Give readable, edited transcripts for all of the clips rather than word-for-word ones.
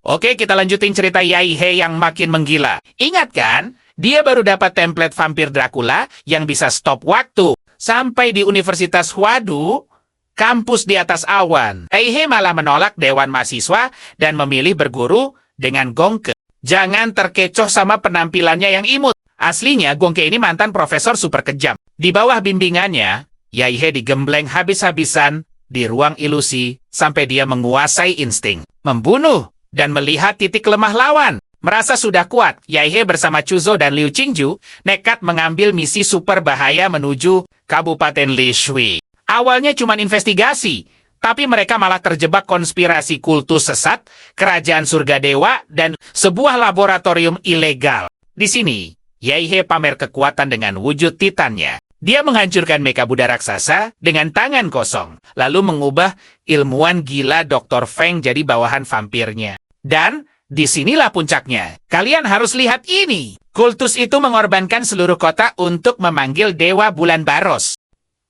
Oke, kita lanjutin cerita Yaihe yang makin menggila. Ingat kan? Dia baru dapat template vampir Dracula yang bisa stop waktu. Sampai di Universitas Huadu, kampus di atas awan. Yaihe malah menolak dewan mahasiswa dan memilih berguru dengan Gongke. Jangan terkecoh sama penampilannya yang imut. Aslinya, Gongke ini mantan profesor super kejam. Di bawah bimbingannya, Yaihe digembleng habis-habisan di ruang ilusi sampai dia menguasai insting membunuh dan melihat titik lemah lawan. Merasa sudah kuat, Yaihe bersama Chuzo dan Liu Qingju nekat mengambil misi super bahaya menuju Kabupaten Lishui. Awalnya cuma investigasi, tapi mereka malah terjebak konspirasi kultus sesat, kerajaan surga dewa, dan sebuah laboratorium ilegal. Di sini, Yaihe pamer kekuatan dengan wujud titannya. Dia menghancurkan mecha Buddha raksasa dengan tangan kosong, lalu mengubah ilmuwan gila Dr. Feng jadi bawahan vampirnya. Dan disinilah puncaknya. Kalian harus lihat ini. Kultus itu mengorbankan seluruh kota untuk memanggil Dewa Bulan Baros.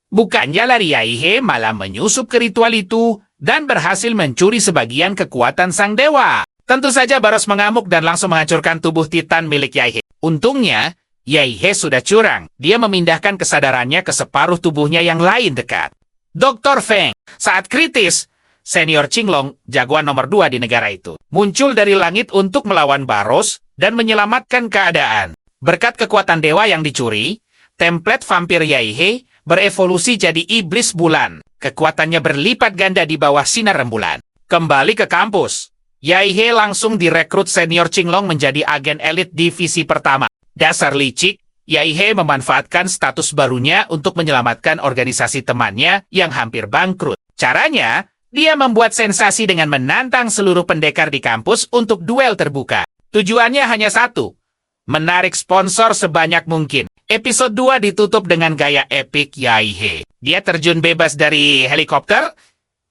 Bukannya lari, Yaihe malah menyusup ke ritual itu dan berhasil mencuri sebagian kekuatan sang dewa. Tentu saja Baros mengamuk dan langsung menghancurkan tubuh Titan milik Yaihe. Untungnya, Yaihe sudah curang. Dia memindahkan kesadarannya ke separuh tubuhnya yang lain dekat. Dr. Feng, saat kritis, Senior Qinglong, jagoan nomor 2 di negara itu, muncul dari langit untuk melawan Baros dan menyelamatkan keadaan. Berkat kekuatan dewa yang dicuri, template vampir Yaihe berevolusi jadi iblis bulan. Kekuatannya berlipat ganda di bawah sinar rembulan. Kembali ke kampus, Yaihe langsung direkrut Senior Qinglong menjadi agen elit divisi pertama. Dasar licik, Yaihe memanfaatkan status barunya untuk menyelamatkan organisasi temannya yang hampir bangkrut. Caranya, dia membuat sensasi dengan menantang seluruh pendekar di kampus untuk duel terbuka. Tujuannya hanya satu, menarik sponsor sebanyak mungkin. Episode 2 ditutup dengan gaya epik Yaihe. Dia terjun bebas dari helikopter,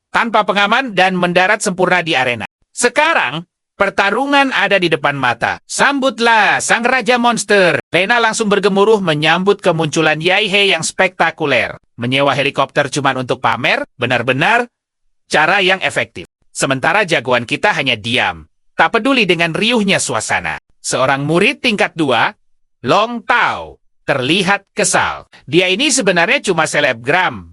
tanpa pengaman dan mendarat sempurna di arena. Sekarang, pertarungan ada di depan mata. Sambutlah sang raja monster. Lena langsung bergemuruh menyambut kemunculan Yaihe yang spektakuler. Menyewa helikopter cuma untuk pamer, benar-benar cara yang efektif. Sementara jagoan kita hanya diam, tak peduli dengan riuhnya suasana. Seorang murid tingkat 2, Long Tao, terlihat kesal. Dia ini sebenarnya cuma selebgram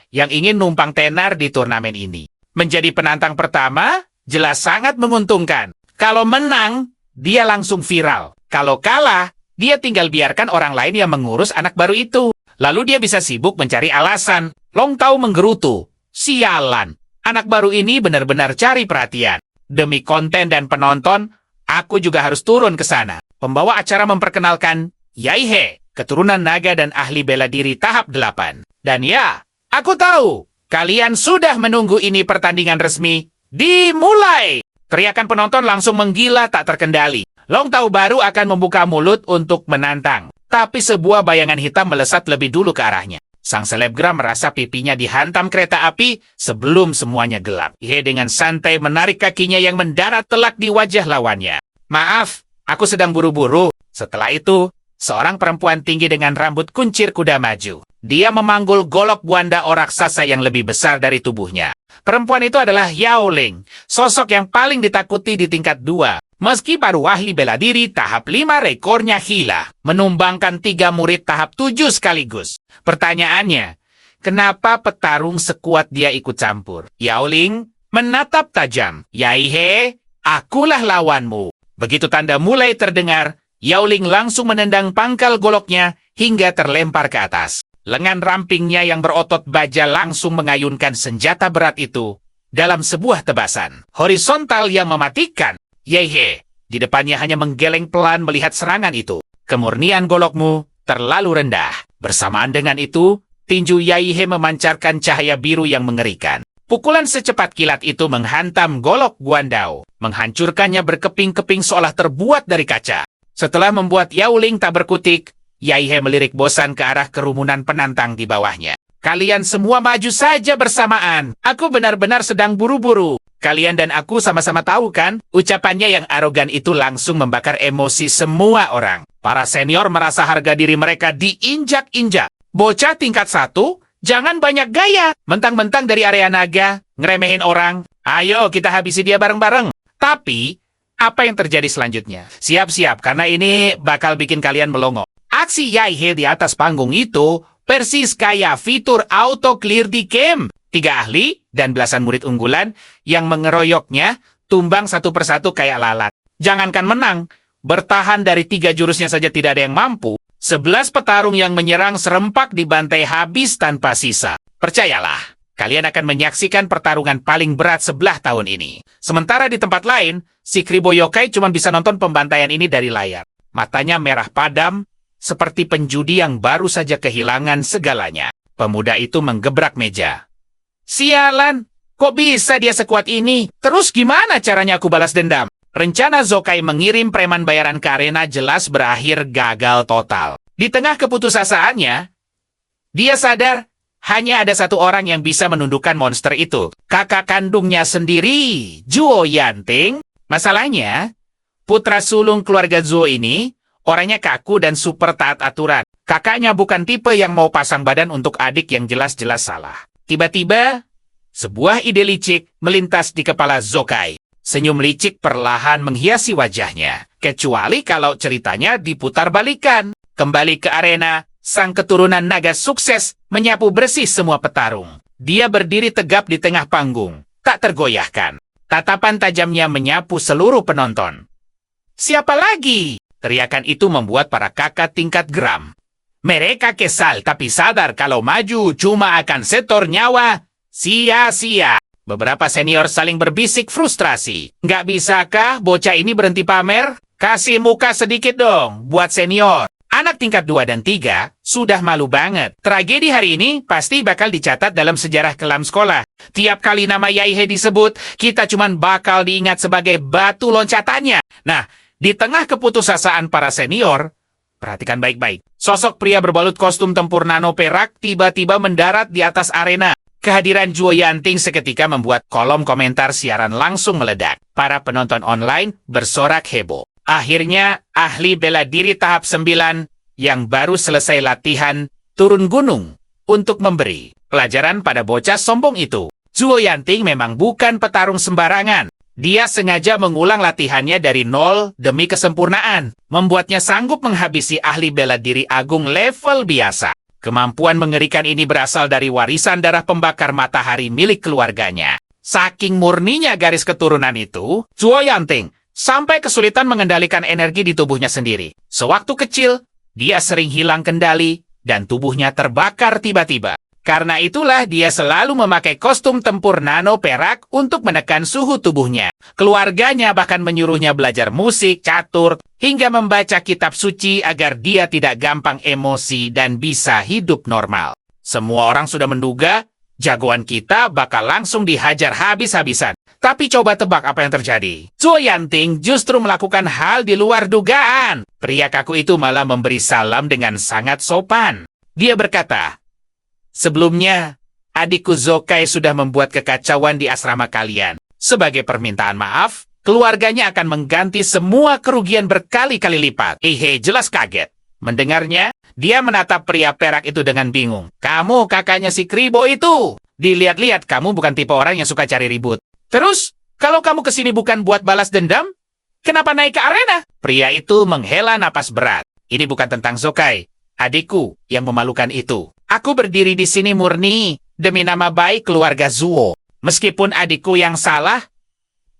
yang ingin numpang tenar di turnamen ini. Menjadi penantang pertama, jelas sangat menguntungkan. Kalau menang, dia langsung viral. Kalau kalah, dia tinggal biarkan orang lain yang mengurus anak baru itu. Lalu dia bisa sibuk mencari alasan. Long Tao menggerutu. Sialan. Anak baru ini benar-benar cari perhatian. Demi konten dan penonton, aku juga harus turun ke sana. Pembawa acara memperkenalkan Yaihe, keturunan naga dan ahli bela diri tahap 8. Dan ya, aku tahu, kalian sudah menunggu ini pertandingan resmi. Dimulai! Teriakan penonton langsung menggila tak terkendali. Long Tao baru akan membuka mulut untuk menantang. Tapi sebuah bayangan hitam melesat lebih dulu ke arahnya. Sang selebgram merasa pipinya dihantam kereta api sebelum semuanya gelap. Yaihe dengan santai menarik kakinya yang mendarat telak di wajah lawannya. Maaf, aku sedang buru-buru. Setelah itu, seorang perempuan tinggi dengan rambut kuncir kuda maju. Dia memanggul golok buanda raksasa yang lebih besar dari tubuhnya. Perempuan itu adalah Yao Ling, sosok yang paling ditakuti di tingkat 2. Meski baru ahli bela diri tahap 5, rekornya gila, menumbangkan 3 murid tahap 7 sekaligus. Pertanyaannya, kenapa petarung sekuat dia ikut campur? Yao Ling menatap tajam. Yaihe, akulah lawanmu. Begitu tanda mulai terdengar, Yao Ling langsung menendang pangkal goloknya hingga terlempar ke atas. Lengan rampingnya yang berotot baja langsung mengayunkan senjata berat itu dalam sebuah tebasan horizontal yang mematikan. Yaihe, di depannya hanya menggeleng pelan melihat serangan itu. Kemurnian golokmu terlalu rendah. Bersamaan dengan itu, tinju Yaihe memancarkan cahaya biru yang mengerikan. Pukulan secepat kilat itu menghantam golok Guandao, menghancurkannya berkeping-keping seolah terbuat dari kaca. Setelah membuat Yao Ling tak berkutik, Yaihe melirik bosan ke arah kerumunan penantang di bawahnya. Kalian semua maju saja bersamaan. Aku benar-benar sedang buru-buru. Kalian dan aku sama-sama tahu kan? Ucapannya yang arogan itu langsung membakar emosi semua orang. Para senior merasa harga diri mereka diinjak-injak. Bocah tingkat 1, jangan banyak gaya. Mentang-mentang dari area naga, ngeremehin orang. Ayo kita habisi dia bareng-bareng. Tapi, Apa yang terjadi selanjutnya? Siap-siap, karena ini bakal bikin kalian melongo. Aksi Yaihe di atas panggung itu persis kayak fitur auto clear di game. 3 ahli dan belasan murid unggulan yang mengeroyoknya tumbang satu persatu kayak lalat. Jangankan menang, bertahan dari 3 jurusnya saja tidak ada yang mampu. 11 petarung yang menyerang serempak dibantai habis tanpa sisa. Percayalah, kalian akan menyaksikan pertarungan paling berat sebelah tahun ini. Sementara di tempat lain, si Kribo Yokai cuma bisa nonton pembantaian ini dari layar. Matanya merah padam, seperti penjudi yang baru saja kehilangan segalanya. Pemuda itu menggebrak meja. Sialan, kok bisa dia sekuat ini? Terus gimana caranya aku balas dendam? Rencana Zokai mengirim preman bayaran ke arena jelas berakhir gagal total. Di tengah keputusasaannya, dia sadar hanya ada satu orang yang bisa menundukkan monster itu. Kakak kandungnya sendiri, Zuo Yanting. Masalahnya, putra sulung keluarga Zuo ini orangnya kaku dan super taat aturan. Kakaknya bukan tipe yang mau pasang badan untuk adik yang jelas-jelas salah. Tiba-tiba, sebuah ide licik melintas di kepala Zokai. Senyum licik perlahan menghiasi wajahnya. Kecuali kalau ceritanya diputar balikan. Kembali ke arena, sang keturunan naga sukses menyapu bersih semua petarung. Dia berdiri tegap di tengah panggung, tak tergoyahkan. Tatapan tajamnya menyapu seluruh penonton. Siapa lagi? Teriakan itu membuat para kakak tingkat geram. Mereka kesal tapi sadar kalau maju cuma akan setor nyawa. Sia-sia. Beberapa senior saling berbisik frustrasi. Nggak bisakah bocah ini berhenti pamer? Kasih muka sedikit dong buat senior. Anak tingkat 2 dan 3 sudah malu banget. Tragedi hari ini pasti bakal dicatat dalam sejarah kelam sekolah. Tiap kali nama Yaihe disebut, kita cuman bakal diingat sebagai batu loncatannya. Nah, di tengah keputusasaan para senior, perhatikan baik-baik. Sosok pria berbalut kostum tempur nano perak tiba-tiba mendarat di atas arena. Kehadiran Zuo Yanting seketika membuat kolom komentar siaran langsung meledak. Para penonton online bersorak heboh. Akhirnya, ahli bela diri tahap 9 yang baru selesai latihan turun gunung untuk memberi pelajaran pada bocah sombong itu. Zuo Yanting memang bukan petarung sembarangan. Dia sengaja mengulang latihannya dari nol demi kesempurnaan, membuatnya sanggup menghabisi ahli bela diri agung level biasa. Kemampuan mengerikan ini berasal dari warisan darah pembakar matahari milik keluarganya. Saking murninya garis keturunan itu, Zuo Yanting sampai kesulitan mengendalikan energi di tubuhnya sendiri. Sewaktu kecil, dia sering hilang kendali dan tubuhnya terbakar tiba-tiba. Karena itulah dia selalu memakai kostum tempur nano perak untuk menekan suhu tubuhnya. Keluarganya bahkan menyuruhnya belajar musik, catur, hingga membaca kitab suci agar dia tidak gampang emosi dan bisa hidup normal. Semua orang sudah menduga jagoan kita bakal langsung dihajar habis-habisan. Tapi coba tebak apa yang terjadi. Zuo Yanting justru melakukan hal di luar dugaan. Pria kaku itu malah memberi salam dengan sangat sopan. Dia berkata, "Sebelumnya, adikku Zokai sudah membuat kekacauan di asrama kalian. Sebagai permintaan maaf, keluarganya akan mengganti semua kerugian berkali-kali lipat." Jelas kaget. Mendengarnya, dia menatap pria perak itu dengan bingung. "Kamu kakaknya si Kribo itu. Dilihat-lihat kamu bukan tipe orang yang suka cari ribut. Terus, kalau kamu kesini bukan buat balas dendam, kenapa naik ke arena?" Pria itu menghela napas berat. "Ini bukan tentang Zokai, adikku yang memalukan itu. Aku berdiri di sini murni demi nama baik keluarga Zuo. Meskipun adikku yang salah,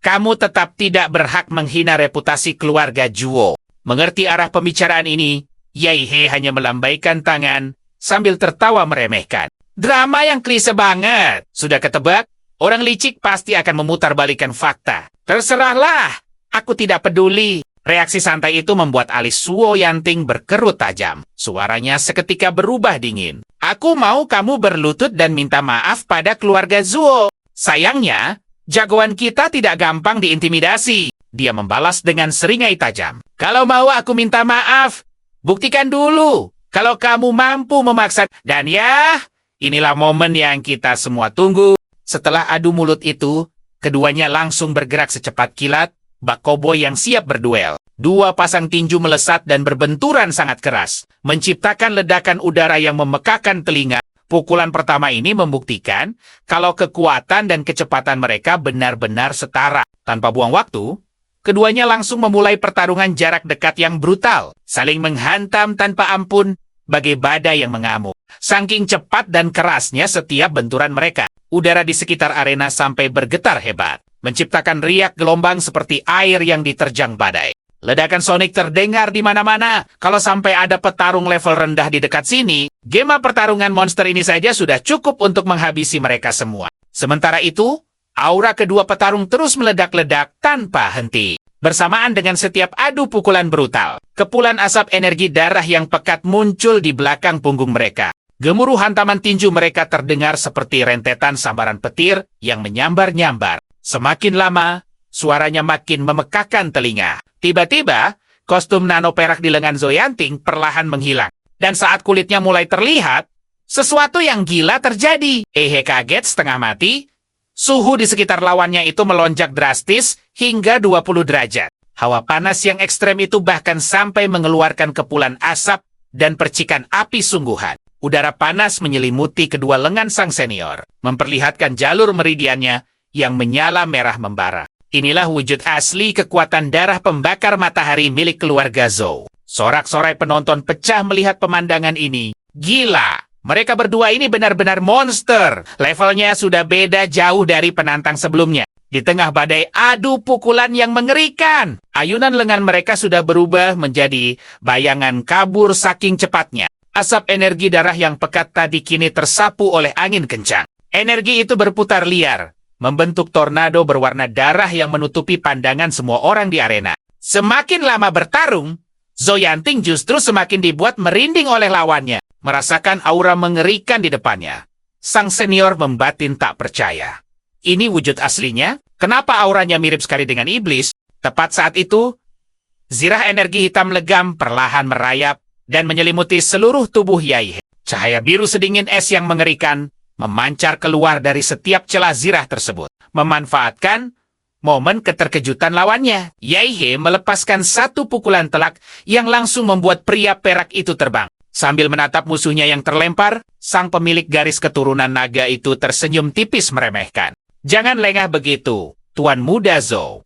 kamu tetap tidak berhak menghina reputasi keluarga Zuo." Mengerti arah pembicaraan ini, Yaihe hanya melambaikan tangan sambil tertawa meremehkan. Drama yang klise banget. Sudah ketebak? Orang licik pasti akan memutarbalikkan fakta. Terserahlah, aku tidak peduli. Reaksi santai itu membuat alis Zuo Yanting berkerut tajam. Suaranya seketika berubah dingin. "Aku mau kamu berlutut dan minta maaf pada keluarga Zuo. Sayangnya, jagoan kita tidak gampang diintimidasi." Dia membalas dengan seringai tajam. "Kalau mau aku minta maaf, buktikan dulu kalau kamu mampu memaksa." Dan ya, inilah momen yang kita semua tunggu. Setelah adu mulut itu, keduanya langsung bergerak secepat kilat, bak koboi yang siap berduel. Dua pasang tinju melesat dan berbenturan sangat keras, menciptakan ledakan udara yang memekakan telinga. Pukulan pertama ini membuktikan kalau kekuatan dan kecepatan mereka benar-benar setara. Tanpa buang waktu, keduanya langsung memulai pertarungan jarak dekat yang brutal, saling menghantam tanpa ampun, bagai badai yang mengamuk. Saking cepat dan kerasnya setiap benturan mereka, udara di sekitar arena sampai bergetar hebat, menciptakan riak gelombang seperti air yang diterjang badai. Ledakan sonik terdengar di mana-mana. Kalau sampai ada petarung level rendah di dekat sini, gema pertarungan monster ini saja sudah cukup untuk menghabisi mereka semua. Sementara itu, aura kedua petarung terus meledak-ledak tanpa henti. Bersamaan dengan setiap adu pukulan brutal, kepulan asap energi darah yang pekat muncul di belakang punggung mereka. Gemuruh hantaman tinju mereka terdengar seperti rentetan sambaran petir yang menyambar-nyambar. Semakin lama, suaranya makin memekakan telinga. Tiba-tiba, kostum nano perak di lengan Zoyanting perlahan menghilang. Dan saat kulitnya mulai terlihat, sesuatu yang gila terjadi. Kaget setengah mati. Suhu di sekitar lawannya itu melonjak drastis hingga 20 derajat. Hawa panas yang ekstrem itu bahkan sampai mengeluarkan kepulan asap dan percikan api sungguhan. Udara panas menyelimuti kedua lengan sang senior, memperlihatkan jalur meridiannya yang menyala merah membara. Inilah wujud asli kekuatan darah pembakar matahari milik keluarga Zhou. Sorak-sorai penonton pecah melihat pemandangan ini. Gila! Mereka berdua ini benar-benar monster. Levelnya sudah beda jauh dari penantang sebelumnya. Di tengah badai adu pukulan yang mengerikan, ayunan lengan mereka sudah berubah menjadi bayangan kabur saking cepatnya. Asap energi darah yang pekat tadi kini tersapu oleh angin kencang. Energi itu berputar liar, membentuk tornado berwarna darah yang menutupi pandangan semua orang di arena. Semakin lama bertarung, Zoyanting justru semakin dibuat merinding oleh lawannya, merasakan aura mengerikan di depannya. Sang senior membatin tak percaya. Ini wujud aslinya? Kenapa auranya mirip sekali dengan iblis? Tepat saat itu, zirah energi hitam legam perlahan merayap dan menyelimuti seluruh tubuh Yaihe. Cahaya biru sedingin es yang mengerikan memancar keluar dari setiap celah zirah tersebut, memanfaatkan momen keterkejutan lawannya. Yaihe melepaskan satu pukulan telak yang langsung membuat pria perak itu terbang. Sambil menatap musuhnya yang terlempar, sang pemilik garis keturunan naga itu tersenyum tipis meremehkan. Jangan lengah begitu, Tuan Muda Zhou.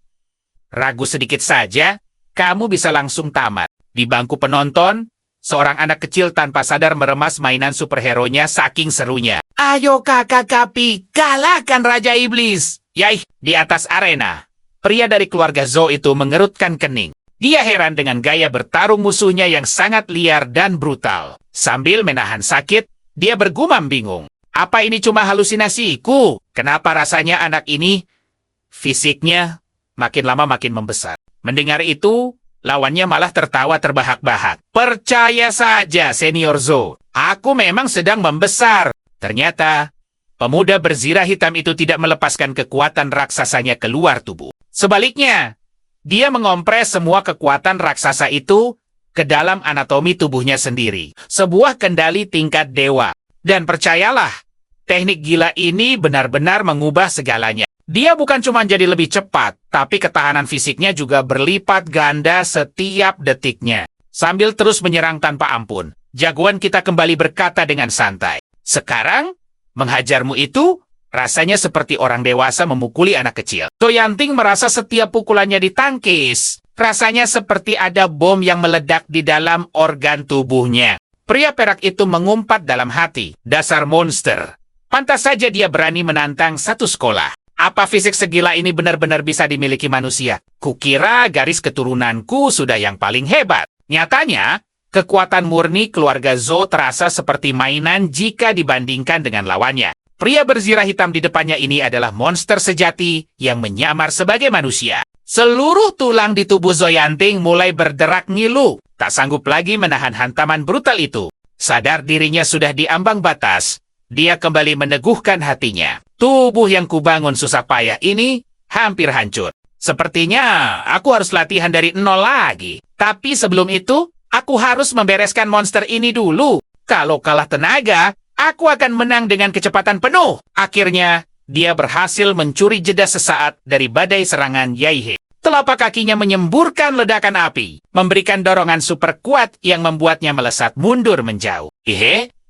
Ragu sedikit saja, kamu bisa langsung tamat. Di bangku penonton, seorang anak kecil tanpa sadar meremas mainan superhero-nya saking serunya. Ayo kakak Kapi, kalahkan Raja Iblis! Yaih, di atas arena, pria dari keluarga Zhou itu mengerutkan kening. Dia heran dengan gaya bertarung musuhnya yang sangat liar dan brutal. Sambil menahan sakit, dia bergumam bingung. Apa ini cuma halusinasiku? Kenapa rasanya anak ini fisiknya makin lama makin membesar? Mendengar itu, lawannya malah tertawa terbahak-bahak. Percaya saja, Senior Zhou. Aku memang sedang membesar. Ternyata, pemuda berzirah hitam itu tidak melepaskan kekuatan raksasanya keluar tubuh. Sebaliknya, dia mengompres semua kekuatan raksasa itu ke dalam anatomi tubuhnya sendiri. Sebuah kendali tingkat dewa. Dan percayalah, teknik gila ini benar-benar mengubah segalanya. Dia bukan cuma jadi lebih cepat, tapi ketahanan fisiknya juga berlipat ganda setiap detiknya. Sambil terus menyerang tanpa ampun, jagoan kita kembali berkata dengan santai. Sekarang, menghajarmu itu rasanya seperti orang dewasa memukuli anak kecil. Zoyanting merasa setiap pukulannya ditangkis. Rasanya seperti ada bom yang meledak di dalam organ tubuhnya. Pria perak itu mengumpat dalam hati. Dasar monster. Pantas saja dia berani menantang satu sekolah. Apa fisik segila ini benar-benar bisa dimiliki manusia? Kukira garis keturunanku sudah yang paling hebat. Nyatanya, kekuatan murni keluarga Zhou terasa seperti mainan jika dibandingkan dengan lawannya. Pria berzirah hitam di depannya ini adalah monster sejati yang menyamar sebagai manusia. Seluruh tulang di tubuh Zoyanting mulai berderak ngilu. Tak sanggup lagi menahan hantaman brutal itu. Sadar dirinya sudah di ambang batas, dia kembali meneguhkan hatinya. Tubuh yang kubangun susah payah ini hampir hancur. Sepertinya aku harus latihan dari nol lagi. Tapi sebelum itu, aku harus membereskan monster ini dulu. Kalau kalah tenaga, aku akan menang dengan kecepatan penuh. Akhirnya, dia berhasil mencuri jeda sesaat dari badai serangan Yaihe. Telapak kakinya menyemburkan ledakan api, memberikan dorongan super kuat yang membuatnya melesat mundur menjauh.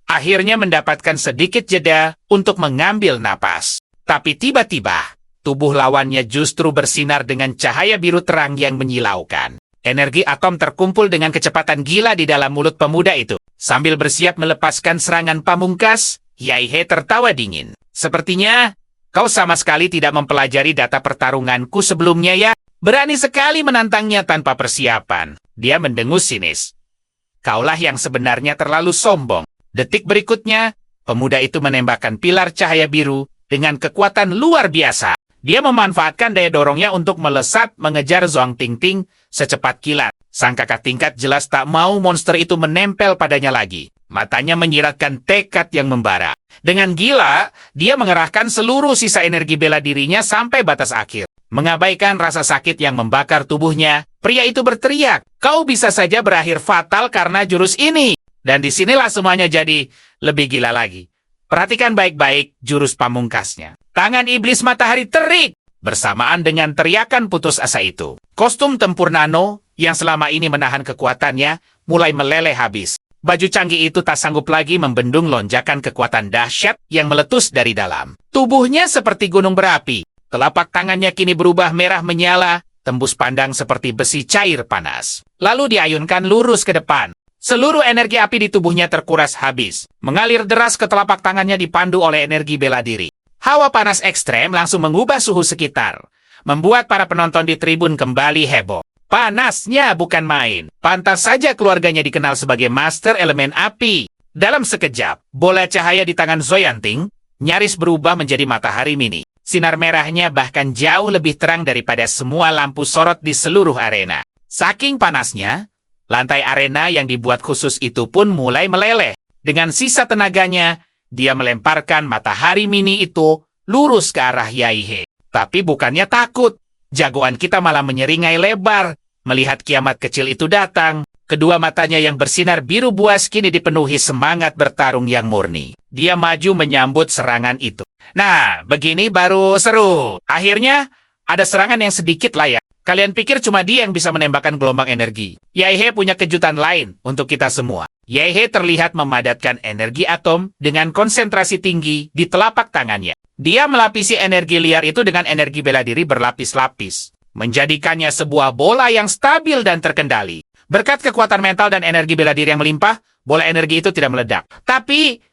Akhirnya mendapatkan sedikit jeda untuk mengambil napas. Tapi tiba-tiba, tubuh lawannya justru bersinar dengan cahaya biru terang yang menyilaukan. Energi atom terkumpul dengan kecepatan gila di dalam mulut pemuda itu. Sambil bersiap melepaskan serangan pamungkas, Yai He tertawa dingin. Sepertinya, kau sama sekali tidak mempelajari data pertarunganku sebelumnya ya. Berani sekali menantangnya tanpa persiapan. Dia mendengus sinis. Kaulah yang sebenarnya terlalu sombong. Detik berikutnya, pemuda itu menembakkan pilar cahaya biru dengan kekuatan luar biasa. Dia memanfaatkan daya dorongnya untuk melesat mengejar Zhuang Tingting secepat kilat. Sang kakak tingkat jelas tak mau monster itu menempel padanya lagi. Matanya menyiratkan tekad yang membara. Dengan gila, dia mengerahkan seluruh sisa energi bela dirinya sampai batas akhir. Mengabaikan rasa sakit yang membakar tubuhnya, pria itu berteriak, "Kau bisa saja berakhir fatal karena jurus ini." Dan disinilah semuanya jadi lebih gila lagi. Perhatikan baik-baik jurus pamungkasnya. Tangan iblis matahari terik bersamaan dengan teriakan putus asa itu. Kostum tempur nano yang selama ini menahan kekuatannya mulai meleleh habis. Baju canggih itu tak sanggup lagi membendung lonjakan kekuatan dahsyat yang meletus dari dalam. Tubuhnya seperti gunung berapi. Telapak tangannya kini berubah merah menyala, tembus pandang seperti besi cair panas. Lalu diayunkan lurus ke depan. Seluruh energi api di tubuhnya terkuras habis. Mengalir deras ke telapak tangannya dipandu oleh energi bela diri. Hawa panas ekstrem langsung mengubah suhu sekitar, membuat para penonton di tribun kembali heboh. Panasnya bukan main. Pantas saja keluarganya dikenal sebagai master elemen api. Dalam sekejap, bola cahaya di tangan Zoyanting nyaris berubah menjadi matahari mini. Sinar merahnya bahkan jauh lebih terang daripada semua lampu sorot di seluruh arena. Saking panasnya, lantai arena yang dibuat khusus itu pun mulai meleleh. Dengan sisa tenaganya, dia melemparkan matahari mini itu lurus ke arah Yai He. Tapi bukannya takut. Jagoan kita malah menyeringai lebar. Melihat kiamat kecil itu datang, kedua matanya yang bersinar biru buas kini dipenuhi semangat bertarung yang murni. Dia maju menyambut serangan itu. Nah, begini baru seru. Akhirnya, ada serangan yang sedikit lah ya. Kalian pikir cuma dia yang bisa menembakkan gelombang energi. Yai He punya kejutan lain untuk kita semua. Yai He terlihat memadatkan energi atom dengan konsentrasi tinggi di telapak tangannya. Dia melapisi energi liar itu dengan energi bela diri berlapis-lapis, menjadikannya sebuah bola yang stabil dan terkendali. Berkat kekuatan mental dan energi bela diri yang melimpah, bola energi itu tidak meledak, tapi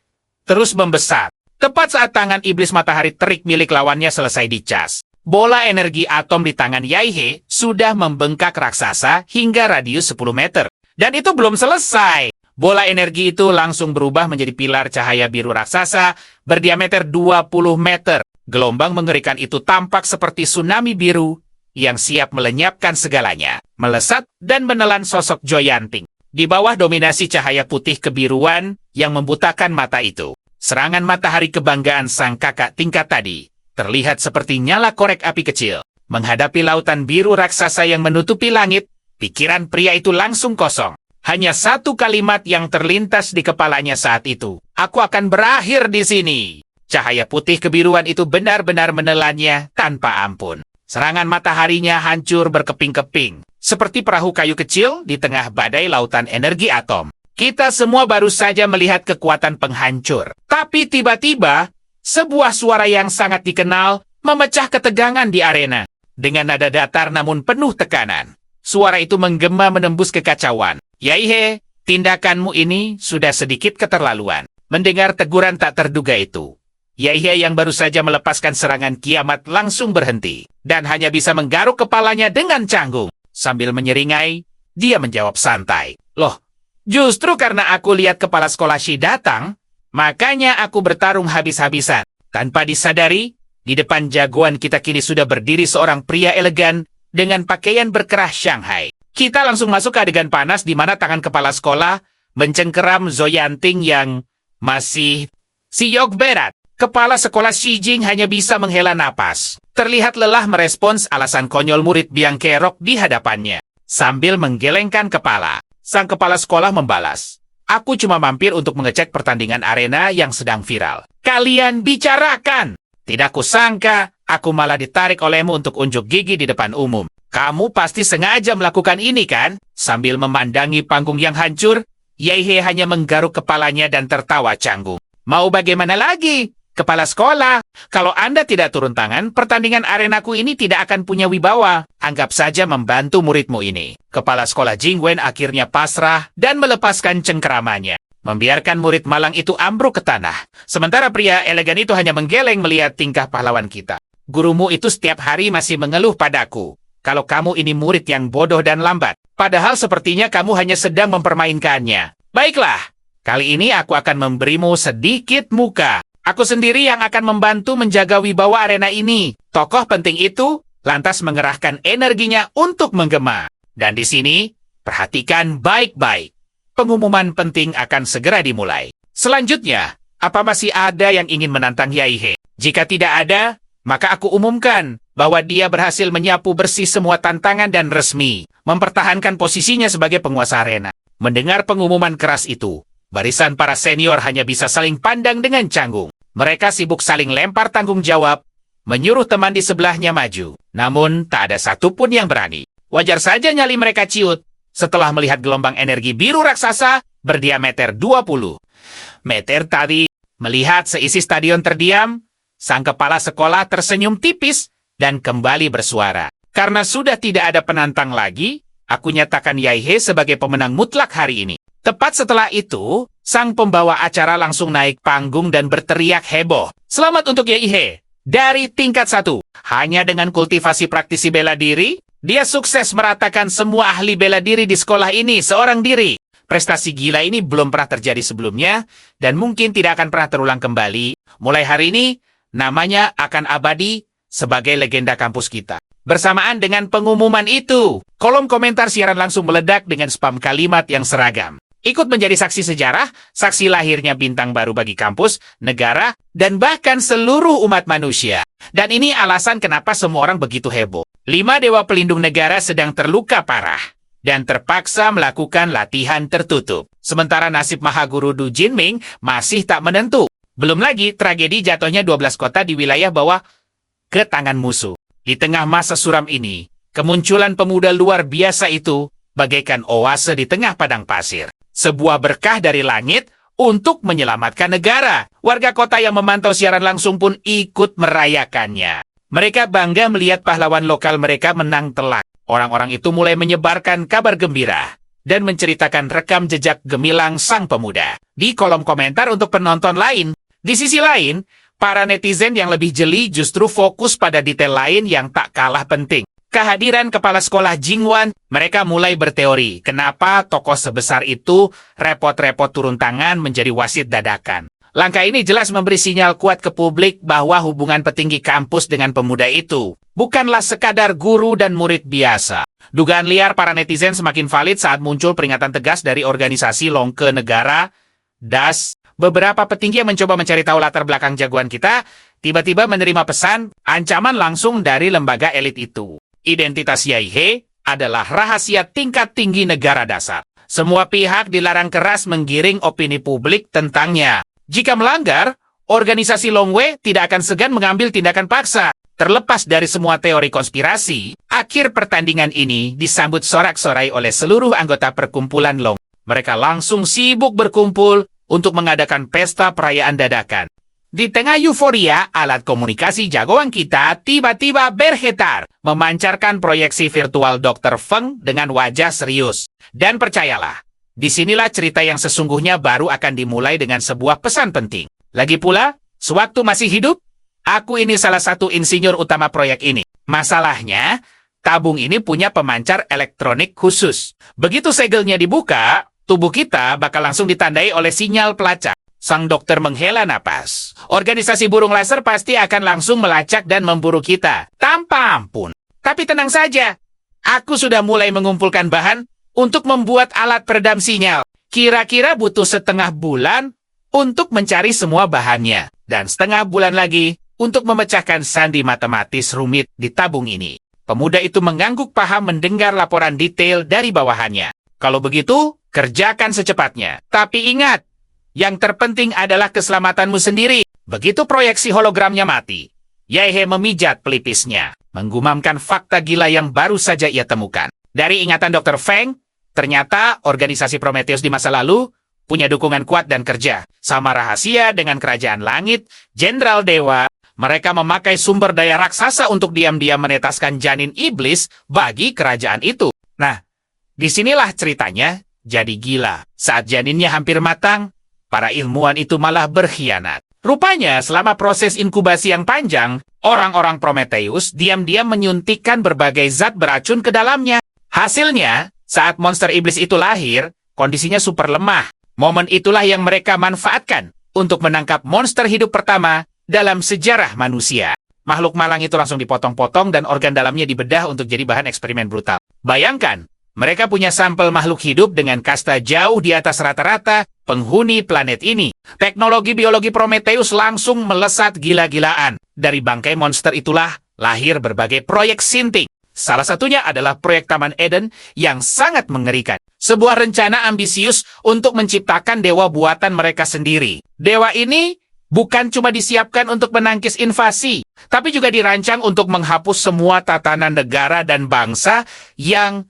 terus membesar. Tepat saat tangan iblis matahari terik milik lawannya selesai dicas, bola energi atom di tangan Yai He sudah membengkak raksasa hingga radius 10 meter. Dan itu belum selesai. Bola energi itu langsung berubah menjadi pilar cahaya biru raksasa berdiameter 20 meter. Gelombang mengerikan itu tampak seperti tsunami biru yang siap melenyapkan segalanya, melesat dan menelan sosok Zoyanting. Di bawah dominasi cahaya putih kebiruan yang membutakan mata itu, serangan matahari kebanggaan sang kakak tingkat tadi terlihat seperti nyala korek api kecil. Menghadapi lautan biru raksasa yang menutupi langit, pikiran pria itu langsung kosong. Hanya satu kalimat yang terlintas di kepalanya saat itu. "Aku akan berakhir di sini." Cahaya putih kebiruan itu benar-benar menelannya tanpa ampun. Serangan mataharinya hancur berkeping-keping, seperti perahu kayu kecil di tengah badai lautan energi atom. Kita semua baru saja melihat kekuatan penghancur. Tapi tiba-tiba, sebuah suara yang sangat dikenal memecah ketegangan di arena. Dengan nada datar namun penuh tekanan, suara itu menggema menembus kekacauan. "Yai He, tindakanmu ini sudah sedikit keterlaluan." Mendengar teguran tak terduga itu, Yai He yang baru saja melepaskan serangan kiamat langsung berhenti, dan hanya bisa menggaruk kepalanya dengan canggung. Sambil menyeringai, dia menjawab santai, "Loh, justru karena aku lihat kepala sekolah Shi datang, makanya aku bertarung habis-habisan." Tanpa disadari, di depan jagoan kita kini sudah berdiri seorang pria elegan dengan pakaian berkerah Shanghai. Kita langsung masuk ke adegan panas di mana tangan kepala sekolah mencengkeram Zoyanting yang masih siok berat. Kepala sekolah Shi Jing hanya bisa menghela napas. Terlihat lelah merespons alasan konyol murid biang kerok di hadapannya. Sambil menggelengkan kepala, sang kepala sekolah membalas, "Aku cuma mampir untuk mengecek pertandingan arena yang sedang viral. Kalian bicarakan. Tidak kusangka, aku malah ditarik olehmu untuk unjuk gigi di depan umum. Kamu pasti sengaja melakukan ini kan?" Sambil memandangi panggung yang hancur, Yai He hanya menggaruk kepalanya dan tertawa canggung. "Mau bagaimana lagi? Kepala sekolah, kalau Anda tidak turun tangan, pertandingan arenaku ini tidak akan punya wibawa. Anggap saja membantu muridmu ini. Kepala sekolah Jingwen akhirnya pasrah dan melepaskan cengkeramannya, membiarkan murid malang itu ambruk ke tanah. Sementara pria elegan itu hanya menggeleng melihat tingkah pahlawan kita. Gurumu itu setiap hari masih mengeluh padaku, kalau kamu ini murid yang bodoh dan lambat. Padahal sepertinya kamu hanya sedang mempermainkannya. Baiklah, kali ini aku akan memberimu sedikit muka. Aku sendiri yang akan membantu menjaga wibawa arena ini. Tokoh penting itu lantas mengerahkan energinya untuk menggema. Dan di sini, perhatikan baik-baik. Pengumuman penting akan segera dimulai. Selanjutnya, apa masih ada yang ingin menantang Yai He? Jika tidak ada, maka aku umumkan bahwa dia berhasil menyapu bersih semua tantangan dan resmi mempertahankan posisinya sebagai penguasa arena. Mendengar pengumuman keras itu, barisan para senior hanya bisa saling pandang dengan canggung. Mereka sibuk saling lempar tanggung jawab, menyuruh teman di sebelahnya maju. Namun, tak ada satupun yang berani. Wajar saja nyali mereka ciut setelah melihat gelombang energi biru raksasa berdiameter 20 meter tadi. Melihat seisi stadion terdiam, sang kepala sekolah tersenyum tipis dan kembali bersuara. Karena sudah tidak ada penantang lagi, aku nyatakan Yai He sebagai pemenang mutlak hari ini. Tepat setelah itu, sang pembawa acara langsung naik panggung dan berteriak heboh. Selamat untuk Yai He. Dari tingkat 1, hanya dengan kultivasi praktisi bela diri, dia sukses meratakan semua ahli bela diri di sekolah ini seorang diri. Prestasi gila ini belum pernah terjadi sebelumnya, dan mungkin tidak akan pernah terulang kembali. Mulai hari ini, namanya akan abadi sebagai legenda kampus kita. Bersamaan dengan pengumuman itu, kolom komentar siaran langsung meledak dengan spam kalimat yang seragam. Ikut menjadi saksi sejarah, saksi lahirnya bintang baru bagi kampus, negara, dan bahkan seluruh umat manusia. Dan ini alasan kenapa semua orang begitu heboh. 5 dewa pelindung negara sedang terluka parah dan terpaksa melakukan latihan tertutup. Sementara nasib Mahaguru Du Jinming masih tak menentu. Belum lagi tragedi jatuhnya 12 kota di wilayah bawah ke tangan musuh. Di tengah masa suram ini, kemunculan pemuda luar biasa itu bagaikan oase di tengah padang pasir. Sebuah berkah dari langit untuk menyelamatkan negara. Warga kota yang memantau siaran langsung pun ikut merayakannya. Mereka bangga melihat pahlawan lokal mereka menang telak. Orang-orang itu mulai menyebarkan kabar gembira dan menceritakan rekam jejak gemilang sang pemuda di kolom komentar untuk penonton lain. Di sisi lain, para netizen yang lebih jeli justru fokus pada detail lain yang tak kalah penting. Kehadiran kepala sekolah Jingwan, mereka mulai berteori kenapa tokoh sebesar itu repot-repot turun tangan menjadi wasit dadakan. Langkah ini jelas memberi sinyal kuat ke publik bahwa hubungan petinggi kampus dengan pemuda itu bukanlah sekadar guru dan murid biasa. Dugaan liar para netizen semakin valid saat muncul peringatan tegas dari organisasi Longke Negara, DAS. Beberapa petinggi yang mencoba mencari tahu latar belakang jagoan kita, tiba-tiba menerima pesan, ancaman langsung dari lembaga elit itu. Identitas Yai He adalah rahasia tingkat tinggi negara dasar. Semua pihak dilarang keras menggiring opini publik tentangnya. Jika melanggar, organisasi Longwei tidak akan segan mengambil tindakan paksa. Terlepas dari semua teori konspirasi, akhir pertandingan ini disambut sorak-sorai oleh seluruh anggota perkumpulan Long. Mereka langsung sibuk berkumpul untuk mengadakan pesta perayaan dadakan. Di tengah euforia, alat komunikasi jagoan kita tiba-tiba bergetar, memancarkan proyeksi virtual Dr. Feng dengan wajah serius. Dan percayalah, disinilah cerita yang sesungguhnya baru akan dimulai dengan sebuah pesan penting. Lagi pula, sewaktu masih hidup, aku ini salah satu insinyur utama proyek ini. Masalahnya, tabung ini punya pemancar elektronik khusus. Begitu segelnya dibuka, tubuh kita bakal langsung ditandai oleh sinyal pelacak. Sang dokter menghela napas. Organisasi burung laser pasti akan langsung melacak dan memburu kita tanpa ampun. Tapi tenang saja, aku sudah mulai mengumpulkan bahan untuk membuat alat peredam sinyal. Kira-kira butuh setengah bulan untuk mencari semua bahannya. Dan setengah bulan lagi untuk memecahkan sandi matematis rumit di tabung ini. Pemuda itu mengangguk paham mendengar laporan detail dari bawahannya. Kalau begitu, kerjakan secepatnya. Tapi ingat, yang terpenting adalah keselamatanmu sendiri. Begitu proyeksi hologramnya mati, Yai He memijat pelipisnya, menggumamkan fakta gila yang baru saja ia temukan. Dari ingatan Dr. Feng, ternyata organisasi Prometheus di masa lalu punya dukungan kuat dan kerja. Sama rahasia dengan kerajaan langit, Jenderal Dewa, mereka memakai sumber daya raksasa untuk diam-diam menetaskan janin iblis bagi kerajaan itu. Nah, disinilah ceritanya jadi gila. Saat janinnya hampir matang, para ilmuwan itu malah berkhianat. Rupanya, selama proses inkubasi yang panjang, orang-orang Prometheus diam-diam menyuntikkan berbagai zat beracun ke dalamnya. Hasilnya, saat monster iblis itu lahir, kondisinya super lemah. Momen itulah yang mereka manfaatkan untuk menangkap monster hidup pertama dalam sejarah manusia. Makhluk malang itu langsung dipotong-potong dan organ dalamnya dibedah untuk jadi bahan eksperimen brutal. Bayangkan, mereka punya sampel makhluk hidup dengan kasta jauh di atas rata-rata penghuni planet ini. Teknologi biologi Prometheus langsung melesat gila-gilaan. Dari bangkai monster itulah lahir berbagai proyek sinting. Salah satunya adalah proyek Taman Eden yang sangat mengerikan. Sebuah rencana ambisius untuk menciptakan dewa buatan mereka sendiri. Dewa ini bukan cuma disiapkan untuk menangkis invasi, tapi juga dirancang untuk menghapus semua tatanan negara dan bangsa yang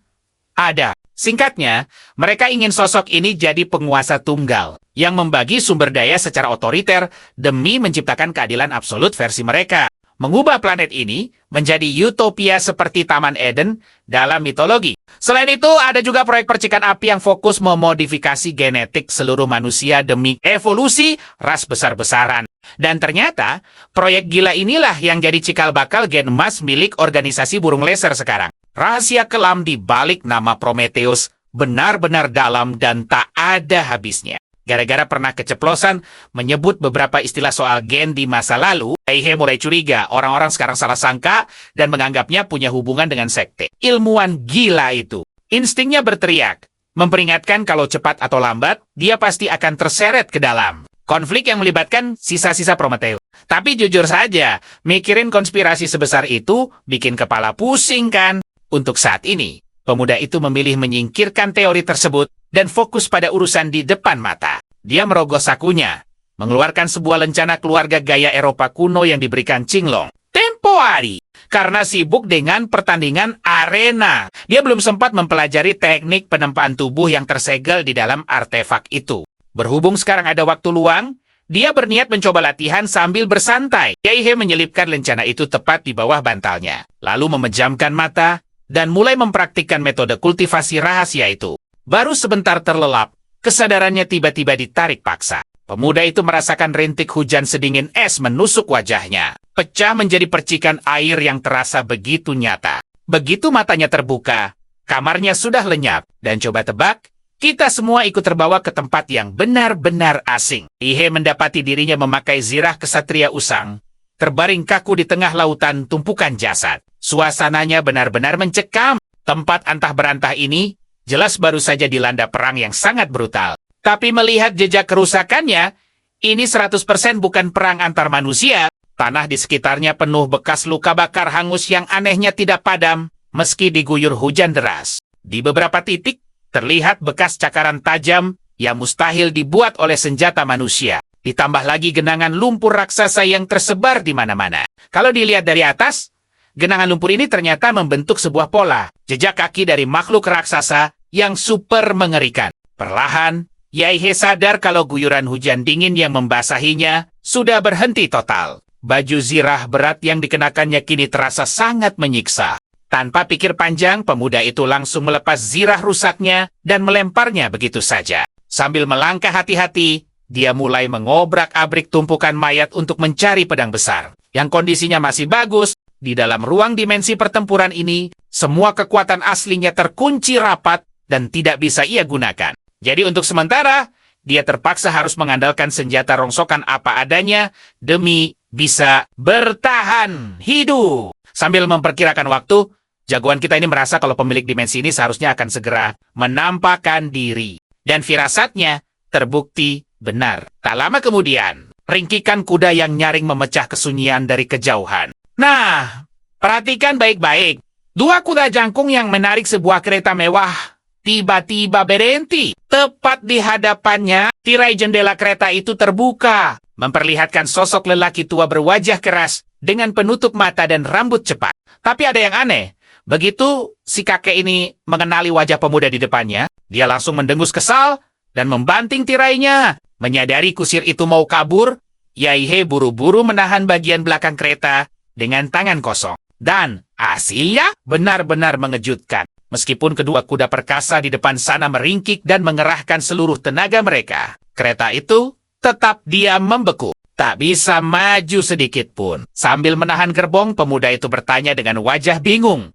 ada. Singkatnya, mereka ingin sosok ini jadi penguasa tunggal yang membagi sumber daya secara otoriter demi menciptakan keadilan absolut versi mereka. Mengubah planet ini menjadi utopia seperti Taman Eden dalam mitologi. Selain itu, ada juga proyek percikan api yang fokus memodifikasi genetik seluruh manusia demi evolusi ras besar-besaran. Dan ternyata, proyek gila inilah yang jadi cikal bakal gen emas milik organisasi burung laser sekarang. Rahasia kelam di balik nama Prometheus benar-benar dalam dan tak ada habisnya. Gara-gara pernah keceplosan menyebut beberapa istilah soal gen di masa lalu, Heihe mulai curiga orang-orang sekarang salah sangka dan menganggapnya punya hubungan dengan sekte. Ilmuwan gila itu. Instingnya berteriak, memperingatkan kalau cepat atau lambat, dia pasti akan terseret ke dalam konflik yang melibatkan sisa-sisa Prometheus. Tapi jujur saja, mikirin konspirasi sebesar itu bikin kepala pusing kan? Untuk saat ini, pemuda itu memilih menyingkirkan teori tersebut dan fokus pada urusan di depan mata. Dia merogoh sakunya, mengeluarkan sebuah lencana keluarga gaya Eropa kuno yang diberikan Qinglong. Tempo hari, karena sibuk dengan pertandingan arena. Dia belum sempat mempelajari teknik penempaan tubuh yang tersegel di dalam artefak itu. Berhubung sekarang ada waktu luang, dia berniat mencoba latihan sambil bersantai. Heihe menyelipkan lencana itu tepat di bawah bantalnya, lalu memejamkan mata dan mulai mempraktikkan metode kultivasi rahasia itu. Baru sebentar terlelap, kesadarannya tiba-tiba ditarik paksa. Pemuda itu merasakan rintik hujan sedingin es menusuk wajahnya, pecah menjadi percikan air yang terasa begitu nyata. Begitu matanya terbuka, kamarnya sudah lenyap, dan coba tebak, kita semua ikut terbawa ke tempat yang benar-benar asing. Heihe mendapati dirinya memakai zirah kesatria usang, terbaring kaku di tengah lautan tumpukan jasad. Suasananya benar-benar mencekam. Tempat antah berantah ini jelas baru saja dilanda perang yang sangat brutal. Tapi melihat jejak kerusakannya, ini 100% bukan perang antar manusia. Tanah di sekitarnya penuh bekas luka bakar hangus yang anehnya tidak padam, meski diguyur hujan deras. Di beberapa titik, terlihat bekas cakaran tajam yang mustahil dibuat oleh senjata manusia. Ditambah lagi genangan lumpur raksasa yang tersebar di mana-mana. Kalau dilihat dari atas, genangan lumpur ini ternyata membentuk sebuah pola, jejak kaki dari makhluk raksasa yang super mengerikan. Perlahan, Heihe sadar kalau guyuran hujan dingin yang membasahinya sudah berhenti total. Baju zirah berat yang dikenakannya kini terasa sangat menyiksa. Tanpa pikir panjang, pemuda itu langsung melepas zirah rusaknya dan melemparnya begitu saja. Sambil melangkah hati-hati, dia mulai mengobrak-abrik tumpukan mayat untuk mencari pedang besar, yang kondisinya masih bagus. Di dalam ruang dimensi pertempuran ini, semua kekuatan aslinya terkunci rapat dan tidak bisa ia gunakan. Jadi untuk sementara, dia terpaksa harus mengandalkan senjata rongsokan apa adanya demi bisa bertahan hidup. Sambil memperkirakan waktu, jagoan kita ini merasa kalau pemilik dimensi ini seharusnya akan segera menampakkan diri. Dan firasatnya terbukti benar. Tak lama kemudian, ringkikan kuda yang nyaring memecah kesunyian dari kejauhan. Nah, perhatikan baik-baik. Dua kuda jangkung yang menarik sebuah kereta mewah tiba-tiba berhenti. Tepat di hadapannya, tirai jendela kereta itu terbuka, memperlihatkan sosok lelaki tua berwajah keras dengan penutup mata dan rambut cepat. Tapi ada yang aneh. Begitu si kakek ini mengenali wajah pemuda di depannya, dia langsung mendengus kesal dan membanting tirainya. Menyadari kusir itu mau kabur, Yaihe buru-buru menahan bagian belakang kereta dengan tangan kosong. Dan hasilnya benar-benar mengejutkan. Meskipun kedua kuda perkasa di depan sana meringkik dan mengerahkan seluruh tenaga mereka, kereta itu tetap diam membeku. Tak bisa maju sedikit pun. Sambil menahan gerbong, pemuda itu bertanya dengan wajah bingung.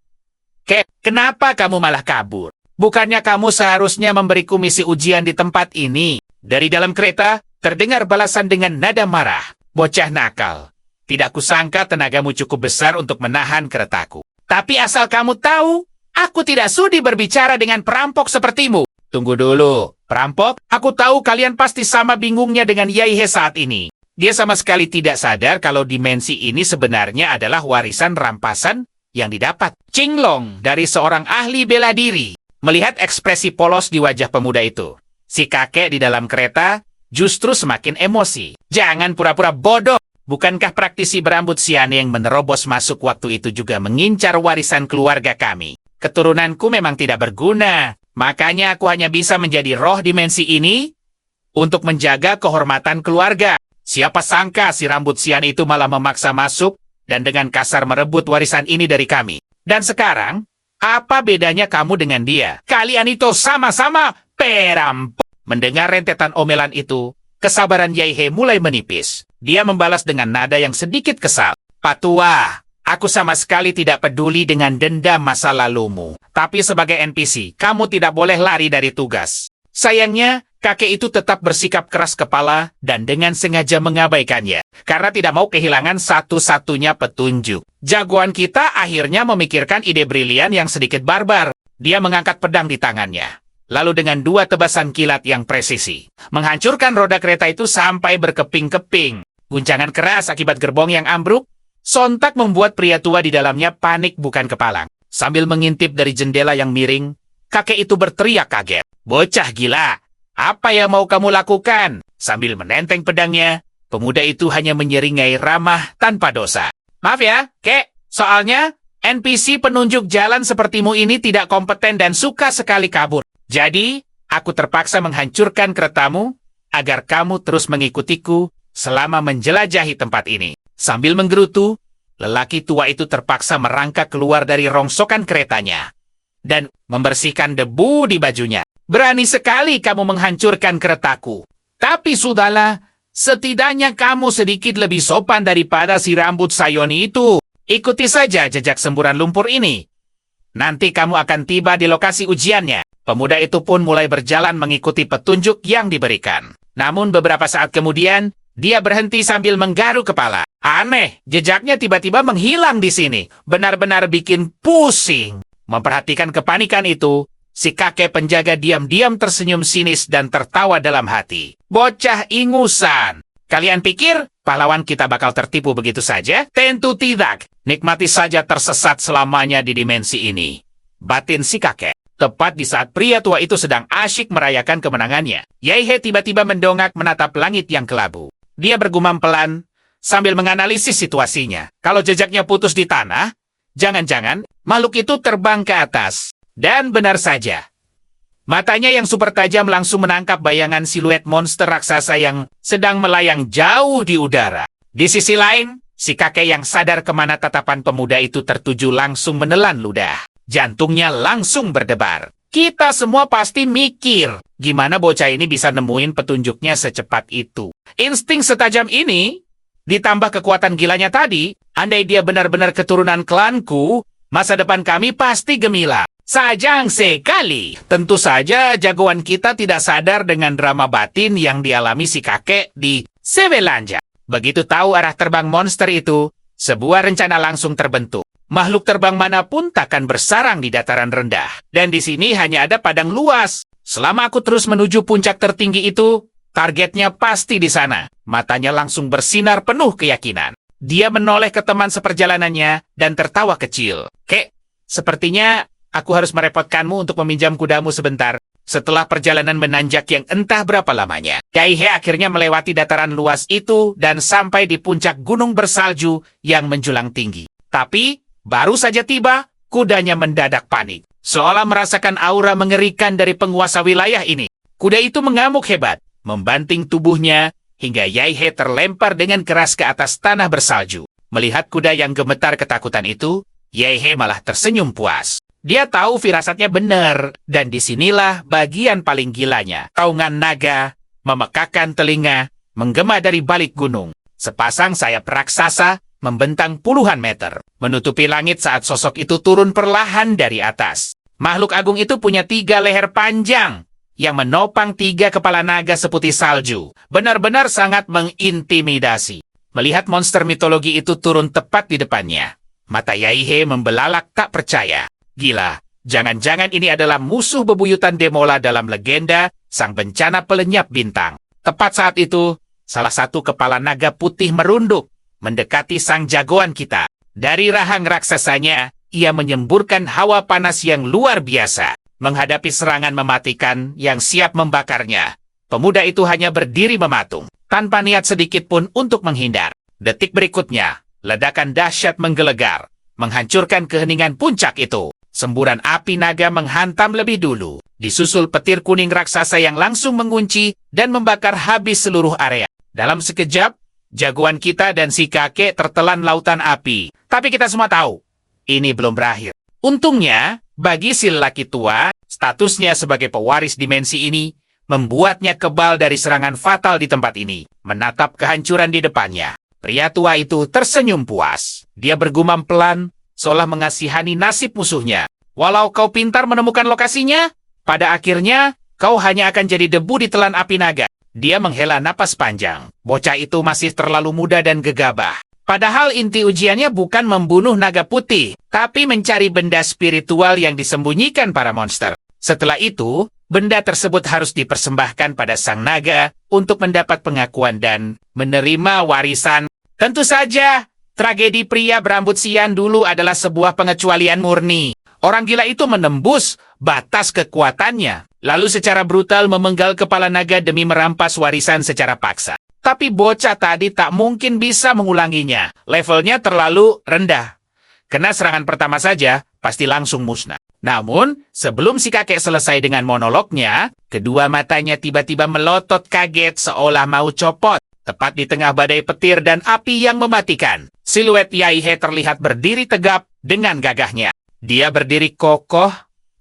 Kenapa kamu malah kabur? Bukannya kamu seharusnya memberiku misi ujian di tempat ini? Dari dalam kereta, terdengar balasan dengan nada marah. Bocah nakal. Tidak kusangka tenagamu cukup besar untuk menahan keretaku. Tapi asal kamu tahu, aku tidak sudi berbicara dengan perampok sepertimu. Tunggu dulu, perampok? Aku tahu kalian pasti sama bingungnya dengan Yaihe saat ini. Dia sama sekali tidak sadar kalau dimensi ini sebenarnya adalah warisan rampasan yang didapat Qinglong dari seorang ahli bela diri. Melihat ekspresi polos di wajah pemuda itu, si kakek di dalam kereta justru semakin emosi. Jangan pura-pura bodoh. Bukankah praktisi berambut sian yang menerobos masuk waktu itu juga mengincar warisan keluarga kami? Keturunanku memang tidak berguna. Makanya aku hanya bisa menjadi roh dimensi ini untuk menjaga kehormatan keluarga. Siapa sangka si rambut sian itu malah memaksa masuk dan dengan kasar merebut warisan ini dari kami. Dan sekarang, apa bedanya kamu dengan dia? Kalian itu sama-sama perampok. Mendengar rentetan omelan itu, kesabaran Yaihe mulai menipis. Dia membalas dengan nada yang sedikit kesal. Patua, aku sama sekali tidak peduli dengan dendam masa lalumu. Tapi sebagai NPC, kamu tidak boleh lari dari tugas. Sayangnya, kakek itu tetap bersikap keras kepala dan dengan sengaja mengabaikannya. Karena tidak mau kehilangan satu-satunya petunjuk. Jagoan kita akhirnya memikirkan ide brilian yang sedikit barbar. Dia mengangkat pedang di tangannya. Lalu dengan dua tebasan kilat yang presisi, menghancurkan roda kereta itu sampai berkeping-keping. Guncangan keras akibat gerbong yang ambruk, sontak membuat pria tua di dalamnya panik bukan kepalang. Sambil mengintip dari jendela yang miring, kakek itu berteriak kaget. Bocah gila, apa yang mau kamu lakukan? Sambil menenteng pedangnya, pemuda itu hanya menyeringai ramah tanpa dosa. Maaf ya, kek, soalnya NPC penunjuk jalan sepertimu ini tidak kompeten dan suka sekali kabur. Jadi, aku terpaksa menghancurkan keretamu agar kamu terus mengikutiku selama menjelajahi tempat ini. Sambil menggerutu, lelaki tua itu terpaksa merangkak keluar dari rongsokan keretanya dan membersihkan debu di bajunya. Berani sekali kamu menghancurkan keretaku. Tapi sudahlah, setidaknya kamu sedikit lebih sopan daripada si rambut sayoni itu. Ikuti saja jejak semburan lumpur ini. Nanti kamu akan tiba di lokasi ujiannya. Pemuda itu pun mulai berjalan mengikuti petunjuk yang diberikan. Namun beberapa saat kemudian, dia berhenti sambil menggaruk kepala. Aneh, jejaknya tiba-tiba menghilang di sini. Benar-benar bikin pusing. Memperhatikan kepanikan itu, si kakek penjaga diam-diam tersenyum sinis dan tertawa dalam hati. Bocah ingusan. Kalian pikir pahlawan kita bakal tertipu begitu saja? Tentu tidak. Nikmati saja tersesat selamanya di dimensi ini. Batin si kakek. Tepat di saat pria tua itu sedang asyik merayakan kemenangannya, Yaihe tiba-tiba mendongak menatap langit yang kelabu. Dia bergumam pelan sambil menganalisis situasinya. Kalau jejaknya putus di tanah, jangan-jangan makhluk itu terbang ke atas. Dan benar saja. Matanya yang super tajam langsung menangkap bayangan siluet monster raksasa yang sedang melayang jauh di udara. Di sisi lain, si kakek yang sadar kemana tatapan pemuda itu tertuju langsung menelan ludah. Jantungnya langsung berdebar. Kita semua pasti mikir, gimana bocah ini bisa nemuin petunjuknya secepat itu. Insting setajam ini, ditambah kekuatan gilanya tadi, andai dia benar-benar keturunan klanku, masa depan kami pasti gemilang. Sajang sekali. Tentu saja jagoan kita tidak sadar dengan drama batin yang dialami si kakek di Sebelanja. Begitu tahu arah terbang monster itu, sebuah rencana langsung terbentuk. Makhluk terbang manapun takkan bersarang di dataran rendah. Dan di sini hanya ada padang luas. Selama aku terus menuju puncak tertinggi itu, targetnya pasti di sana. Matanya langsung bersinar penuh keyakinan. Dia menoleh ke teman seperjalanannya dan tertawa kecil. Kek, sepertinya aku harus merepotkanmu untuk meminjam kudamu sebentar. Setelah perjalanan menanjak yang entah berapa lamanya, Yaihe akhirnya melewati dataran luas itu dan sampai di puncak gunung bersalju yang menjulang tinggi. Tapi baru saja tiba, kudanya mendadak panik. Seolah merasakan aura mengerikan dari penguasa wilayah ini. Kuda itu mengamuk hebat, membanting tubuhnya, hingga Yaihe terlempar dengan keras ke atas tanah bersalju. Melihat kuda yang gemetar ketakutan itu, Yaihe malah tersenyum puas. Dia tahu firasatnya benar, dan disinilah bagian paling gilanya. Taungan naga, memekakan telinga, menggema dari balik gunung. Sepasang sayap raksasa membentang puluhan meter, menutupi langit saat sosok itu turun perlahan dari atas. Makhluk agung itu punya 3 leher panjang, yang menopang 3 kepala naga seputih salju. Benar-benar sangat mengintimidasi. Melihat monster mitologi itu turun tepat di depannya, mata Yaihe membelalak tak percaya. Gila, jangan-jangan ini adalah musuh bebuyutan Demola dalam legenda sang bencana pelenyap bintang. Tepat saat itu, salah satu kepala naga putih merunduk, mendekati sang jagoan kita. Dari rahang raksasanya, ia menyemburkan hawa panas yang luar biasa. Menghadapi serangan mematikan yang siap membakarnya, pemuda itu hanya berdiri mematung, tanpa niat sedikit pun untuk menghindar. Detik berikutnya, ledakan dahsyat menggelegar, menghancurkan keheningan puncak itu. Semburan api naga menghantam lebih dulu, disusul petir kuning raksasa yang langsung mengunci dan membakar habis seluruh area. Dalam sekejap, jagoan kita dan si kakek tertelan lautan api. Tapi kita semua tahu, ini belum berakhir. Untungnya, bagi si lelaki tua, statusnya sebagai pewaris dimensi ini membuatnya kebal dari serangan fatal di tempat ini. Menatap kehancuran di depannya, pria tua itu tersenyum puas. Dia bergumam pelan, seolah mengasihani nasib musuhnya. Walau kau pintar menemukan lokasinya, pada akhirnya kau hanya akan jadi debu di telan api naga. Dia menghela napas panjang. Bocah itu masih terlalu muda dan gegabah. Padahal inti ujiannya bukan membunuh naga putih, tapi mencari benda spiritual yang disembunyikan para monster. Setelah itu, benda tersebut harus dipersembahkan pada sang naga untuk mendapat pengakuan dan menerima warisan. Tentu saja, tragedi pria berambut sian dulu adalah sebuah pengecualian murni. Orang gila itu menembus batas kekuatannya, lalu secara brutal memenggal kepala naga demi merampas warisan secara paksa. Tapi bocah tadi tak mungkin bisa mengulanginya. Levelnya terlalu rendah. Kena serangan pertama saja, pasti langsung musnah. Namun, sebelum si kakek selesai dengan monolognya, kedua matanya tiba-tiba melotot kaget seolah mau copot. Tepat di tengah badai petir dan api yang mematikan, siluet Yaihe terlihat berdiri tegap dengan gagahnya. Dia berdiri kokoh,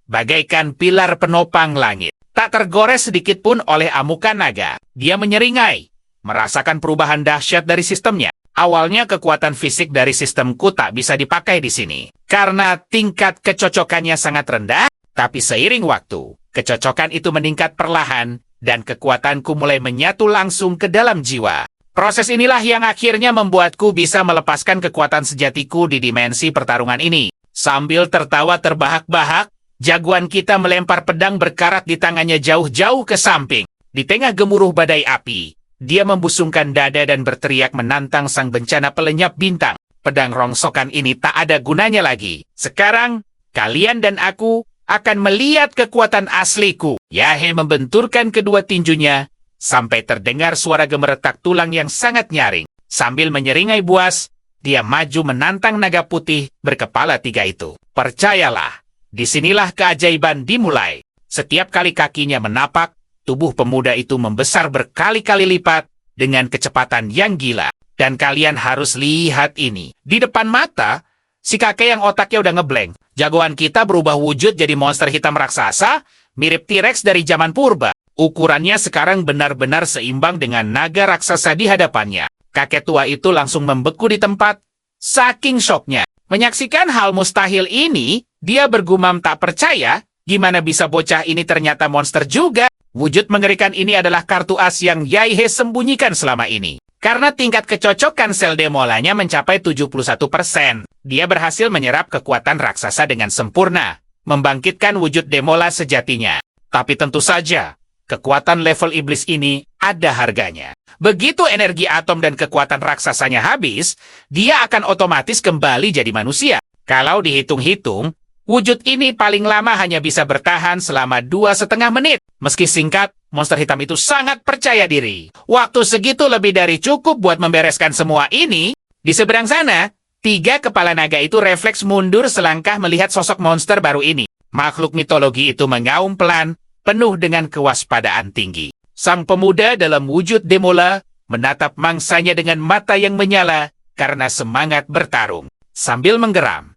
bagaikan pilar penopang langit. Tak tergores sedikit pun oleh amukan naga. Dia menyeringai, merasakan perubahan dahsyat dari sistemnya. Awalnya kekuatan fisik dari sistemku tak bisa dipakai di sini, karena tingkat kecocokannya sangat rendah, tapi seiring waktu, kecocokan itu meningkat perlahan, dan kekuatanku mulai menyatu langsung ke dalam jiwa. Proses inilah yang akhirnya membuatku bisa melepaskan kekuatan sejatiku di dimensi pertarungan ini. Sambil tertawa terbahak-bahak, jagoan kita melempar pedang berkarat di tangannya jauh-jauh ke samping. Di tengah gemuruh badai api, dia membusungkan dada dan berteriak menantang sang bencana pelenyap bintang. Pedang rongsokan ini tak ada gunanya lagi. Sekarang, kalian dan aku akan melihat kekuatan asliku. Yaihe membenturkan kedua tinjunya, sampai terdengar suara gemeretak tulang yang sangat nyaring. Sambil menyeringai buas, dia maju menantang naga putih berkepala 3 itu. Percayalah, disinilah keajaiban dimulai. Setiap kali kakinya menapak, tubuh pemuda itu membesar berkali-kali lipat dengan kecepatan yang gila. Dan kalian harus lihat ini. Di depan mata, si kakek yang otaknya udah ngeblank. Jagoan kita berubah wujud jadi monster hitam raksasa, mirip T-Rex dari zaman purba. Ukurannya sekarang benar-benar seimbang dengan naga raksasa di hadapannya. Kakek tua itu langsung membeku di tempat, saking syoknya. Menyaksikan hal mustahil ini, dia bergumam tak percaya, gimana bisa bocah ini ternyata monster juga. Wujud mengerikan ini adalah kartu as yang Yaihe sembunyikan selama ini. Karena tingkat kecocokan sel demolanya mencapai 71%, dia berhasil menyerap kekuatan raksasa dengan sempurna, membangkitkan wujud demola sejatinya. Tapi tentu saja, kekuatan level iblis ini ada harganya. Begitu energi atom dan kekuatan raksasanya habis, dia akan otomatis kembali jadi manusia. Kalau dihitung-hitung, wujud ini paling lama hanya bisa bertahan selama 2,5 menit. Meski singkat, monster hitam itu sangat percaya diri. Waktu segitu lebih dari cukup buat membereskan semua ini. Di seberang sana, 3 kepala naga itu refleks mundur selangkah melihat sosok monster baru ini. Makhluk mitologi itu mengaum pelan, penuh dengan kewaspadaan tinggi. Sang pemuda dalam wujud Demola menatap mangsanya dengan mata yang menyala karena semangat bertarung. Sambil menggeram,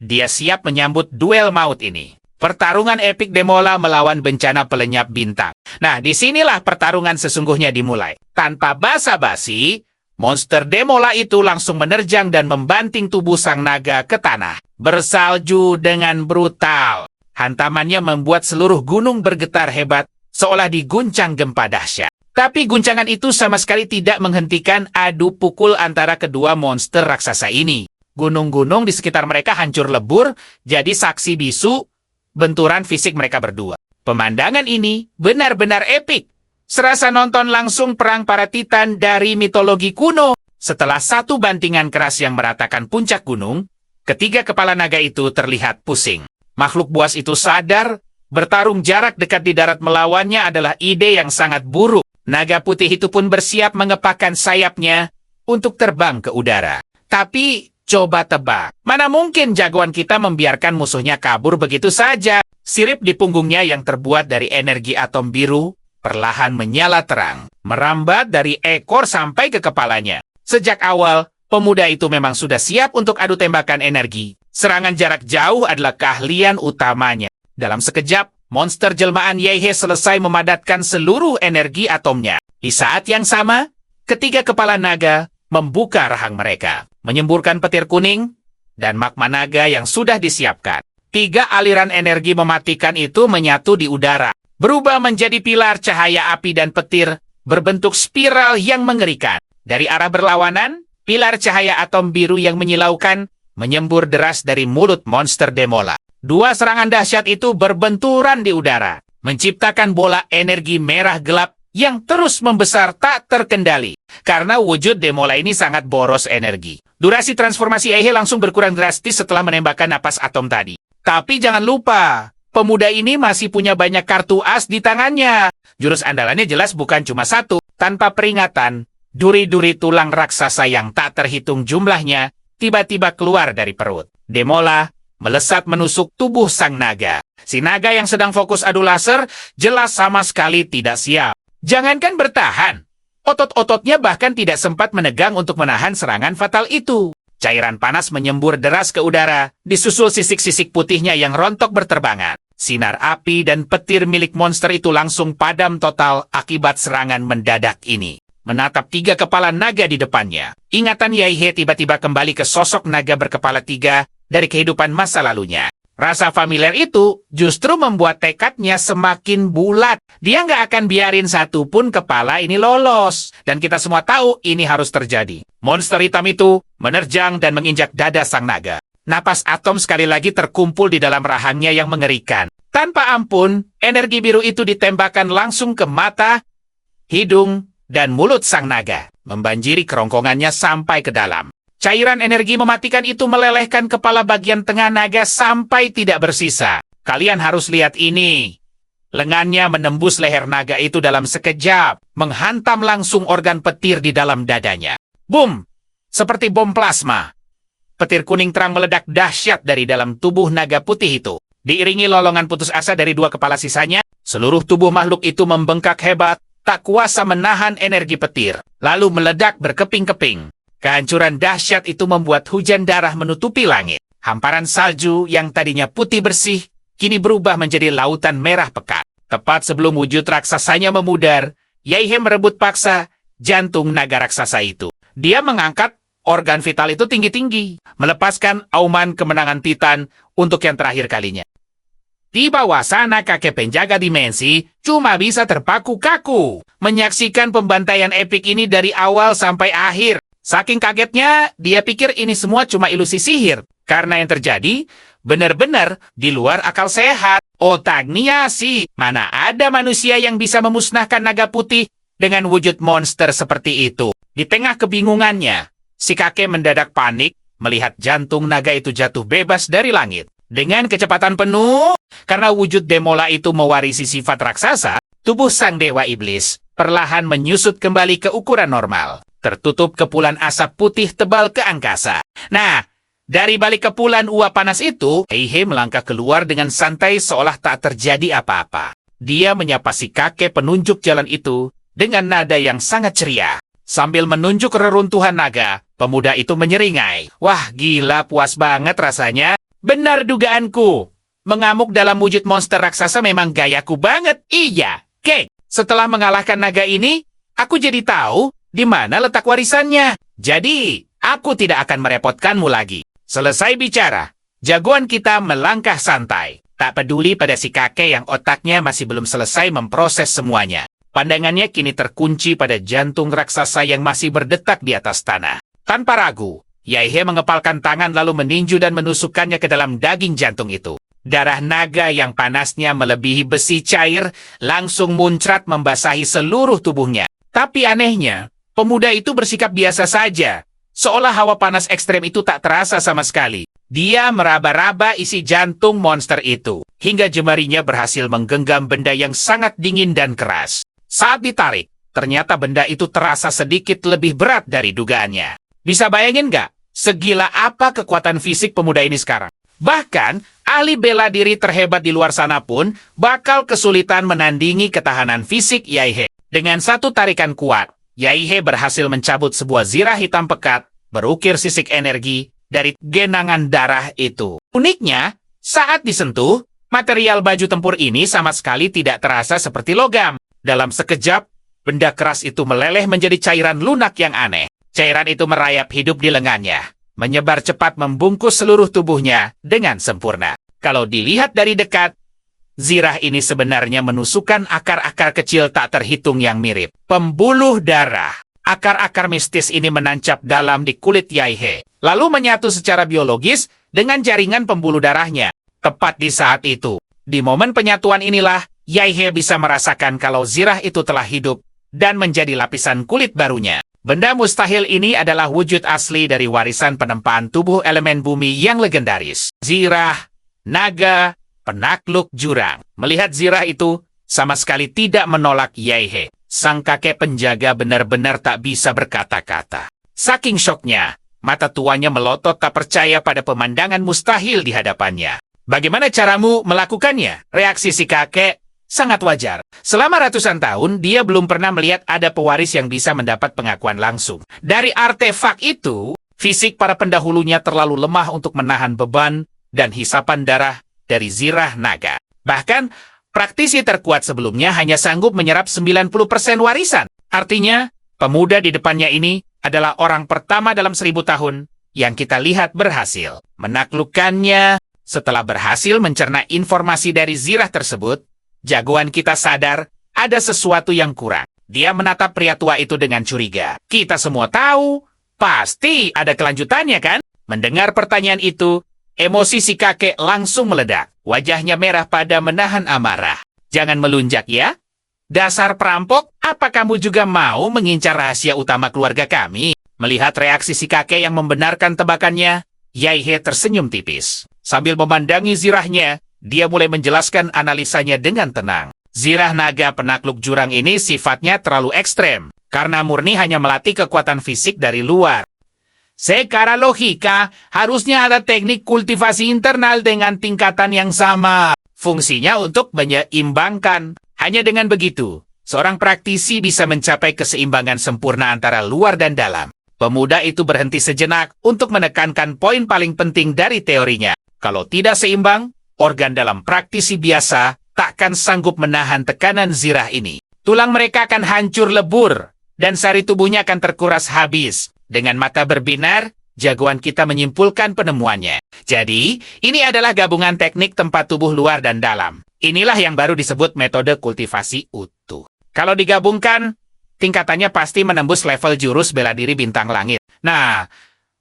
dia siap menyambut duel maut ini. Pertarungan epik Demola melawan bencana pelenyap bintang. Nah, disinilah pertarungan sesungguhnya dimulai. Tanpa basa-basi, monster Demola itu langsung menerjang dan membanting tubuh sang naga ke tanah. Bersalju dengan brutal. Hantamannya membuat seluruh gunung bergetar hebat, seolah diguncang gempa dahsyat. Tapi guncangan itu sama sekali tidak menghentikan adu pukul antara kedua monster raksasa ini. Gunung-gunung di sekitar mereka hancur lebur, jadi saksi bisu benturan fisik mereka berdua. Pemandangan ini benar-benar epik. Serasa nonton langsung perang para titan dari mitologi kuno. Setelah satu bantingan keras yang meratakan puncak gunung, ketiga kepala naga itu terlihat pusing. Makhluk buas itu sadar, bertarung jarak dekat di darat melawannya adalah ide yang sangat buruk. Naga putih itu pun bersiap mengepakkan sayapnya untuk terbang ke udara. Tapi, coba tebak, mana mungkin jagoan kita membiarkan musuhnya kabur begitu saja? Sirip di punggungnya yang terbuat dari energi atom biru perlahan menyala terang, merambat dari ekor sampai ke kepalanya. Sejak awal, pemuda itu memang sudah siap untuk adu tembakan energi. Serangan jarak jauh adalah keahlian utamanya. Dalam sekejap, monster jelmaan Yaihe selesai memadatkan seluruh energi atomnya. Di saat yang sama, ketiga kepala naga membuka rahang mereka, menyemburkan petir kuning dan magma naga yang sudah disiapkan. Tiga aliran energi mematikan itu menyatu di udara, berubah menjadi pilar cahaya api dan petir berbentuk spiral yang mengerikan. Dari arah berlawanan, pilar cahaya atom biru yang menyilaukan menyembur deras dari mulut monster Demola. Dua serangan dahsyat itu berbenturan di udara, menciptakan bola energi merah gelap yang terus membesar tak terkendali. Karena wujud Demola ini sangat boros energi. Durasi transformasi Yaihe langsung berkurang drastis setelah menembakkan napas atom tadi. Tapi jangan lupa, pemuda ini masih punya banyak kartu as di tangannya. Jurus andalannya jelas bukan cuma satu. Tanpa peringatan, duri-duri tulang raksasa yang tak terhitung jumlahnya tiba-tiba keluar dari perut. Demola melesat menusuk tubuh sang naga. Si naga yang sedang fokus adu laser jelas sama sekali tidak siap. Jangankan bertahan, otot-ototnya bahkan tidak sempat menegang untuk menahan serangan fatal itu. Cairan panas menyembur deras ke udara, disusul sisik-sisik putihnya yang rontok berterbangan. Sinar api dan petir milik monster itu langsung padam total akibat serangan mendadak ini. Menatap tiga kepala naga di depannya, ingatan Yaihe tiba-tiba kembali ke sosok naga berkepala tiga dari kehidupan masa lalunya. Rasa familiar itu justru membuat tekadnya semakin bulat. Dia nggak akan biarin satu pun kepala ini lolos. Dan kita semua tahu ini harus terjadi. Monster hitam itu menerjang dan menginjak dada sang naga. Napas atom sekali lagi terkumpul di dalam rahangnya yang mengerikan. Tanpa ampun, energi biru itu ditembakkan langsung ke mata, hidung, dan mulut sang naga, membanjiri kerongkongannya sampai ke dalam. Cairan energi mematikan itu melelehkan kepala bagian tengah naga sampai tidak bersisa. Kalian harus lihat ini. Lengannya menembus leher naga itu dalam sekejap, menghantam langsung organ petir di dalam dadanya. Boom! Seperti bom plasma. Petir kuning terang meledak dahsyat dari dalam tubuh naga putih itu. Diiringi lolongan putus asa dari dua kepala sisanya, seluruh tubuh makhluk itu membengkak hebat, tak kuasa menahan energi petir, lalu meledak berkeping-keping. Kehancuran dahsyat itu membuat hujan darah menutupi langit. Hamparan salju yang tadinya putih bersih, kini berubah menjadi lautan merah pekat. Tepat sebelum wujud raksasanya memudar, Yaihe merebut paksa jantung naga raksasa itu. Dia mengangkat organ vital itu tinggi-tinggi, melepaskan auman kemenangan Titan untuk yang terakhir kalinya. Di bawah sana kakek penjaga dimensi cuma bisa terpaku kaku, menyaksikan pembantaian epik ini dari awal sampai akhir. Saking kagetnya, dia pikir ini semua cuma ilusi sihir. Karena yang terjadi, benar-benar di luar akal sehat. Otaknya sih, mana ada manusia yang bisa memusnahkan naga putih dengan wujud monster seperti itu. Di tengah kebingungannya, si kakek mendadak panik melihat jantung naga itu jatuh bebas dari langit. Dengan kecepatan penuh, karena wujud Demola itu mewarisi sifat raksasa, tubuh sang dewa iblis perlahan menyusut kembali ke ukuran normal. Tertutup kepulan asap putih tebal ke angkasa. Nah, dari balik kepulan uap panas itu, Yaihe melangkah keluar dengan santai seolah tak terjadi apa-apa. Dia menyapa si kakek penunjuk jalan itu dengan nada yang sangat ceria. Sambil menunjuk reruntuhan naga, pemuda itu menyeringai. Wah, gila, puas banget rasanya. Benar dugaanku. Mengamuk dalam wujud monster raksasa memang gayaku banget. Iya, Kek. Setelah mengalahkan naga ini, aku jadi tahu di mana letak warisannya. Jadi, aku tidak akan merepotkanmu lagi. Selesai bicara, jagoan kita melangkah santai. Tak peduli pada si kakek yang otaknya masih belum selesai memproses semuanya. Pandangannya kini terkunci pada jantung raksasa yang masih berdetak di atas tanah. Tanpa ragu, Yaihe mengepalkan tangan lalu meninju dan menusukkannya ke dalam daging jantung itu. Darah naga yang panasnya melebihi besi cair langsung muncrat membasahi seluruh tubuhnya. Tapi anehnya, pemuda itu bersikap biasa saja. Seolah hawa panas ekstrem itu tak terasa sama sekali. Dia meraba-raba isi jantung monster itu, hingga jemarinya berhasil menggenggam benda yang sangat dingin dan keras. Saat ditarik, ternyata benda itu terasa sedikit lebih berat dari dugaannya. Bisa bayangin nggak, segila apa kekuatan fisik pemuda ini sekarang? Bahkan, ahli bela diri terhebat di luar sana pun bakal kesulitan menandingi ketahanan fisik Yaihe. Dengan satu tarikan kuat, Yaihe berhasil mencabut sebuah zirah hitam pekat, berukir sisik energi, dari genangan darah itu. Uniknya, saat disentuh, material baju tempur ini sama sekali tidak terasa seperti logam. Dalam sekejap, benda keras itu meleleh menjadi cairan lunak yang aneh. Cairan itu merayap hidup di lengannya, menyebar cepat membungkus seluruh tubuhnya dengan sempurna. Kalau dilihat dari dekat, zirah ini sebenarnya menusukkan akar-akar kecil tak terhitung yang mirip pembuluh darah. Akar-akar mistis ini menancap dalam di kulit Yaihe, lalu menyatu secara biologis dengan jaringan pembuluh darahnya. Tepat di saat itu, di momen penyatuan inilah, Yaihe bisa merasakan kalau zirah itu telah hidup dan menjadi lapisan kulit barunya. Benda mustahil ini adalah wujud asli dari warisan penempaan tubuh elemen bumi yang legendaris. Zirah, naga, penakluk jurang. Melihat zirah itu, sama sekali tidak menolak Yaihe. Sang kakek penjaga benar-benar tak bisa berkata-kata. Saking syoknya, mata tuanya melotot tak percaya pada pemandangan mustahil di hadapannya. Bagaimana caramu melakukannya? Reaksi si kakek sangat wajar. Selama ratusan tahun, dia belum pernah melihat ada pewaris yang bisa mendapat pengakuan langsung. Dari artefak itu, fisik para pendahulunya terlalu lemah untuk menahan beban dan hisapan darah dari zirah naga. Bahkan, praktisi terkuat sebelumnya hanya sanggup menyerap 90% warisan. Artinya, pemuda di depannya ini adalah orang pertama dalam 1000 tahun yang kita lihat berhasil menaklukkannya. Setelah berhasil mencerna informasi dari zirah tersebut, jagoan kita sadar ada sesuatu yang kurang. Dia menatap pria tua itu dengan curiga. Kita semua tahu, pasti ada kelanjutannya kan? Mendengar pertanyaan itu, emosi si kakek langsung meledak. Wajahnya merah pada menahan amarah. Jangan melunjak ya. Dasar perampok, apa kamu juga mau mengincar rahasia utama keluarga kami? Melihat reaksi si kakek yang membenarkan tebakannya, Yaihe tersenyum tipis. Sambil memandangi zirahnya, dia mulai menjelaskan analisanya dengan tenang. Zirah naga penakluk jurang ini sifatnya terlalu ekstrem, karena murni hanya melatih kekuatan fisik dari luar. Secara logika, harusnya ada teknik kultivasi internal dengan tingkatan yang sama. Fungsinya untuk menyeimbangkan. Hanya dengan begitu, seorang praktisi bisa mencapai keseimbangan sempurna antara luar dan dalam. Pemuda itu berhenti sejenak untuk menekankan poin paling penting dari teorinya. Kalau tidak seimbang, organ dalam praktisi biasa takkan sanggup menahan tekanan zirah ini. Tulang mereka akan hancur lebur, dan sari tubuhnya akan terkuras habis. Dengan mata berbinar, jagoan kita menyimpulkan penemuannya. Jadi, ini adalah gabungan teknik tempat tubuh luar dan dalam. Inilah yang baru disebut metode kultivasi utuh. Kalau digabungkan, tingkatannya pasti menembus level jurus bela diri bintang langit. Nah,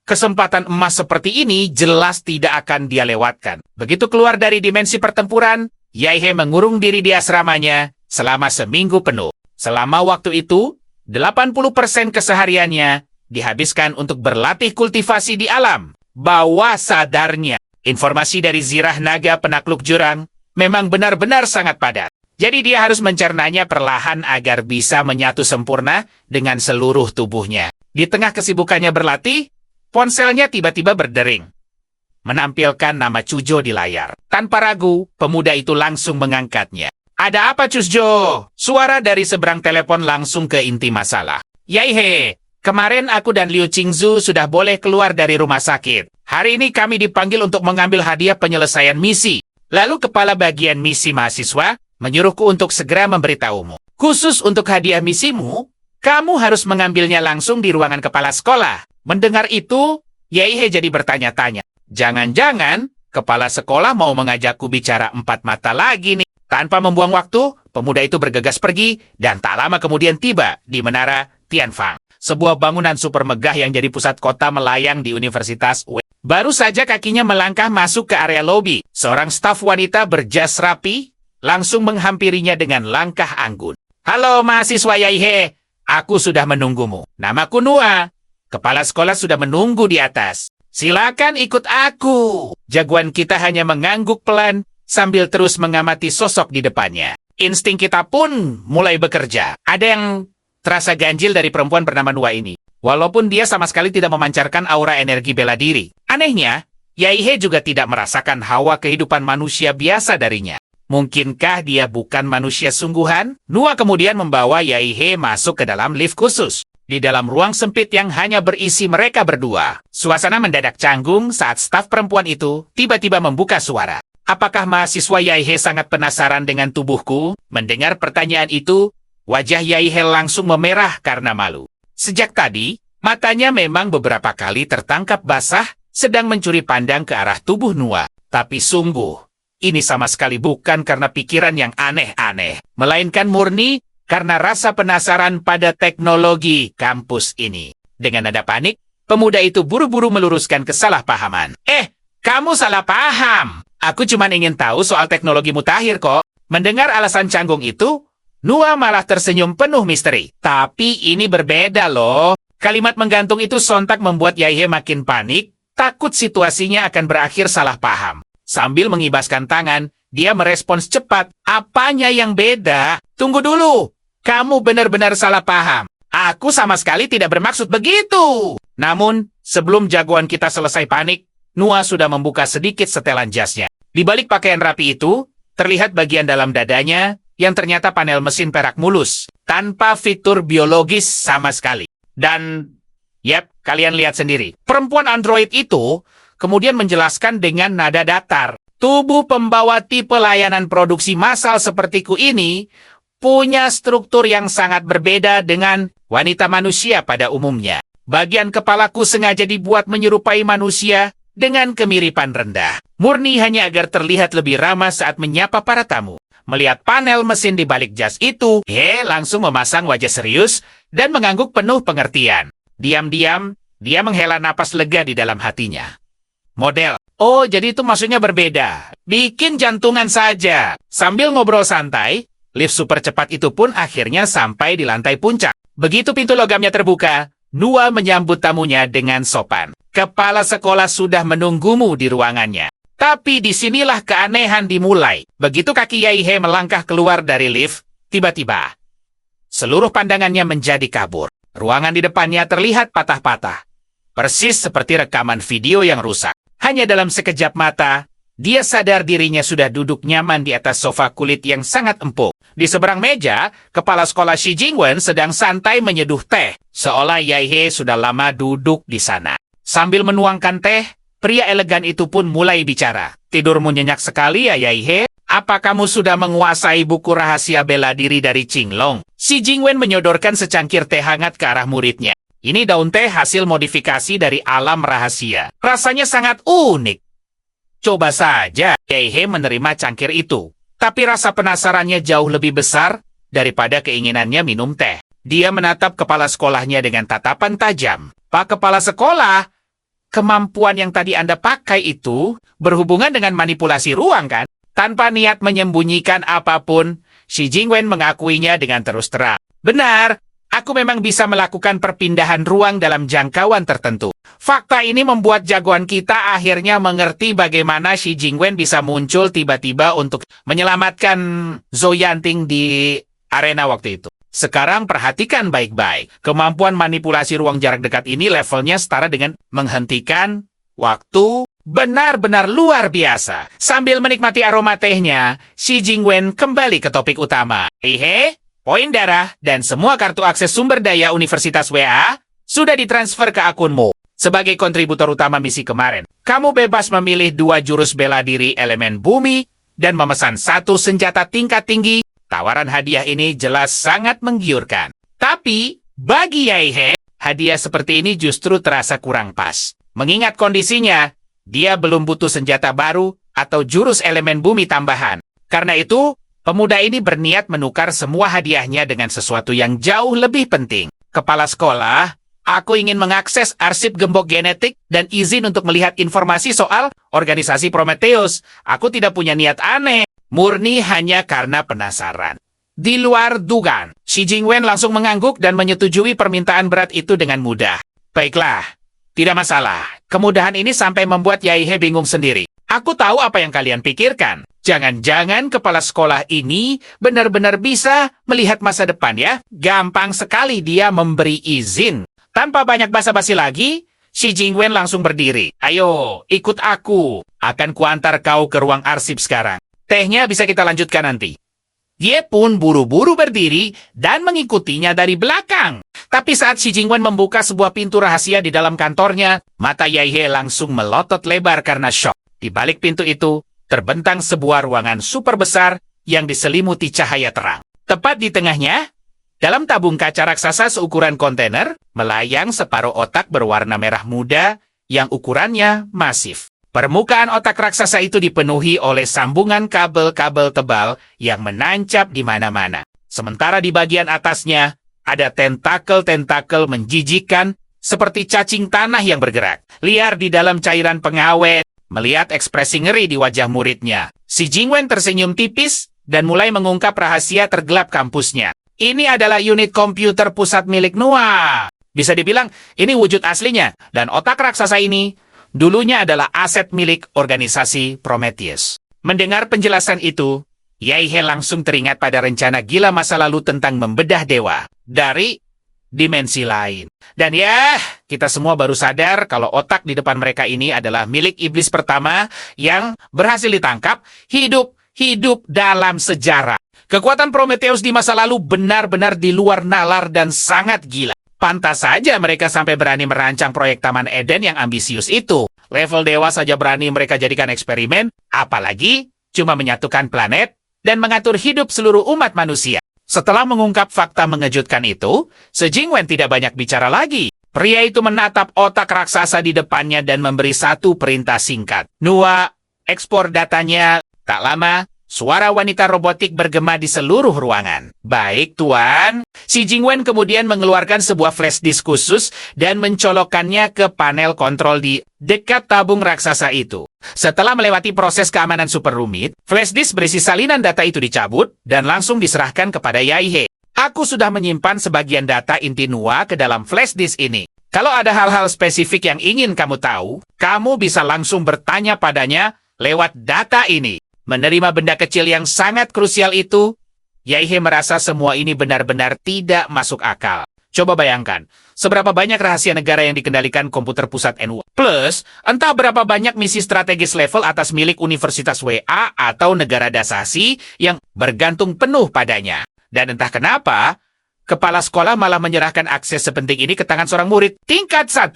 kesempatan emas seperti ini jelas tidak akan dia lewatkan. Begitu keluar dari dimensi pertempuran, Yaihe mengurung diri di asramanya selama seminggu penuh. Selama waktu itu, 80% kesehariannya dihabiskan untuk berlatih kultivasi di alam bawah sadarnya. Informasi dari zirah naga penakluk jurang memang benar-benar sangat padat. Jadi dia harus mencernanya perlahan agar bisa menyatu sempurna dengan seluruh tubuhnya. Di tengah kesibukannya berlatih, ponselnya tiba-tiba berdering, menampilkan nama Chujo di layar. Tanpa ragu, pemuda itu langsung mengangkatnya. Ada apa, Cusjo? Suara dari seberang telepon langsung ke inti masalah. Yaihe, kemarin aku dan Liu Qingzu sudah boleh keluar dari rumah sakit. Hari ini kami dipanggil untuk mengambil hadiah penyelesaian misi. Lalu kepala bagian misi mahasiswa menyuruhku untuk segera memberitahumu. Khusus untuk hadiah misimu, kamu harus mengambilnya langsung di ruangan kepala sekolah. Mendengar itu, Yaihe jadi bertanya-tanya. Jangan-jangan kepala sekolah mau mengajakku bicara empat mata lagi nih. Tanpa membuang waktu, pemuda itu bergegas pergi dan tak lama kemudian tiba di menara Tianfang. Sebuah bangunan super megah yang jadi pusat kota melayang di Universitas Wei. Baru saja kakinya melangkah masuk ke area lobi, seorang staf wanita berjas rapi langsung menghampirinya dengan langkah anggun. Halo mahasiswa Yaihe, aku sudah menunggumu. Namaku Nua. Kepala sekolah sudah menunggu di atas. Silakan ikut aku. Jagoan kita hanya mengangguk pelan sambil terus mengamati sosok di depannya. Insting kita pun mulai bekerja. Ada yang terasa ganjil dari perempuan bernama Nua ini. Walaupun dia sama sekali tidak memancarkan aura energi bela diri. Anehnya, Yaihe juga tidak merasakan hawa kehidupan manusia biasa darinya. Mungkinkah dia bukan manusia sungguhan? Nua kemudian membawa Yaihe masuk ke dalam lift khusus. Di dalam ruang sempit yang hanya berisi mereka berdua. Suasana mendadak canggung saat staf perempuan itu tiba-tiba membuka suara. Apakah mahasiswa Yaihe sangat penasaran dengan tubuhku? Mendengar pertanyaan itu, wajah Yaihe langsung memerah karena malu. Sejak tadi, matanya memang beberapa kali tertangkap basah sedang mencuri pandang ke arah tubuh Nua. Tapi sungguh, ini sama sekali bukan karena pikiran yang aneh-aneh, melainkan murni karena rasa penasaran pada teknologi kampus ini. Dengan nada panik, pemuda itu buru-buru meluruskan kesalahpahaman. Kamu salah paham. Aku cuma ingin tahu soal teknologi mutakhir kok. Mendengar alasan canggung itu, Nua malah tersenyum penuh misteri. Tapi ini berbeda loh. Kalimat menggantung itu sontak membuat Yaihe makin panik, takut situasinya akan berakhir salah paham. Sambil mengibaskan tangan, dia merespons cepat. Apanya yang beda? Tunggu dulu. Kamu benar-benar salah paham. Aku sama sekali tidak bermaksud begitu. Namun, sebelum jagoan kita selesai panik, Nua sudah membuka sedikit setelan jasnya. Di balik pakaian rapi itu, terlihat bagian dalam dadanya yang ternyata panel mesin perak mulus, tanpa fitur biologis sama sekali. Dan, kalian lihat sendiri. Perempuan android itu kemudian menjelaskan dengan nada datar. Tubuh pembawa tipe layanan produksi massal sepertiku ini punya struktur yang sangat berbeda dengan wanita manusia pada umumnya. Bagian kepalaku sengaja dibuat menyerupai manusia dengan kemiripan rendah. Murni hanya agar terlihat lebih ramah saat menyapa para tamu. Melihat panel mesin di balik jas itu, langsung memasang wajah serius dan mengangguk penuh pengertian. Diam-diam, dia menghela napas lega di dalam hatinya. Model. Oh, jadi itu maksudnya berbeda. Bikin jantungan saja. Sambil ngobrol santai, lift super cepat itu pun akhirnya sampai di lantai puncak. Begitu pintu logamnya terbuka, Nua menyambut tamunya dengan sopan. Kepala sekolah sudah menunggumu di ruangannya. Tapi disinilah keanehan dimulai. Begitu kaki Yaihe melangkah keluar dari lift, tiba-tiba seluruh pandangannya menjadi kabur. Ruangan di depannya terlihat patah-patah. Persis seperti rekaman video yang rusak. Hanya dalam sekejap mata, dia sadar dirinya sudah duduk nyaman di atas sofa kulit yang sangat empuk. Di seberang meja, kepala sekolah Shi Jingwen sedang santai menyeduh teh, seolah Yaihe sudah lama duduk di sana. Sambil menuangkan teh, pria elegan itu pun mulai bicara. Tidurmu nyenyak sekali ya Yaihe? Apa kamu sudah menguasai buku rahasia bela diri dari Qinglong? Shi Jingwen menyodorkan secangkir teh hangat ke arah muridnya. Ini daun teh hasil modifikasi dari alam rahasia. Rasanya sangat unik. Coba saja, Yaihe menerima cangkir itu. Tapi rasa penasarannya jauh lebih besar daripada keinginannya minum teh. Dia menatap kepala sekolahnya dengan tatapan tajam. Pak Kepala Sekolah, kemampuan yang tadi Anda pakai itu berhubungan dengan manipulasi ruang kan? Tanpa niat menyembunyikan apapun, Shi Jingwen mengakuinya dengan terus terang. Benar, aku memang bisa melakukan perpindahan ruang dalam jangkauan tertentu. Fakta ini membuat jagoan kita akhirnya mengerti bagaimana Shi Jingwen bisa muncul tiba-tiba untuk menyelamatkan Zhou Yanting di arena waktu itu. Sekarang perhatikan baik-baik. Kemampuan manipulasi ruang jarak dekat ini levelnya setara dengan menghentikan waktu Benar-benar luar biasa. Sambil menikmati aroma tehnya, Xi Jingwen kembali ke topik utama. Poin darah dan semua kartu akses sumber daya Universitas WA sudah ditransfer ke akunmu. Sebagai kontributor utama misi kemarin, kamu bebas memilih 2 jurus bela diri elemen bumi dan memesan 1 senjata tingkat tinggi. Tawaran hadiah ini jelas sangat menggiurkan. Tapi, bagi Yaihe, hadiah seperti ini justru terasa kurang pas. Mengingat kondisinya, dia belum butuh senjata baru atau jurus elemen bumi tambahan. Karena itu, pemuda ini berniat menukar semua hadiahnya dengan sesuatu yang jauh lebih penting. Kepala sekolah, aku ingin mengakses arsip gembok genetik dan izin untuk melihat informasi soal organisasi Prometheus. Aku tidak punya niat aneh, murni hanya karena penasaran. Di luar dugaan, Xi Jingwen langsung mengangguk dan menyetujui permintaan berat itu dengan mudah. Baiklah. Tidak masalah, kemudahan ini sampai membuat Yaihe bingung sendiri. Aku tahu apa yang kalian pikirkan. Jangan-jangan kepala sekolah ini benar-benar bisa melihat masa depan ya. Gampang sekali dia memberi izin. Tanpa banyak basa-basi lagi, Xi Jingwen langsung berdiri. Ayo, ikut aku. Akan kuantar kau ke ruang arsip sekarang. Tehnya bisa kita lanjutkan nanti. Dia pun buru-buru berdiri dan mengikutinya dari belakang. Tapi saat Xi Jingwen membuka sebuah pintu rahasia di dalam kantornya, mata Yaihe langsung melotot lebar karena syok. Di balik pintu itu, terbentang sebuah ruangan super besar yang diselimuti cahaya terang. Tepat di tengahnya, dalam tabung kaca raksasa seukuran kontainer, melayang separuh otak berwarna merah muda yang ukurannya masif. Permukaan otak raksasa itu dipenuhi oleh sambungan kabel-kabel tebal yang menancap di mana-mana. Sementara di bagian atasnya, ada tentakel-tentakel menjijikkan seperti cacing tanah yang bergerak. Liar di dalam cairan pengawet, melihat ekspresi ngeri di wajah muridnya. Xi Jingwen tersenyum tipis dan mulai mengungkap rahasia tergelap kampusnya. Ini adalah unit komputer pusat milik NUA. Bisa dibilang, ini wujud aslinya. Dan otak raksasa ini dulunya adalah aset milik organisasi Prometheus. Mendengar penjelasan itu, Yaihe langsung teringat pada rencana gila masa lalu tentang membedah dewa dari dimensi lain. Dan ya, kita semua baru sadar kalau otak di depan mereka ini adalah milik iblis pertama yang berhasil ditangkap hidup dalam sejarah. Kekuatan Prometheus di masa lalu benar-benar di luar nalar dan sangat gila. Pantas saja mereka sampai berani merancang proyek Taman Eden yang ambisius itu. Level dewa saja berani mereka jadikan eksperimen, apalagi cuma menyatukan planet dan mengatur hidup seluruh umat manusia. Setelah mengungkap fakta mengejutkan itu, Xi Jingwen tidak banyak bicara lagi. Pria itu menatap otak raksasa di depannya dan memberi satu perintah singkat. NUA, ekspor datanya. Tak lama, suara wanita robotik bergema di seluruh ruangan. Baik, Tuan. Xi Jingwen kemudian mengeluarkan sebuah flash disk khusus dan mencolokkannya ke panel kontrol di dekat tabung raksasa itu. Setelah melewati proses keamanan super rumit, flash disk berisi salinan data itu dicabut dan langsung diserahkan kepada Yaihe. Aku sudah menyimpan sebagian data inti NUA ke dalam flash disk ini. Kalau ada hal-hal spesifik yang ingin kamu tahu, kamu bisa langsung bertanya padanya lewat data ini. Menerima benda kecil yang sangat krusial itu, Yaihe merasa semua ini benar-benar tidak masuk akal. Coba bayangkan, seberapa banyak rahasia negara yang dikendalikan komputer pusat NUA. Plus, entah berapa banyak misi strategis level atas milik Universitas WA atau negara dasasi yang bergantung penuh padanya. Dan entah kenapa, kepala sekolah malah menyerahkan akses sepenting ini ke tangan seorang murid tingkat 1.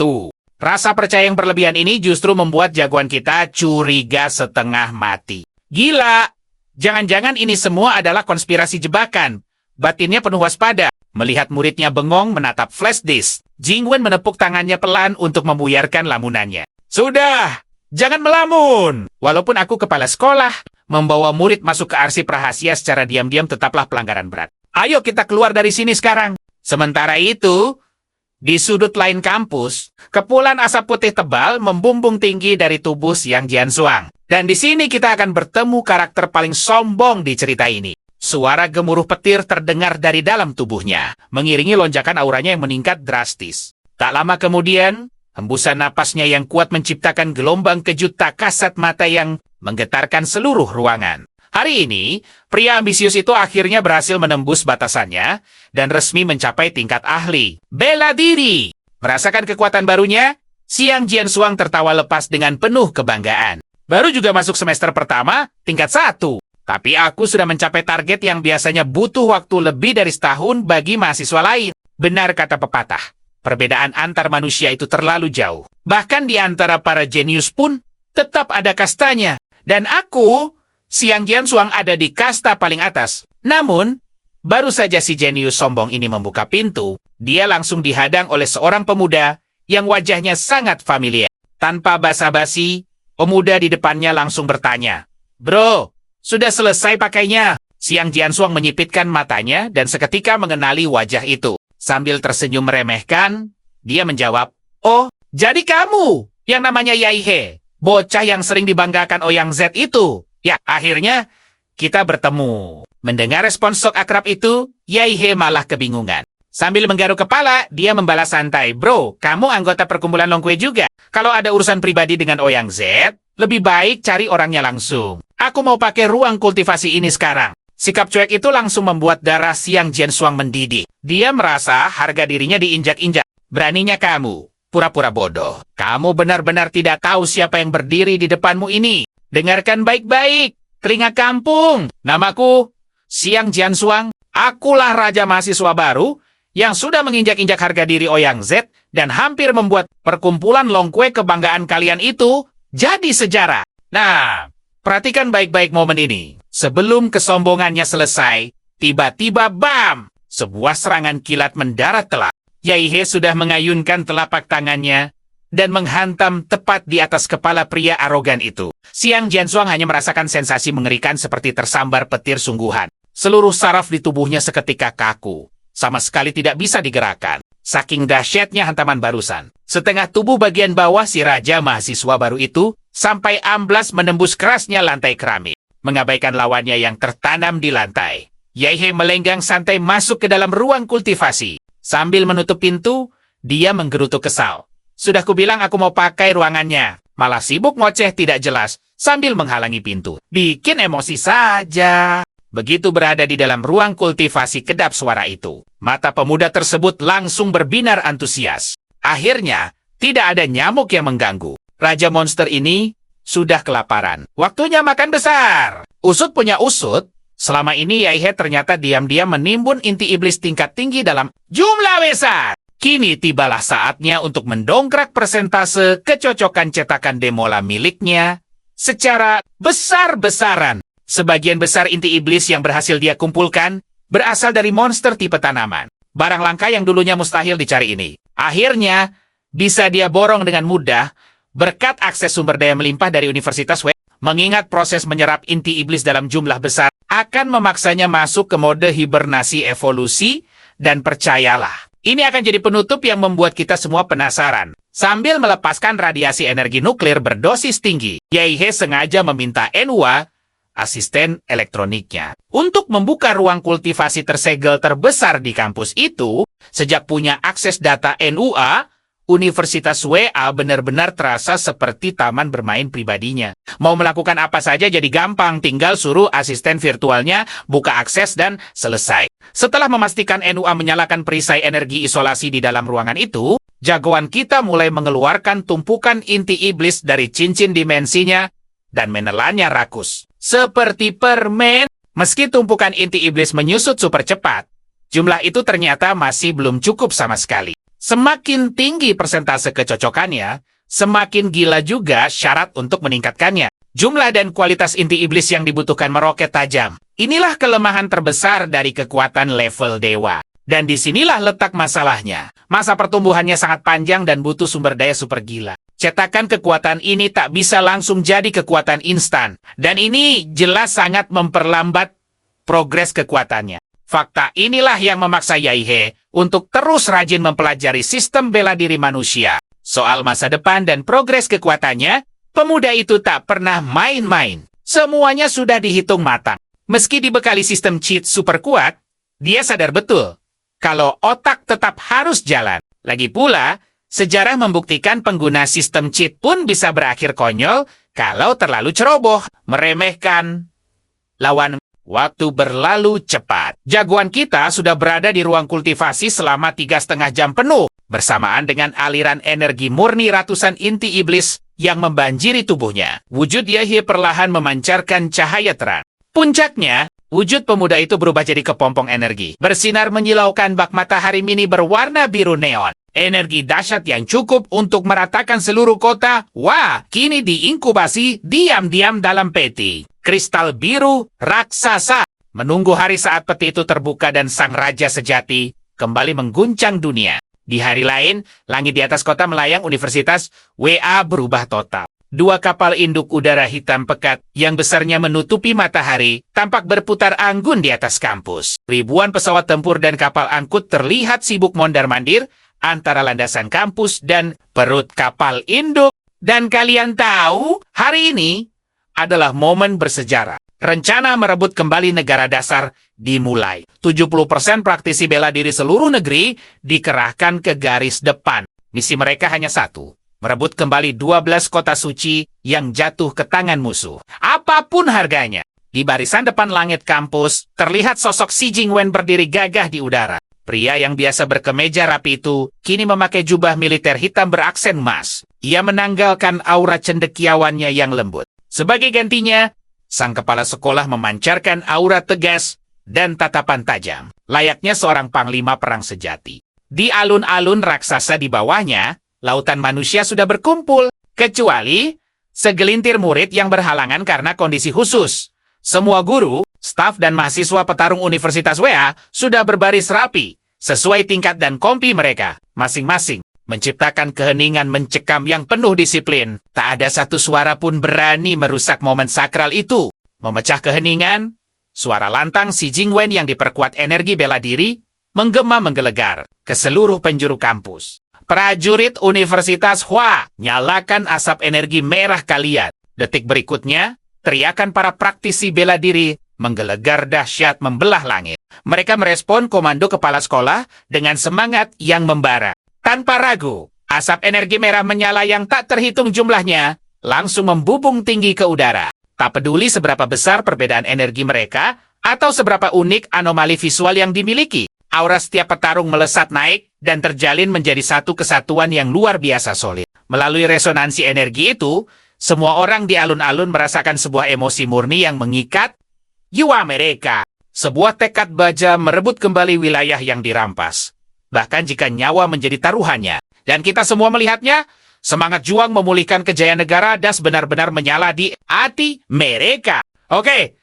Rasa percaya yang berlebihan ini justru membuat jagoan kita curiga setengah mati. Gila! Jangan-jangan ini semua adalah konspirasi jebakan. Batinnya penuh waspada. Melihat muridnya bengong menatap flash disk, Jingwen menepuk tangannya pelan untuk membuyarkan lamunannya. Sudah! Jangan melamun! Walaupun aku kepala sekolah, membawa murid masuk ke arsip rahasia secara diam-diam tetaplah pelanggaran berat. Ayo kita keluar dari sini sekarang. Sementara itu, di sudut lain kampus, kepulan asap putih tebal membumbung tinggi dari tubuh Xiang Jiansuang. Dan di sini kita akan bertemu karakter paling sombong di cerita ini. Suara gemuruh petir terdengar dari dalam tubuhnya, mengiringi lonjakan auranya yang meningkat drastis. Tak lama kemudian, hembusan napasnya yang kuat menciptakan gelombang kejut tak kasat mata yang menggetarkan seluruh ruangan. Hari ini, pria ambisius itu akhirnya berhasil menembus batasannya dan resmi mencapai tingkat ahli. Bela diri! Merasakan kekuatan barunya, Siang Jiansuang tertawa lepas dengan penuh kebanggaan. Baru juga masuk semester pertama, tingkat 1. Tapi aku sudah mencapai target yang biasanya butuh waktu lebih dari setahun bagi mahasiswa lain. Benar kata pepatah, perbedaan antar manusia itu terlalu jauh. Bahkan di antara para jenius pun, tetap ada kastanya. Dan aku, Siang Jiansuang ada di kasta paling atas. Namun, baru saja si jenius sombong ini membuka pintu, dia langsung dihadang oleh seorang pemuda yang wajahnya sangat familiar. Tanpa basa-basi, pemuda di depannya langsung bertanya, "Bro, sudah selesai pakainya?" Siang Jiansuang menyipitkan matanya dan seketika mengenali wajah itu. Sambil tersenyum meremehkan, dia menjawab, "Oh, jadi kamu yang namanya Yaihe, bocah yang sering dibanggakan Ouyang Z itu. Ya, akhirnya kita bertemu." Mendengar respons sok akrab itu, Yaihe malah kebingungan. Sambil menggaruk kepala, dia membalas santai, "Bro, kamu anggota perkumpulan Longkue juga. Kalau ada urusan pribadi dengan Ouyang Z, lebih baik cari orangnya langsung. Aku mau pakai ruang kultivasi ini sekarang." Sikap cuek itu langsung membuat darah Siang Jiansuang mendidih. Dia merasa harga dirinya diinjak-injak. Beraninya kamu, pura-pura bodoh. Kamu benar-benar tidak tahu siapa yang berdiri di depanmu ini. Dengarkan baik-baik, telinga kampung. Namaku Siang Jiansuang. Akulah raja mahasiswa baru yang sudah menginjak-injak harga diri Ouyang Z dan hampir membuat perkumpulan Longkue kebanggaan kalian itu jadi sejarah. Nah, perhatikan baik-baik momen ini. Sebelum kesombongannya selesai, tiba-tiba bam! Sebuah serangan kilat mendarat telak. Yaihe sudah mengayunkan telapak tangannya dan menghantam tepat di atas kepala pria arogan itu. Siang Jiansuang hanya merasakan sensasi mengerikan seperti tersambar petir sungguhan. Seluruh saraf di tubuhnya seketika kaku. Sama sekali tidak bisa digerakkan. Saking dahsyatnya hantaman barusan. Setengah tubuh bagian bawah si raja mahasiswa baru itu sampai amblas menembus kerasnya lantai keramik. Mengabaikan lawannya yang tertanam di lantai. Yaihe melenggang santai masuk ke dalam ruang kultivasi. Sambil menutup pintu, dia menggerutu kesal. "Sudah kubilang aku mau pakai ruangannya. Malah sibuk ngoceh tidak jelas sambil menghalangi pintu. Bikin emosi saja." Begitu berada di dalam ruang kultivasi kedap suara itu, mata pemuda tersebut langsung berbinar antusias. Akhirnya, tidak ada nyamuk yang mengganggu. Raja monster ini sudah kelaparan. Waktunya makan besar. Usut punya usut, selama ini Yaihe ternyata diam-diam menimbun inti iblis tingkat tinggi dalam jumlah besar. Kini tibalah saatnya untuk mendongkrak persentase kecocokan cetakan Demola miliknya secara besar-besaran. Sebagian besar inti iblis yang berhasil dia kumpulkan berasal dari monster tipe tanaman. Barang langka yang dulunya mustahil dicari ini. Akhirnya, bisa dia borong dengan mudah berkat akses sumber daya melimpah dari Universitas W. Mengingat proses menyerap inti iblis dalam jumlah besar akan memaksanya masuk ke mode hibernasi evolusi, dan percayalah, ini akan jadi penutup yang membuat kita semua penasaran. Sambil melepaskan radiasi energi nuklir berdosis tinggi, Yaihe sengaja meminta Enwa, asisten elektroniknya, untuk membuka ruang kultivasi tersegel terbesar di kampus itu. Sejak punya akses data NUA, Universitas WA benar-benar terasa seperti taman bermain pribadinya. Mau melakukan apa saja jadi gampang, tinggal suruh asisten virtualnya buka akses dan selesai. Setelah memastikan NUA menyalakan perisai energi isolasi di dalam ruangan itu, jagoan kita mulai mengeluarkan tumpukan inti iblis dari cincin dimensinya dan menelannya rakus. Seperti permen, meski tumpukan inti iblis menyusut super cepat, jumlah itu ternyata masih belum cukup sama sekali. Semakin tinggi persentase kecocokannya, semakin gila juga syarat untuk meningkatkannya. Jumlah dan kualitas inti iblis yang dibutuhkan meroket tajam. Inilah kelemahan terbesar dari kekuatan level dewa. Dan disinilah letak masalahnya. Masa pertumbuhannya sangat panjang dan butuh sumber daya super gila. Cetakan kekuatan ini tak bisa langsung jadi kekuatan instan. Dan ini jelas sangat memperlambat progres kekuatannya. Fakta inilah yang memaksa Yaihe untuk terus rajin mempelajari sistem bela diri manusia. Soal masa depan dan progres kekuatannya, pemuda itu tak pernah main-main. Semuanya sudah dihitung matang. Meski dibekali sistem cheat super kuat, dia sadar betul kalau otak tetap harus jalan. Lagi pula, sejarah membuktikan pengguna sistem cheat pun bisa berakhir konyol kalau terlalu ceroboh, meremehkan lawan. Waktu berlalu cepat. Jagoan kita sudah berada di ruang kultivasi selama 3,5 jam penuh. bersamaan dengan aliran energi murni ratusan inti iblis yang membanjiri tubuhnya. Wujud Yahya perlahan memancarkan cahaya terang. Puncaknya, wujud pemuda itu berubah jadi kepompong energi. Bersinar menyilaukan bak matahari mini berwarna biru neon. Energi dahsyat yang cukup untuk meratakan seluruh kota. Wah, kini diinkubasi diam-diam dalam peti. Kristal biru raksasa. Menunggu hari saat peti itu terbuka dan sang raja sejati kembali mengguncang dunia. Di hari lain, langit di atas kota melayang Universitas WA berubah total. 2 kapal induk udara hitam pekat yang besarnya menutupi matahari tampak berputar anggun di atas kampus. Ribuan pesawat tempur dan kapal angkut terlihat sibuk mondar-mandir antara landasan kampus dan perut kapal induk. Dan kalian tahu, hari ini adalah momen bersejarah. Rencana merebut kembali negara dasar dimulai. 70% praktisi bela diri seluruh negeri dikerahkan ke garis depan. Misi mereka hanya satu, merebut kembali 12 kota suci yang jatuh ke tangan musuh. Apapun harganya. Di barisan depan langit kampus, terlihat sosok Xi Jingwen berdiri gagah di udara. Pria yang biasa berkemeja rapi itu, kini memakai jubah militer hitam beraksen emas. Ia menanggalkan aura cendekiawannya yang lembut. Sebagai gantinya, sang kepala sekolah memancarkan aura tegas dan tatapan tajam, layaknya seorang panglima perang sejati. Di alun-alun raksasa di bawahnya, lautan manusia sudah berkumpul, kecuali segelintir murid yang berhalangan karena kondisi khusus. Semua guru, staf dan mahasiswa petarung Universitas WA sudah berbaris rapi, sesuai tingkat dan kompi mereka, masing-masing. Menciptakan keheningan mencekam yang penuh disiplin. Tak ada satu suara pun berani merusak momen sakral itu. Memecah keheningan, suara lantang Xi Jingwen yang diperkuat energi bela diri menggema menggelegar ke seluruh penjuru kampus. Prajurit Universitas Hua, nyalakan asap energi merah kalian. Detik berikutnya, teriakan para praktisi bela diri menggelegar dahsyat membelah langit. Mereka merespon komando kepala sekolah dengan semangat yang membara. Tanpa ragu, asap energi merah menyala yang tak terhitung jumlahnya langsung membubung tinggi ke udara. Tak peduli seberapa besar perbedaan energi mereka atau seberapa unik anomali visual yang dimiliki, aura setiap petarung melesat naik dan terjalin menjadi satu kesatuan yang luar biasa solid. Melalui resonansi energi itu, semua orang di alun-alun merasakan sebuah emosi murni yang mengikat. Jiwa mereka, sebuah tekad baja merebut kembali wilayah yang dirampas. Bahkan jika nyawa menjadi taruhannya. Dan kita semua melihatnya, semangat juang memulihkan kejayaan negara das benar-benar menyala di hati mereka. Oke,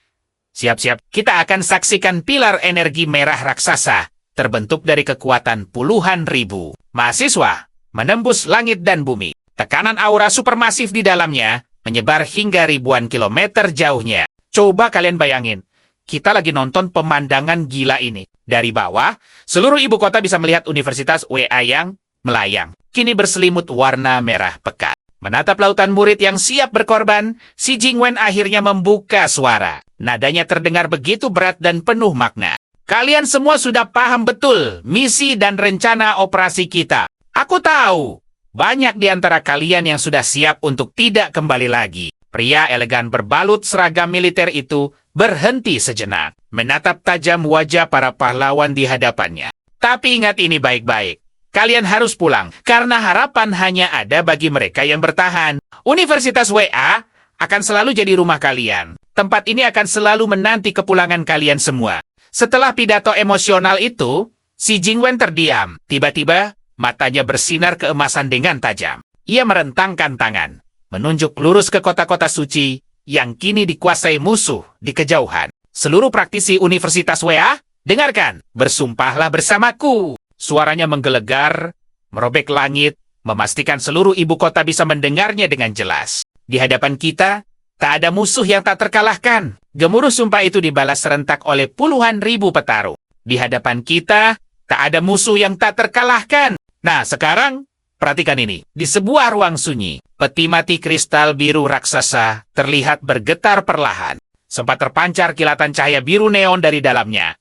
siap-siap. Kita akan saksikan pilar energi merah raksasa, terbentuk dari kekuatan puluhan ribu mahasiswa, menembus langit dan bumi. Tekanan aura supermasif di dalamnya menyebar hingga ribuan kilometer jauhnya. Coba kalian bayangin, kita lagi nonton pemandangan gila ini. Dari bawah, seluruh ibu kota bisa melihat Universitas WA yang melayang. Kini berselimut warna merah pekat. Menatap lautan murid yang siap berkorban, Xi Jingwen akhirnya membuka suara. Nadanya terdengar begitu berat dan penuh makna. Kalian semua sudah paham betul misi dan rencana operasi kita. Aku tahu, banyak di antara kalian yang sudah siap untuk tidak kembali lagi. Pria elegan berbalut seragam militer itu berhenti sejenak, menatap tajam wajah para pahlawan di hadapannya. Tapi ingat ini baik-baik. Kalian harus pulang, karena harapan hanya ada bagi mereka yang bertahan. Universitas WA akan selalu jadi rumah kalian. Tempat ini akan selalu menanti kepulangan kalian semua. Setelah pidato emosional itu, Xi Jingwen terdiam. Tiba-tiba, matanya bersinar keemasan dengan tajam. Ia merentangkan tangan, menunjuk lurus ke kota-kota suci yang kini dikuasai musuh di kejauhan. Seluruh praktisi Universitas WA, dengarkan, bersumpahlah bersamaku. Suaranya menggelegar, merobek langit, memastikan seluruh ibu kota bisa mendengarnya dengan jelas. Di hadapan kita, tak ada musuh yang tak terkalahkan. Gemuruh sumpah itu dibalas serentak oleh puluhan ribu petarung. Di hadapan kita, tak ada musuh yang tak terkalahkan. Nah, sekarang, perhatikan ini. Di sebuah ruang sunyi, peti mati kristal biru raksasa terlihat bergetar perlahan. Sempat terpancar kilatan cahaya biru neon dari dalamnya.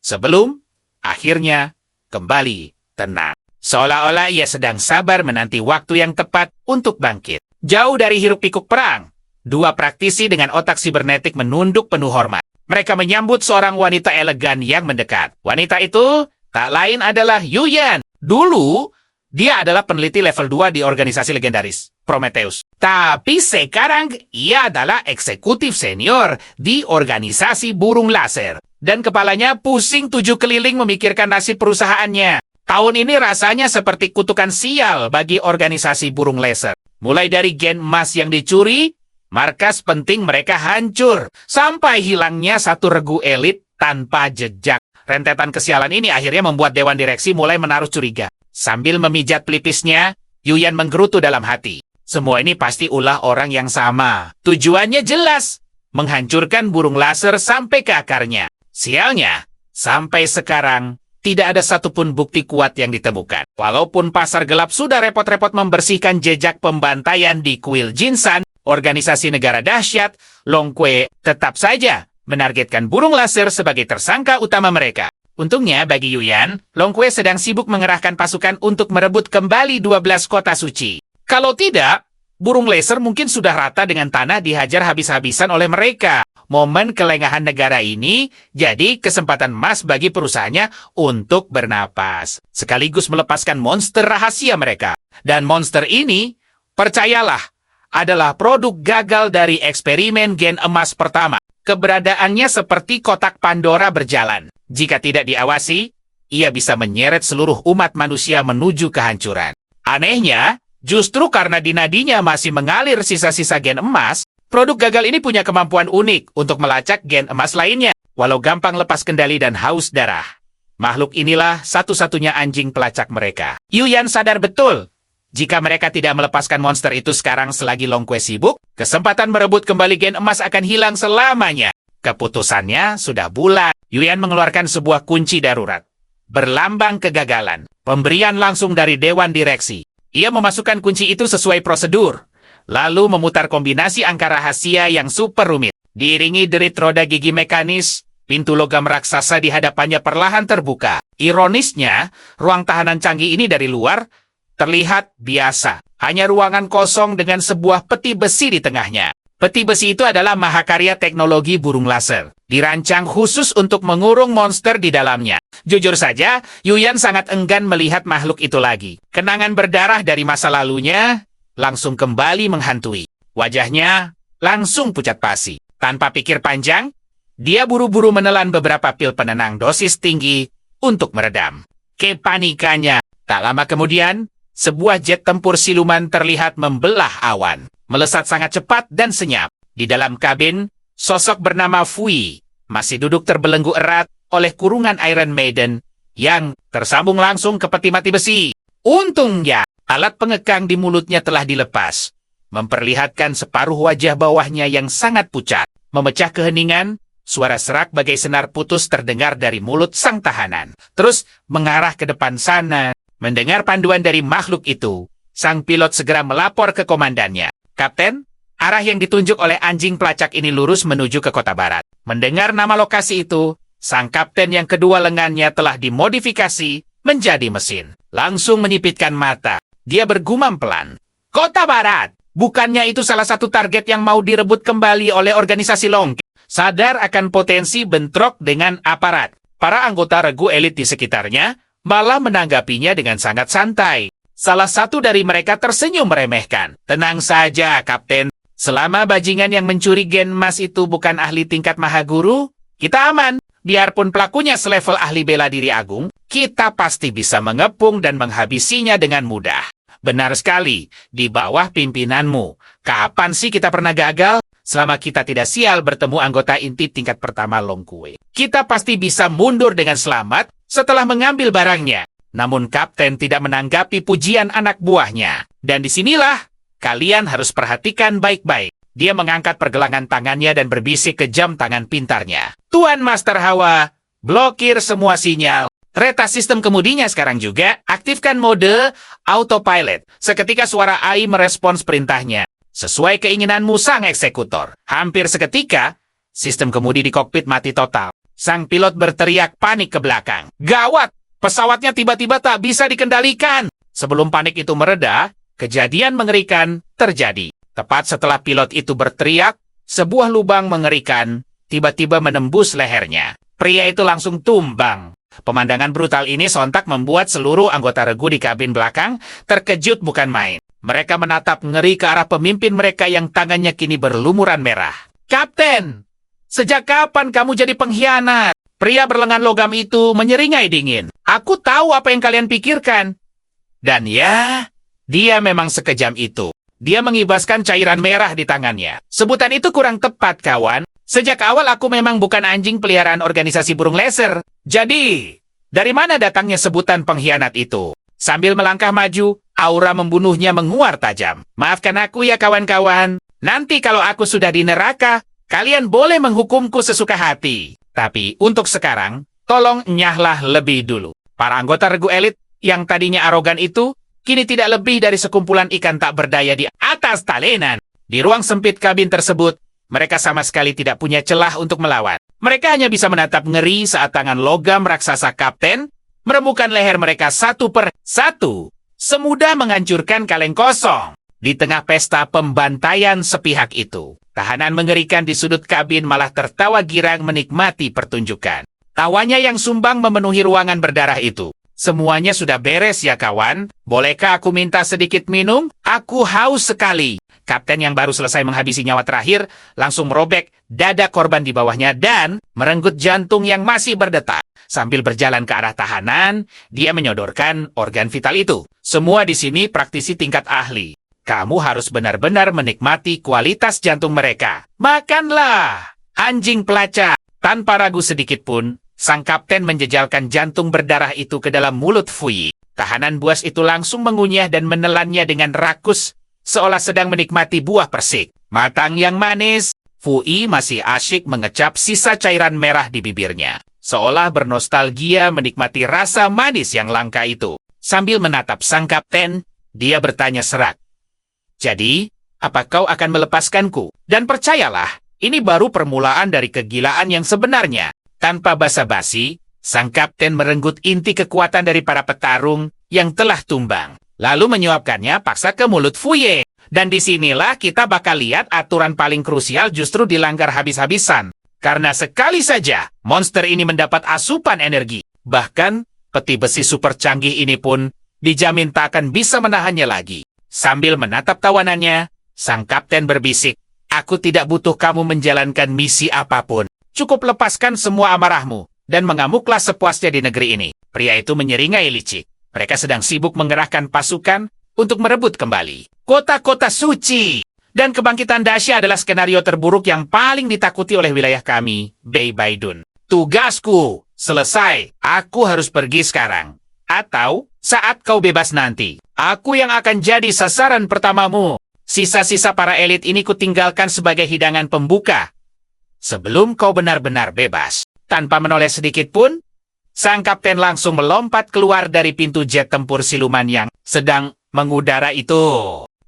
Sebelum, akhirnya, kembali tenang. Seolah-olah ia sedang sabar menanti waktu yang tepat untuk bangkit. Jauh dari hiruk-pikuk perang, dua praktisi dengan otak sibernetik menunduk penuh hormat. Mereka menyambut seorang wanita elegan yang mendekat. Wanita itu tak lain adalah Yuyan. Dulu, Dia adalah peneliti level 2 di organisasi legendaris, Prometheus. Tapi sekarang ia adalah eksekutif senior di organisasi burung laser. Dan kepalanya pusing 7 keliling memikirkan nasib perusahaannya. Tahun ini rasanya seperti kutukan sial bagi organisasi burung laser. Mulai dari gen emas yang dicuri, markas penting mereka hancur, sampai hilangnya satu regu elit tanpa jejak. Rentetan kesialan ini akhirnya membuat Dewan Direksi mulai menaruh curiga. Sambil memijat pelipisnya, Yuyan menggerutu dalam hati. Semua ini pasti ulah orang yang sama. Tujuannya jelas, menghancurkan burung laser sampai ke akarnya. Sialnya, sampai sekarang, tidak ada satupun bukti kuat yang ditemukan. Walaupun pasar gelap sudah repot-repot membersihkan jejak pembantaian di kuil Jinsan, organisasi negara dahsyat, Long Kue tetap saja menargetkan burung laser sebagai tersangka utama mereka. Untungnya bagi Yuyan, Long Kue sedang sibuk mengerahkan pasukan untuk merebut kembali 12 kota suci. Kalau tidak, burung laser mungkin sudah rata dengan tanah dihajar habis-habisan oleh mereka. Momen kelengahan negara ini jadi kesempatan emas bagi perusahaannya untuk bernapas, sekaligus melepaskan monster rahasia mereka. Dan monster ini, percayalah, adalah produk gagal dari eksperimen gen emas pertama. Keberadaannya seperti kotak Pandora berjalan. Jika tidak diawasi, ia bisa menyeret seluruh umat manusia menuju kehancuran. Anehnya, justru karena di nadinya masih mengalir sisa-sisa gen emas, produk gagal ini punya kemampuan unik untuk melacak gen emas lainnya, walau gampang lepas kendali dan haus darah. Makhluk inilah satu-satunya anjing pelacak mereka. Yuyan sadar betul, jika mereka tidak melepaskan monster itu sekarang selagi Long Kue sibuk, kesempatan merebut kembali gen emas akan hilang selamanya. Keputusannya sudah bulat. Yuyan mengeluarkan sebuah kunci darurat. Berlambang kegagalan. Pemberian langsung dari Dewan Direksi. Ia memasukkan kunci itu sesuai prosedur. Lalu memutar kombinasi angka rahasia yang super rumit. Diiringi derit roda gigi mekanis, pintu logam raksasa di hadapannya perlahan terbuka. Ironisnya, ruang tahanan canggih ini dari luar terlihat biasa. Hanya ruangan kosong dengan sebuah peti besi di tengahnya. Peti besi itu adalah mahakarya teknologi burung laser. Dirancang khusus untuk mengurung monster di dalamnya. Jujur saja, Yuyan sangat enggan melihat makhluk itu lagi. Kenangan berdarah dari masa lalunya langsung kembali menghantui. Wajahnya langsung pucat pasi. Tanpa pikir panjang, dia buru-buru menelan beberapa pil penenang dosis tinggi untuk meredam kepanikannya. Tak lama kemudian, sebuah jet tempur siluman terlihat membelah awan. Melesat sangat cepat dan senyap. Di dalam kabin, sosok bernama Fui masih duduk terbelenggu erat oleh kurungan Iron Maiden yang tersambung langsung ke peti mati besi. Untungnya, alat pengekang di mulutnya telah dilepas, memperlihatkan separuh wajah bawahnya yang sangat pucat. Memecah keheningan, suara serak bagai senar putus terdengar dari mulut sang tahanan. Terus mengarah ke depan sana. Mendengar panduan dari makhluk itu, sang pilot segera melapor ke komandannya. Kapten, arah yang ditunjuk oleh anjing pelacak ini lurus menuju ke kota barat. Mendengar nama lokasi itu, sang kapten yang kedua lengannya telah dimodifikasi menjadi mesin. Langsung menyipitkan mata. Dia bergumam pelan. Kota barat! Bukannya itu salah satu target yang mau direbut kembali oleh organisasi Long Kue? Sadar akan potensi bentrok dengan aparat. Para anggota regu elit di sekitarnya malah menanggapinya dengan sangat santai. Salah satu dari mereka tersenyum meremehkan. Tenang saja, Kapten. Selama bajingan yang mencuri gen emas itu bukan ahli tingkat mahaguru, kita aman. Biarpun pelakunya selevel ahli bela diri agung, kita pasti bisa mengepung dan menghabisinya dengan mudah. Benar sekali, di bawah pimpinanmu. Kapan sih kita pernah gagal? Selama kita tidak sial bertemu anggota inti tingkat pertama Long Kue. Kita pasti bisa mundur dengan selamat setelah mengambil barangnya. Namun Kapten tidak menanggapi pujian anak buahnya. Dan disinilah, kalian harus perhatikan baik-baik. Dia mengangkat pergelangan tangannya dan berbisik ke jam tangan pintarnya. Tuan Master Hawa, blokir semua sinyal. Retas sistem kemudinya sekarang juga, aktifkan mode autopilot. Seketika suara AI merespons perintahnya. Sesuai keinginanmu sang eksekutor. Hampir seketika, sistem kemudi di kokpit mati total. Sang pilot berteriak panik ke belakang. Gawat! Pesawatnya tiba-tiba tak bisa dikendalikan. Sebelum panik itu mereda, kejadian mengerikan terjadi. Tepat setelah pilot itu berteriak, sebuah lubang mengerikan tiba-tiba menembus lehernya. Pria itu langsung tumbang. Pemandangan brutal ini sontak membuat seluruh anggota regu di kabin belakang terkejut bukan main. Mereka menatap ngeri ke arah pemimpin mereka yang tangannya kini berlumuran merah. "Kapten, sejak kapan kamu jadi pengkhianat?" Pria berlengan logam itu menyeringai dingin. "Aku tahu apa yang kalian pikirkan." Dan ya, dia memang sekejam itu. Dia mengibaskan cairan merah di tangannya. Sebutan itu kurang tepat, kawan. Sejak awal aku memang bukan anjing peliharaan organisasi burung laser. Jadi, dari mana datangnya sebutan pengkhianat itu? Sambil melangkah maju, aura membunuhnya menguar tajam. "Maafkan aku ya kawan-kawan. Nanti kalau aku sudah di neraka, kalian boleh menghukumku sesuka hati. Tapi untuk sekarang, tolong nyahlah lebih dulu." Para anggota regu elit yang tadinya arogan itu, kini tidak lebih dari sekumpulan ikan tak berdaya di atas talenan. Di ruang sempit kabin tersebut, mereka sama sekali tidak punya celah untuk melawan. Mereka hanya bisa menatap ngeri saat tangan logam raksasa kapten merembukan leher mereka satu per satu, semudah menghancurkan kaleng kosong. Di tengah pesta pembantaian sepihak itu, tahanan mengerikan di sudut kabin malah tertawa girang menikmati pertunjukan. Tawanya yang sumbang memenuhi ruangan berdarah itu. "Semuanya sudah beres ya kawan? Bolehkah aku minta sedikit minum? Aku haus sekali." Kapten yang baru selesai menghabisi nyawa terakhir langsung merobek dada korban di bawahnya dan merenggut jantung yang masih berdetak. Sambil berjalan ke arah tahanan, dia menyodorkan organ vital itu. "Semua di sini praktisi tingkat ahli. Kamu harus benar-benar menikmati kualitas jantung mereka. Makanlah, anjing pelacak." Tanpa ragu sedikit pun, sang kapten menjejalkan jantung berdarah itu ke dalam mulut Fui. Tahanan buas itu langsung mengunyah dan menelannya dengan rakus, seolah sedang menikmati buah persik. Matang yang manis, Fui masih asyik mengecap sisa cairan merah di bibirnya, seolah bernostalgia menikmati rasa manis yang langka itu. Sambil menatap sang kapten, dia bertanya serak, "Jadi, apa kau akan melepaskanku? Dan percayalah, ini baru permulaan dari kegilaan yang sebenarnya." Tanpa basa-basi, sang kapten merenggut inti kekuatan dari para petarung yang telah tumbang, lalu menyuapkannya paksa ke mulut Fuye. Dan disinilah kita bakal lihat aturan paling krusial justru dilanggar habis-habisan. Karena sekali saja monster ini mendapat asupan energi, bahkan peti besi super canggih ini pun dijamin tak akan bisa menahannya lagi. Sambil menatap tawanannya, sang kapten berbisik, "Aku tidak butuh kamu menjalankan misi apapun. Cukup lepaskan semua amarahmu, dan mengamuklah sepuasnya di negeri ini." Pria itu menyeringai licik. Mereka sedang sibuk mengerahkan pasukan untuk merebut kembali kota-kota suci. Dan kebangkitan dahsyat adalah skenario terburuk yang paling ditakuti oleh wilayah kami, Bei Baidun. Tugasku selesai. Aku harus pergi sekarang. Atau saat kau bebas nanti, aku yang akan jadi sasaran pertamamu. Sisa-sisa para elit ini kutinggalkan sebagai hidangan pembuka sebelum kau benar-benar bebas. Tanpa menoleh sedikit pun, sang kapten langsung melompat keluar dari pintu jet tempur siluman yang sedang mengudara itu,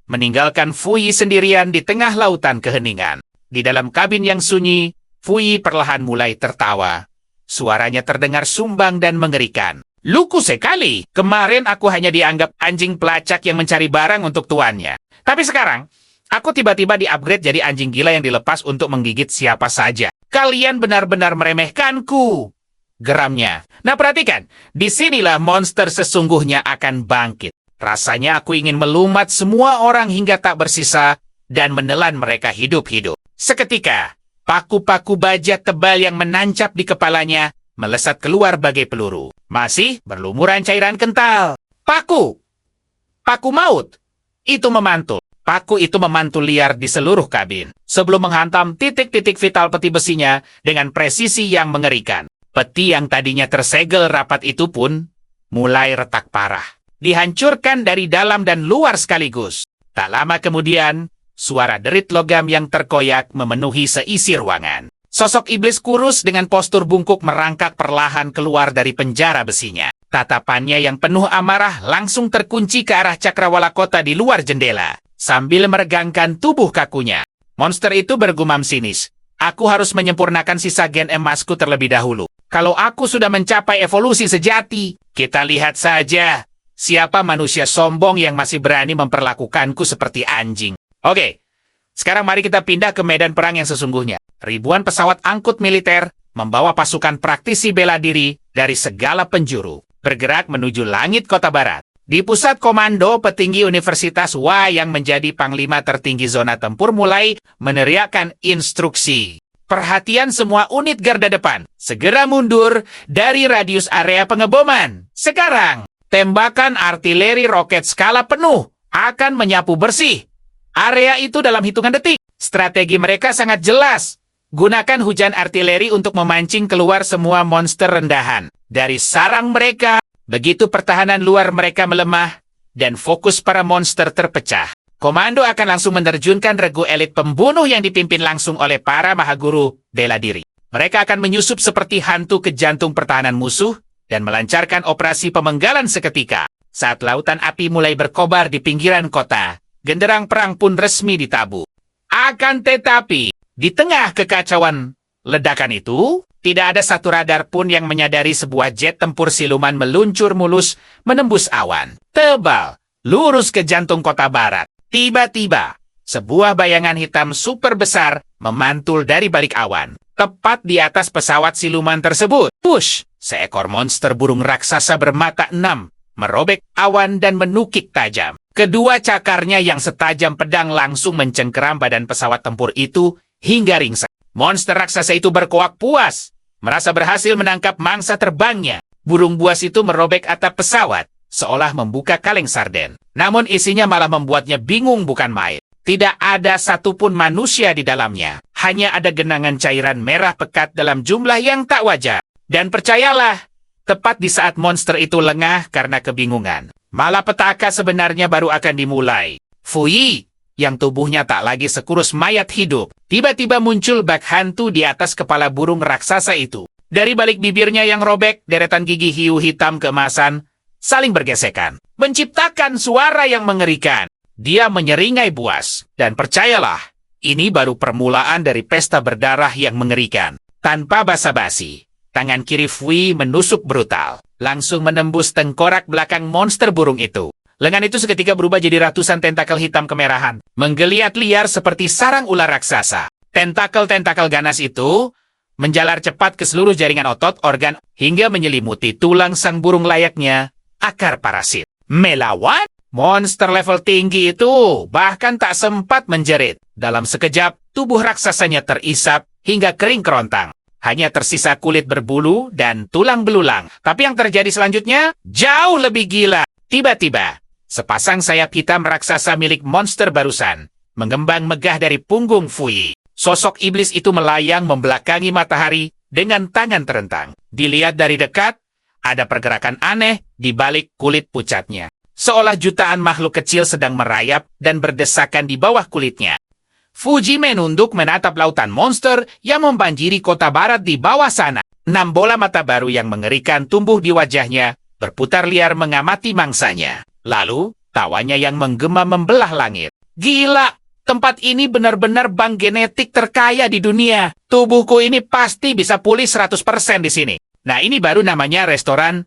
meninggalkan Fui sendirian di tengah lautan keheningan. Di dalam kabin yang sunyi, Fui perlahan mulai tertawa. Suaranya terdengar sumbang dan mengerikan. "Luku sekali, kemarin aku hanya dianggap anjing pelacak yang mencari barang untuk tuannya. Tapi sekarang, aku tiba-tiba di-upgrade jadi anjing gila yang dilepas untuk menggigit siapa saja. Kalian benar-benar meremehkanku," geramnya. Nah perhatikan, disinilah monster sesungguhnya akan bangkit. Rasanya aku ingin melumat semua orang hingga tak bersisa dan menelan mereka hidup-hidup. Seketika, paku-paku baja tebal yang menancap di kepalanya melesat keluar bagai peluru. Masih berlumuran cairan kental. Paku! Paku maut! Itu memantul. Paku itu memantul liar di seluruh kabin, sebelum menghantam titik-titik vital peti besinya dengan presisi yang mengerikan. Peti yang tadinya tersegel rapat itu pun mulai retak parah. Dihancurkan dari dalam dan luar sekaligus. Tak lama kemudian, suara derit logam yang terkoyak memenuhi seisi ruangan. Sosok iblis kurus dengan postur bungkuk merangkak perlahan keluar dari penjara besinya. Tatapannya yang penuh amarah langsung terkunci ke arah cakrawala kota di luar jendela, sambil meregangkan tubuh kakunya. Monster itu bergumam sinis, "Aku harus menyempurnakan sisa gen emasku terlebih dahulu. Kalau aku sudah mencapai evolusi sejati, kita lihat saja siapa manusia sombong yang masih berani memperlakukanku seperti anjing." Oke, sekarang mari kita pindah ke medan perang yang sesungguhnya. Ribuan pesawat angkut militer membawa pasukan praktisi bela diri dari segala penjuru, bergerak menuju langit kota barat. Di pusat komando, petinggi Universitas Hwa yang menjadi panglima tertinggi zona tempur mulai meneriakkan instruksi. Perhatian semua unit garda depan, segera mundur dari radius area pengeboman. Sekarang, tembakan artileri roket skala penuh akan menyapu bersih area itu dalam hitungan detik. Strategi mereka sangat jelas. Gunakan hujan artileri untuk memancing keluar semua monster rendahan dari sarang mereka. Begitu pertahanan luar mereka melemah dan fokus para monster terpecah, komando akan langsung menerjunkan regu elit pembunuh yang dipimpin langsung oleh para mahaguru bela diri. Mereka akan menyusup seperti hantu ke jantung pertahanan musuh dan melancarkan operasi pemenggalan seketika. Saat lautan api mulai berkobar di pinggiran kota, genderang perang pun resmi ditabuh. Akan tetapi, di tengah kekacauan ledakan itu, tidak ada satu radar pun yang menyadari sebuah jet tempur siluman meluncur mulus menembus awan tebal, lurus ke jantung kota barat. Tiba-tiba, sebuah bayangan hitam super besar memantul dari balik awan, tepat di atas pesawat siluman tersebut. Push! Seekor monster burung raksasa bermata 6, merobek awan dan menukik tajam. Kedua cakarnya yang setajam pedang langsung mencengkeram badan pesawat tempur itu hingga ringsek. Monster raksasa itu berkoak puas, merasa berhasil menangkap mangsa terbangnya. Burung buas itu merobek atap pesawat, seolah membuka kaleng sarden. Namun isinya malah membuatnya bingung bukan main. Tidak ada satupun manusia di dalamnya. Hanya ada genangan cairan merah pekat dalam jumlah yang tak wajar. Dan percayalah, tepat di saat monster itu lengah karena kebingungan, malapetaka sebenarnya baru akan dimulai. Fui, yang tubuhnya tak lagi sekurus mayat hidup, tiba-tiba muncul bak hantu di atas kepala burung raksasa itu. Dari balik bibirnya yang robek, deretan gigi hiu hitam keemasan saling bergesekan, menciptakan suara yang mengerikan. Dia menyeringai buas, dan percayalah, ini baru permulaan dari pesta berdarah yang mengerikan. Tanpa basa-basi, tangan kiri Fui menusuk brutal, langsung menembus tengkorak belakang monster burung itu. Lengan itu seketika berubah jadi ratusan tentakel hitam kemerahan, menggeliat liar seperti sarang ular raksasa. Tentakel-tentakel ganas itu menjalar cepat ke seluruh jaringan otot, organ, hingga menyelimuti tulang sang burung layaknya akar parasit. Melawan monster level tinggi itu bahkan tak sempat menjerit. Dalam sekejap, tubuh raksasanya terisap hingga kering kerontang. Hanya tersisa kulit berbulu dan tulang belulang. Tapi yang terjadi selanjutnya jauh lebih gila. Tiba-tiba, sepasang sayap hitam raksasa milik monster barusan mengembang megah dari punggung Fui. Sosok iblis itu melayang membelakangi matahari dengan tangan terentang. Dilihat dari dekat, ada pergerakan aneh di balik kulit pucatnya. Seolah jutaan makhluk kecil sedang merayap dan berdesakan di bawah kulitnya. Fuji menunduk menatap lautan monster yang membanjiri kota barat di bawah sana. 6 bola mata baru yang mengerikan tumbuh di wajahnya, berputar liar mengamati mangsanya. Lalu, tawanya yang menggema membelah langit. Gila, tempat ini benar-benar bank genetik terkaya di dunia. Tubuhku ini pasti bisa pulih 100% di sini. Nah, ini baru namanya restoran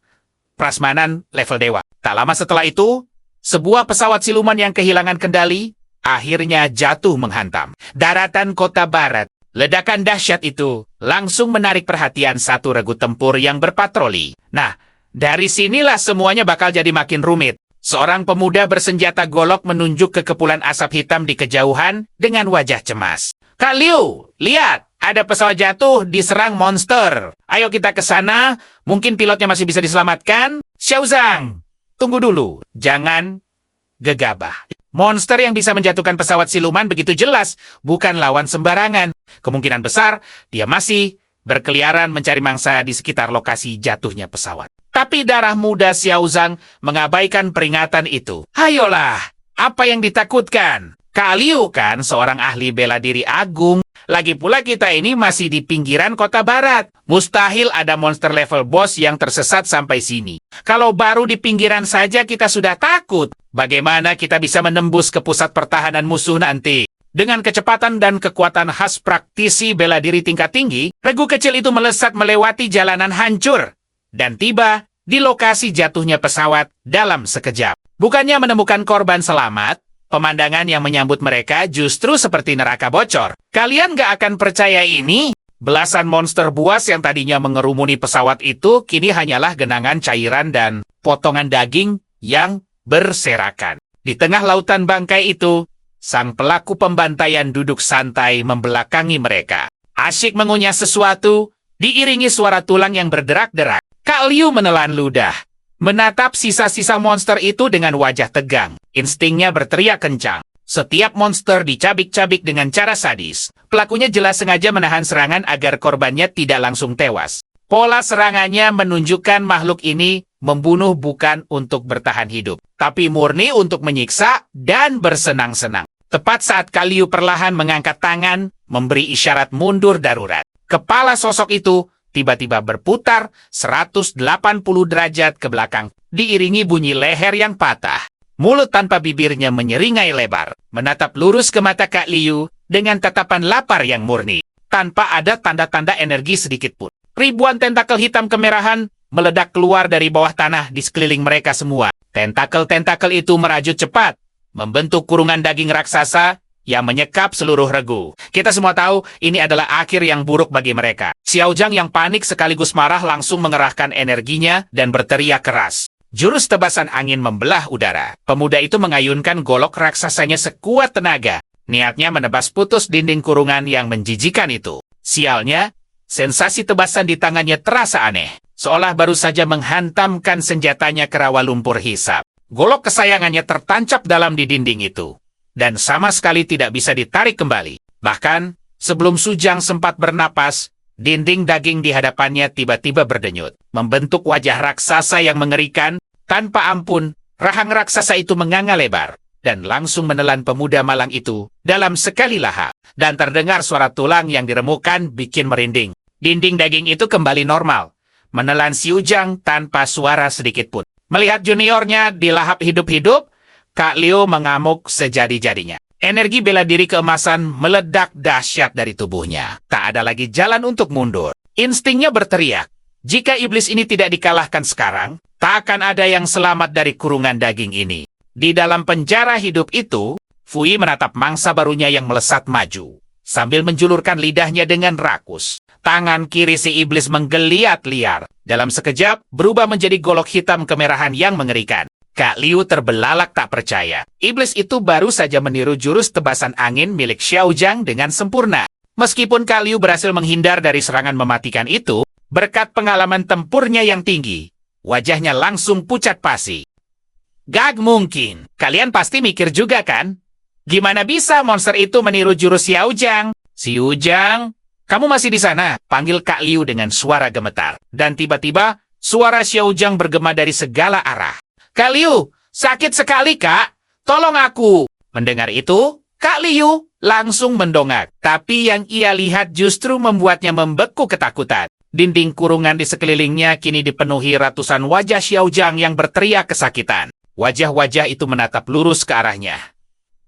prasmanan level dewa. Tak lama setelah itu, sebuah pesawat siluman yang kehilangan kendali akhirnya jatuh menghantam daratan kota barat. Ledakan dahsyat itu langsung menarik perhatian satu regu tempur yang berpatroli. Nah, dari sinilah semuanya bakal jadi makin rumit. Seorang pemuda bersenjata golok menunjuk ke kepulan asap hitam di kejauhan dengan wajah cemas. Kak Liu, lihat, ada pesawat jatuh diserang monster. Ayo kita ke sana, mungkin pilotnya masih bisa diselamatkan. Xiao Zhang, tunggu dulu, jangan gegabah. Monster yang bisa menjatuhkan pesawat siluman begitu jelas bukan lawan sembarangan. Kemungkinan besar dia masih berkeliaran mencari mangsa di sekitar lokasi jatuhnya pesawat. Tapi darah muda Xiao Zhang mengabaikan peringatan itu. Ayolah, apa yang ditakutkan? Kak Liu kan seorang ahli bela diri agung. Lagi pula kita ini masih di pinggiran kota barat. Mustahil ada monster level boss yang tersesat sampai sini. Kalau baru di pinggiran saja kita sudah takut. Bagaimana kita bisa menembus ke pusat pertahanan musuh nanti? Dengan kecepatan dan kekuatan khas praktisi bela diri tingkat tinggi, regu kecil itu melesat melewati jalanan hancur dan tiba di lokasi jatuhnya pesawat dalam sekejap. Bukannya menemukan korban selamat, pemandangan yang menyambut mereka justru seperti neraka bocor. Kalian gak akan percaya ini? Belasan monster buas yang tadinya mengerumuni pesawat itu kini hanyalah genangan cairan dan potongan daging yang berserakan. Di tengah lautan bangkai itu, sang pelaku pembantaian duduk santai membelakangi mereka. Asyik mengunyah sesuatu, diiringi suara tulang yang berderak-derak. Kak Liu menelan ludah, menatap sisa-sisa monster itu dengan wajah tegang. Instingnya berteriak kencang. Setiap monster dicabik-cabik dengan cara sadis. Pelakunya jelas sengaja menahan serangan agar korbannya tidak langsung tewas. Pola serangannya menunjukkan makhluk ini membunuh bukan untuk bertahan hidup, tapi murni untuk menyiksa dan bersenang-senang. Tepat saat Kak Liu perlahan mengangkat tangan, memberi isyarat mundur darurat. Kepala sosok itu tiba-tiba berputar 180 derajat ke belakang, diiringi bunyi leher yang patah. Mulut tanpa bibirnya menyeringai lebar, menatap lurus ke mata Kak Liu dengan tatapan lapar yang murni, tanpa ada tanda-tanda energi sedikit pun. Ribuan tentakel hitam kemerahan meledak keluar dari bawah tanah di sekeliling mereka semua. Tentakel-tentakel itu merajut cepat, membentuk kurungan daging raksasa yang menyekap seluruh regu. Kita semua tahu ini adalah akhir yang buruk bagi mereka. Xiao Zhang yang panik sekaligus marah langsung mengerahkan energinya dan berteriak keras. Jurus tebasan angin membelah udara. Pemuda itu mengayunkan golok raksasanya sekuat tenaga. Niatnya menebas putus dinding kurungan yang menjijikan itu. Sialnya, sensasi tebasan di tangannya terasa aneh. Seolah baru saja menghantamkan senjatanya ke rawa lumpur hisap. Golok kesayangannya tertancap dalam di dinding itu. Dan sama sekali tidak bisa ditarik kembali. Bahkan, sebelum Sujang sempat bernapas, dinding daging di hadapannya tiba-tiba berdenyut, membentuk wajah raksasa yang mengerikan. Tanpa ampun, rahang raksasa itu menganga lebar, dan langsung menelan pemuda malang itu dalam sekali lahap. Dan terdengar suara tulang yang diremukkan bikin merinding. Dinding daging itu kembali normal, menelan Xiu Zhang tanpa suara sedikit pun. Melihat juniornya dilahap hidup-hidup, Kak Liu mengamuk sejadi-jadinya. Energi bela diri keemasan meledak dahsyat dari tubuhnya. Tak ada lagi jalan untuk mundur. Instingnya berteriak, jika iblis ini tidak dikalahkan sekarang, tak akan ada yang selamat dari kurungan daging ini. Di dalam penjara hidup itu, Fui menatap mangsa barunya yang melesat maju. Sambil menjulurkan lidahnya dengan rakus, tangan kiri si iblis menggeliat liar. Dalam sekejap, berubah menjadi golok hitam kemerahan yang mengerikan. Kak Liu terbelalak tak percaya. Iblis itu baru saja meniru jurus tebasan angin milik Xiao Zhang dengan sempurna. Meskipun Kak Liu berhasil menghindar dari serangan mematikan itu, berkat pengalaman tempurnya yang tinggi, wajahnya langsung pucat pasi. Gak mungkin. Kalian pasti mikir juga kan? Gimana bisa monster itu meniru jurus Xiao Zhang? Xiao Zhang, kamu masih di sana? Panggil Kak Liu dengan suara gemetar. Dan tiba-tiba, suara Xiao Zhang bergema dari segala arah. Kak Liu, sakit sekali kak. Tolong aku. Mendengar itu, Kak Liu langsung mendongak. Tapi yang ia lihat justru membuatnya membeku ketakutan. Dinding kurungan di sekelilingnya kini dipenuhi ratusan wajah Xiao Zhang yang berteriak kesakitan. Wajah-wajah itu menatap lurus ke arahnya.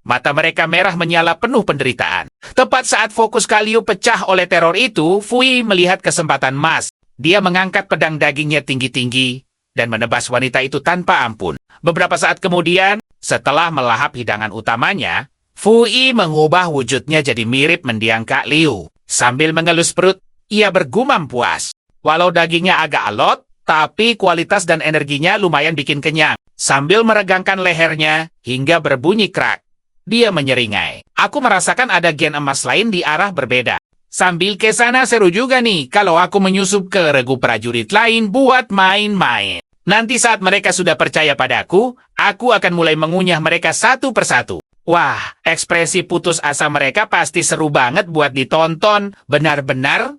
Mata mereka merah menyala penuh penderitaan. Tepat saat fokus Kak Liu pecah oleh teror itu, Fui melihat kesempatan emas. Dia mengangkat pedang dagingnya tinggi-tinggi dan menebas wanita itu tanpa ampun. Beberapa saat kemudian, setelah melahap hidangan utamanya, Fui mengubah wujudnya jadi mirip mendiang Kak Liu. Sambil mengelus perut, ia bergumam puas. Walau dagingnya agak alot, tapi kualitas dan energinya lumayan bikin kenyang. Sambil meregangkan lehernya hingga berbunyi krak, dia menyeringai. Aku merasakan ada gen emas lain di arah berbeda. Sambil ke sana seru juga nih kalau aku menyusup ke regu prajurit lain buat main-main. Nanti saat mereka sudah percaya padaku, aku akan mulai mengunyah mereka satu persatu. Wah, ekspresi putus asa mereka pasti seru banget buat ditonton. Benar-benar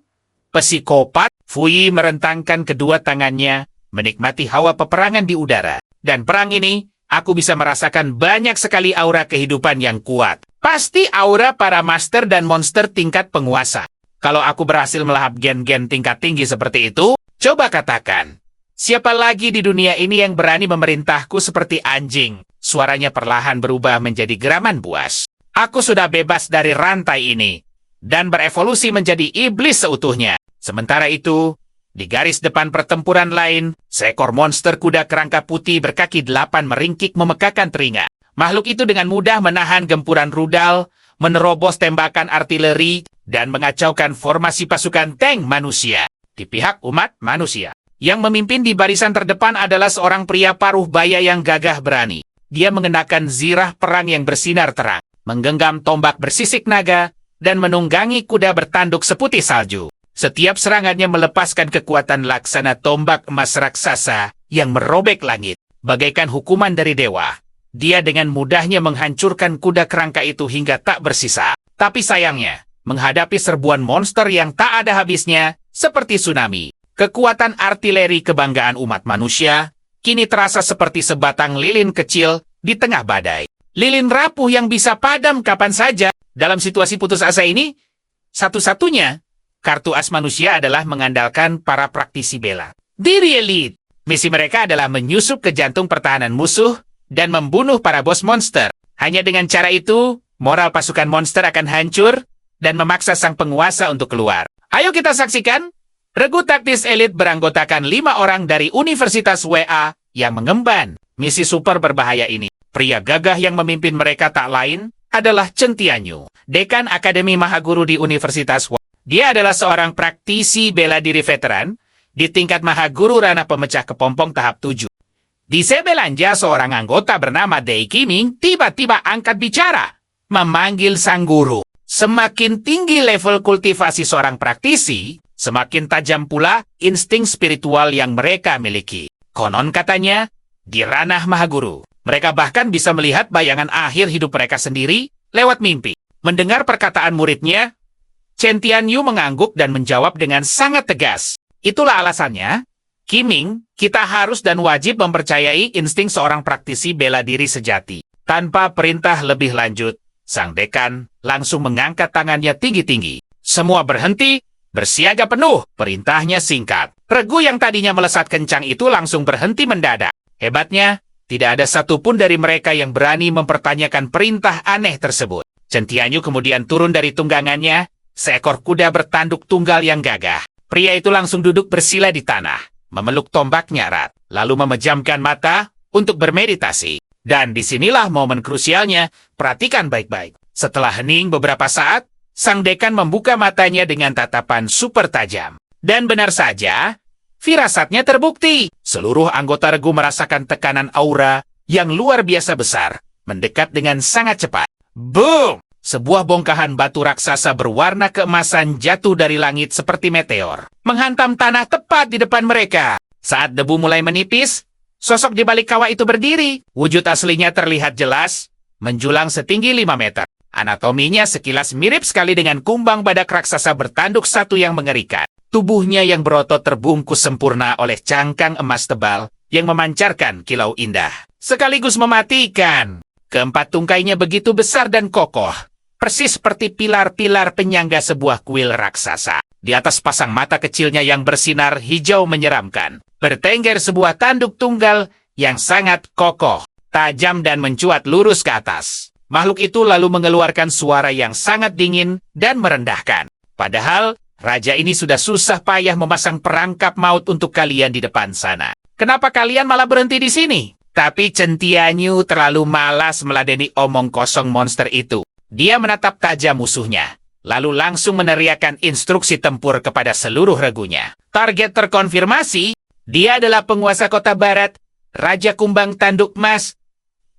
psikopat. Fui merentangkan kedua tangannya, menikmati hawa peperangan di udara. Dan perang ini, aku bisa merasakan banyak sekali aura kehidupan yang kuat. Pasti aura para master dan monster tingkat penguasa. Kalau aku berhasil melahap gen-gen tingkat tinggi seperti itu, coba katakan, siapa lagi di dunia ini yang berani memerintahku seperti anjing? Suaranya perlahan berubah menjadi geraman buas. Aku sudah bebas dari rantai ini, dan berevolusi menjadi iblis seutuhnya. Sementara itu, di garis depan pertempuran lain, seekor monster kuda kerangka putih berkaki 8 meringkik memekakan telinga. Makhluk itu dengan mudah menahan gempuran rudal, menerobos tembakan artileri, dan mengacaukan formasi pasukan tank manusia di pihak umat manusia. Yang memimpin di barisan terdepan adalah seorang pria paruh baya yang gagah berani. Dia mengenakan zirah perang yang bersinar terang, menggenggam tombak bersisik naga, dan menunggangi kuda bertanduk seputih salju. Setiap serangannya melepaskan kekuatan laksana tombak emas raksasa yang merobek langit, bagaikan hukuman dari dewa. Dia dengan mudahnya menghancurkan kuda kerangka itu hingga tak bersisa. Tapi sayangnya, menghadapi serbuan monster yang tak ada habisnya, seperti tsunami, kekuatan artileri kebanggaan umat manusia kini terasa seperti sebatang lilin kecil di tengah badai. Lilin rapuh yang bisa padam kapan saja. Dalam situasi putus asa ini, satu-satunya kartu as manusia adalah mengandalkan para praktisi bela diri elite. Misi mereka adalah menyusup ke jantung pertahanan musuh dan membunuh para bos monster. Hanya dengan cara itu, moral pasukan monster akan hancur dan memaksa sang penguasa untuk keluar. Ayo kita saksikan regu taktis elit beranggotakan 5 orang dari Universitas WA yang mengemban misi super berbahaya ini. Pria gagah yang memimpin mereka tak lain adalah Chen Tianyu, Dekan Akademi Mahaguru di Universitas WA. Dia adalah seorang praktisi bela diri veteran di tingkat Mahaguru ranah pemecah kepompong tahap 7. Di sebelanja seorang anggota bernama Dei Qiming tiba-tiba angkat bicara, memanggil sang guru. Semakin tinggi level kultivasi seorang praktisi, semakin tajam pula insting spiritual yang mereka miliki. Konon katanya, di ranah Mahaguru, mereka bahkan bisa melihat bayangan akhir hidup mereka sendiri lewat mimpi. Mendengar perkataan muridnya, Chen Tianyu mengangguk dan menjawab dengan sangat tegas. Itulah alasannya, Qiming, kita harus dan wajib mempercayai insting seorang praktisi bela diri sejati. Tanpa perintah lebih lanjut, sang dekan langsung mengangkat tangannya tinggi-tinggi. Semua berhenti, bersiaga penuh. Perintahnya singkat. Regu yang tadinya melesat kencang itu langsung berhenti mendadak. Hebatnya, tidak ada satupun dari mereka yang berani mempertanyakan perintah aneh tersebut. Chen Tianyu kemudian turun dari tunggangannya, seekor kuda bertanduk tunggal yang gagah. Pria itu langsung duduk bersila di tanah, memeluk tombaknya erat, lalu memejamkan mata untuk bermeditasi. Dan disinilah momen krusialnya, perhatikan baik-baik. Setelah hening beberapa saat, sang dekan membuka matanya dengan tatapan super tajam. Dan benar saja, firasatnya terbukti. Seluruh anggota regu merasakan tekanan aura yang luar biasa besar, mendekat dengan sangat cepat. Boom! Sebuah bongkahan batu raksasa berwarna keemasan jatuh dari langit seperti meteor, menghantam tanah tepat di depan mereka. Saat debu mulai menipis, sosok di balik kawah itu berdiri. Wujud aslinya terlihat jelas, menjulang setinggi 5 meter. Anatominya sekilas mirip sekali dengan kumbang badak raksasa bertanduk satu yang mengerikan. Tubuhnya yang berotot terbungkus sempurna oleh cangkang emas tebal yang memancarkan kilau indah, sekaligus mematikan. Keempat tungkainya begitu besar dan kokoh, persis seperti pilar-pilar penyangga sebuah kuil raksasa. Di atas pasang mata kecilnya yang bersinar hijau menyeramkan, bertengger sebuah tanduk tunggal yang sangat kokoh, tajam dan mencuat lurus ke atas. Makhluk itu lalu mengeluarkan suara yang sangat dingin dan merendahkan. Padahal, raja ini sudah susah payah memasang perangkap maut untuk kalian di depan sana. Kenapa kalian malah berhenti di sini? Tapi Chen Tianyu terlalu malas meladeni omong kosong monster itu. Dia menatap tajam musuhnya, lalu langsung meneriakkan instruksi tempur kepada seluruh regunya. Target terkonfirmasi, dia adalah penguasa kota barat, Raja Kumbang Tanduk Emas.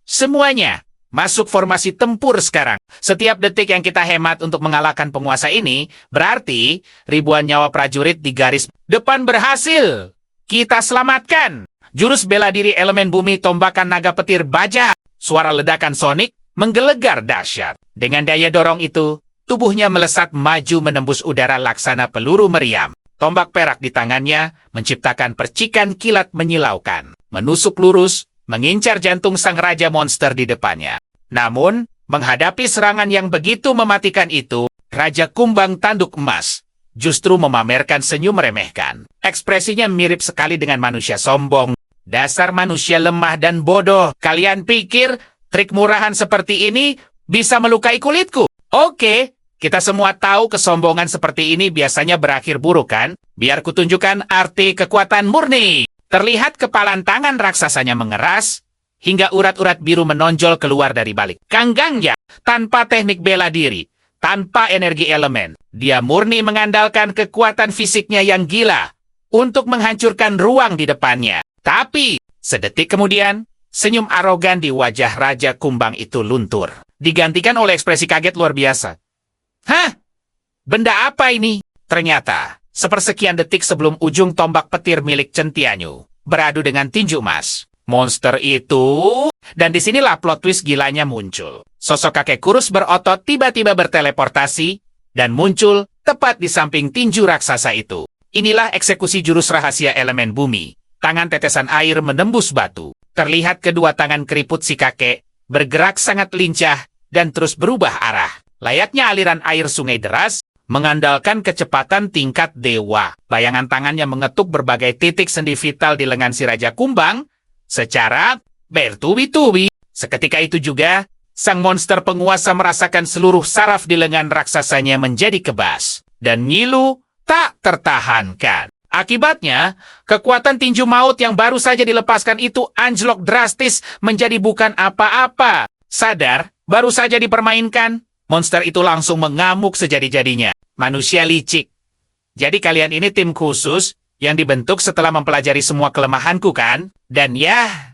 Semuanya, masuk formasi tempur sekarang. Setiap detik yang kita hemat untuk mengalahkan penguasa ini, berarti ribuan nyawa prajurit di garis depan berhasil kita selamatkan. Jurus bela diri elemen bumi tombakan naga petir baja. Suara ledakan sonik menggelegar dahsyat. Dengan daya dorong itu, tubuhnya melesat maju menembus udara laksana peluru meriam. Tombak perak di tangannya menciptakan percikan kilat menyilaukan, menusuk lurus, mengincar jantung sang raja monster di depannya. Namun, menghadapi serangan yang begitu mematikan itu, Raja Kumbang Tanduk Emas justru memamerkan senyum meremehkan. Ekspresinya mirip sekali dengan manusia sombong. Dasar manusia lemah dan bodoh. Kalian pikir trik murahan seperti ini bisa melukai kulitku? Oke, kita semua tahu kesombongan seperti ini biasanya berakhir buruk kan? Biar kutunjukkan arti kekuatan murni. Terlihat kepalan tangan raksasanya mengeras, hingga urat-urat biru menonjol keluar dari balik ganggangnya. Tanpa teknik bela diri, tanpa energi elemen. Dia murni mengandalkan kekuatan fisiknya yang gila untuk menghancurkan ruang di depannya. Tapi, sedetik kemudian, senyum arogan di wajah Raja Kumbang itu luntur, digantikan oleh ekspresi kaget luar biasa. Hah? Benda apa ini? Ternyata, sepersekian detik sebelum ujung tombak petir milik Centianyu beradu dengan tinju emas, monster itu... Dan disinilah plot twist gilanya muncul. Sosok kakek kurus berotot tiba-tiba berteleportasi dan muncul tepat di samping tinju raksasa itu. Inilah eksekusi jurus rahasia elemen bumi. Tangan tetesan air menembus batu. Terlihat kedua tangan keriput si kakek bergerak sangat lincah dan terus berubah arah. Layaknya aliran air sungai deras, mengandalkan kecepatan tingkat dewa. Bayangan tangannya mengetuk berbagai titik sendi vital di lengan si Raja Kumbang secara bertubi-tubi. Seketika itu juga, sang monster penguasa merasakan seluruh saraf di lengan raksasanya menjadi kebas. Dan ngilu tak tertahankan. Akibatnya, kekuatan tinju maut yang baru saja dilepaskan itu anjlok drastis menjadi bukan apa-apa. Sadar, baru saja dipermainkan, monster itu langsung mengamuk sejadi-jadinya. Manusia licik. Jadi kalian ini tim khusus yang dibentuk setelah mempelajari semua kelemahanku kan? Dan ya...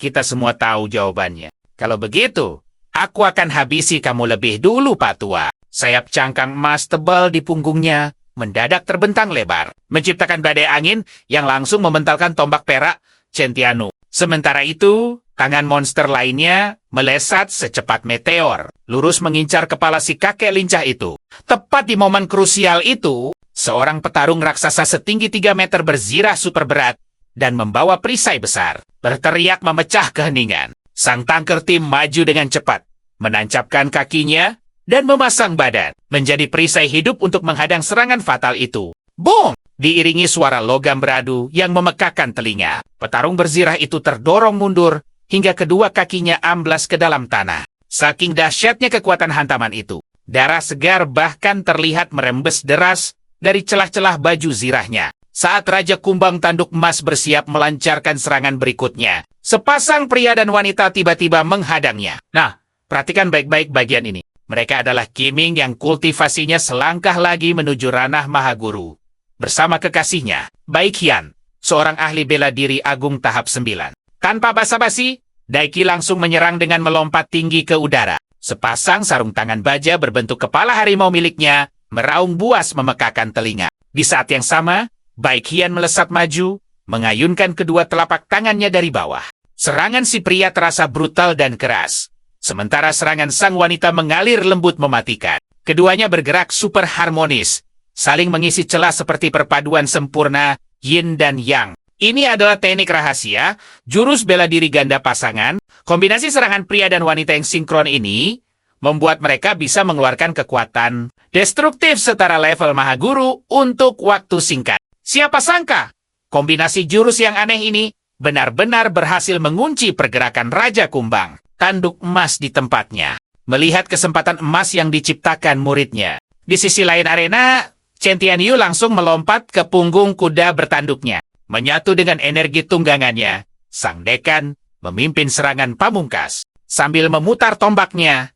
kita semua tahu jawabannya. Kalau begitu, aku akan habisi kamu lebih dulu, Pak Tua. Sayap cangkang emas tebal di punggungnya mendadak terbentang lebar, menciptakan badai angin yang langsung membentalkan tombak perak Centianyu. Sementara itu, tangan monster lainnya melesat secepat meteor, lurus mengincar kepala si kakek lincah itu. Tepat di momen krusial itu, seorang petarung raksasa setinggi 3 meter berzirah super berat dan membawa perisai besar, berteriak memecah keheningan. Sang tanker tim maju dengan cepat, menancapkan kakinya, dan memasang badan, menjadi perisai hidup untuk menghadang serangan fatal itu. Boom! Diiringi suara logam beradu yang memekakan telinga. Petarung berzirah itu terdorong mundur, hingga kedua kakinya amblas ke dalam tanah. Saking dahsyatnya kekuatan hantaman itu, darah segar bahkan terlihat merembes deras dari celah-celah baju zirahnya. Saat Raja Kumbang Tanduk Emas bersiap melancarkan serangan berikutnya, sepasang pria dan wanita tiba-tiba menghadangnya. Nah, perhatikan baik-baik bagian ini. Mereka adalah Qiming yang kultivasinya selangkah lagi menuju ranah Mahaguru. Bersama kekasihnya, Bai Qian, seorang ahli bela diri agung tahap 9. Tanpa basa-basi, Daiki langsung menyerang dengan melompat tinggi ke udara. Sepasang sarung tangan baja berbentuk kepala harimau miliknya meraung buas memekakan telinga. Di saat yang sama, Bai Qian melesat maju, mengayunkan kedua telapak tangannya dari bawah. Serangan si pria terasa brutal dan keras, sementara serangan sang wanita mengalir lembut mematikan. Keduanya bergerak super harmonis, saling mengisi celah seperti perpaduan sempurna yin dan yang. Ini adalah teknik rahasia, jurus bela diri ganda pasangan. Kombinasi serangan pria dan wanita yang sinkron ini membuat mereka bisa mengeluarkan kekuatan destruktif setara level Mahaguru untuk waktu singkat. Siapa sangka, kombinasi jurus yang aneh ini benar-benar berhasil mengunci pergerakan Raja Kumbang Tanduk Emas di tempatnya. Melihat kesempatan emas yang diciptakan muridnya. Di sisi lain arena, Centianyu langsung melompat ke punggung kuda bertanduknya. Menyatu dengan energi tunggangannya, sang dekan memimpin serangan pamungkas. Sambil memutar tombaknya,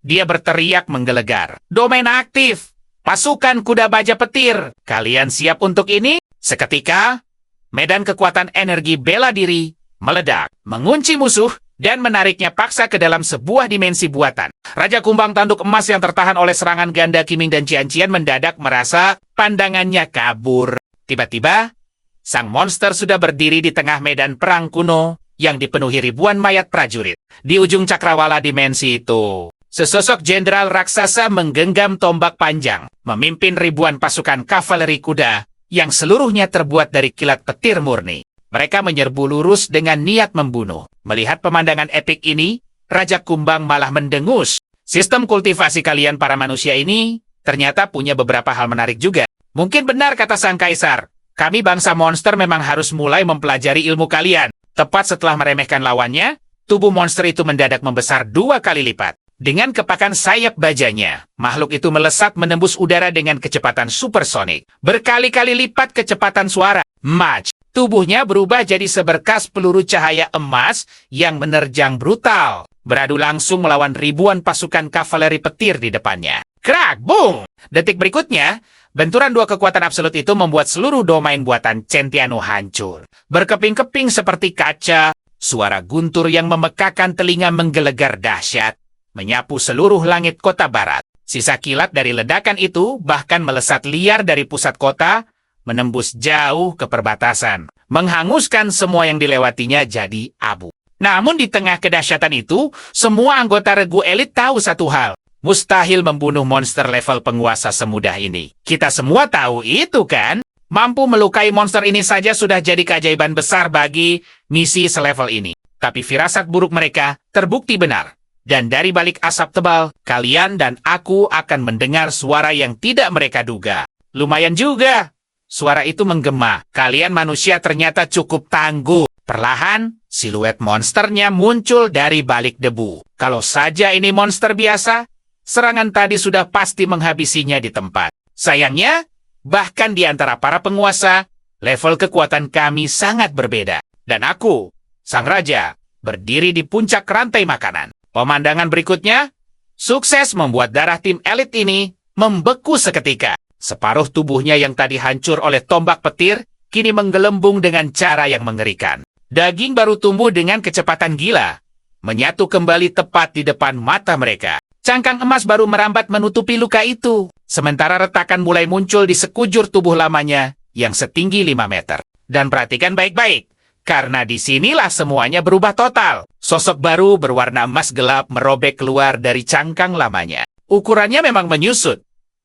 dia berteriak menggelegar. Domain aktif! Pasukan kuda baja petir, kalian siap untuk ini? Seketika, medan kekuatan energi bela diri meledak, mengunci musuh, dan menariknya paksa ke dalam sebuah dimensi buatan. Raja Kumbang Tanduk Emas yang tertahan oleh serangan ganda Qiming dan Qian-Qian mendadak merasa pandangannya kabur. Tiba-tiba, sang monster sudah berdiri di tengah medan perang kuno yang dipenuhi ribuan mayat prajurit. Di ujung cakrawala dimensi itu, sesosok jenderal raksasa menggenggam tombak panjang, memimpin ribuan pasukan kavaleri kuda yang seluruhnya terbuat dari kilat petir murni. Mereka menyerbu lurus dengan niat membunuh. Melihat pemandangan epik ini, Raja Kumbang malah mendengus. Sistem kultivasi kalian para manusia ini ternyata punya beberapa hal menarik juga. Mungkin benar kata sang kaisar, kami bangsa monster memang harus mulai mempelajari ilmu kalian. Tepat setelah meremehkan lawannya, tubuh monster itu mendadak membesar 2 kali lipat. Dengan kepakan sayap bajanya, makhluk itu melesat menembus udara dengan kecepatan supersonik. Berkali-kali lipat kecepatan suara. Mach. Tubuhnya berubah jadi seberkas peluru cahaya emas yang menerjang brutal. Beradu langsung melawan ribuan pasukan kavaleri petir di depannya. Krak, bung! Detik berikutnya, benturan dua kekuatan absolut itu membuat seluruh domain buatan Centianu hancur. Berkeping-keping seperti kaca, suara guntur yang memekakan telinga menggelegar dahsyat, menyapu seluruh langit kota barat. Sisa kilat dari ledakan itu bahkan melesat liar dari pusat kota, menembus jauh ke perbatasan, menghanguskan semua yang dilewatinya jadi abu. Namun di tengah kedahsyatan itu, semua anggota regu elit tahu satu hal. Mustahil membunuh monster level penguasa semudah ini. Kita semua tahu itu kan? Mampu melukai monster ini saja sudah jadi keajaiban besar bagi misi selevel ini. Tapi firasat buruk mereka terbukti benar. Dan dari balik asap tebal, kalian dan aku akan mendengar suara yang tidak mereka duga. Lumayan juga. Suara itu menggema. Kalian manusia ternyata cukup tangguh. Perlahan, siluet monsternya muncul dari balik debu. Kalau saja ini monster biasa, serangan tadi sudah pasti menghabisinya di tempat. Sayangnya, bahkan di antara para penguasa, level kekuatan kami sangat berbeda. Dan aku, sang raja, berdiri di puncak rantai makanan. Pemandangan berikutnya, sukses membuat darah tim elit ini membeku seketika. Separuh tubuhnya yang tadi hancur oleh tombak petir, kini menggelembung dengan cara yang mengerikan. Daging baru tumbuh dengan kecepatan gila, menyatu kembali tepat di depan mata mereka. Cangkang emas baru merambat menutupi luka itu, sementara retakan mulai muncul di sekujur tubuh lamanya yang setinggi 5 meter. Dan perhatikan baik-baik, karena disinilah semuanya berubah total. Sosok baru berwarna emas gelap merobek keluar dari cangkang lamanya. Ukurannya memang menyusut,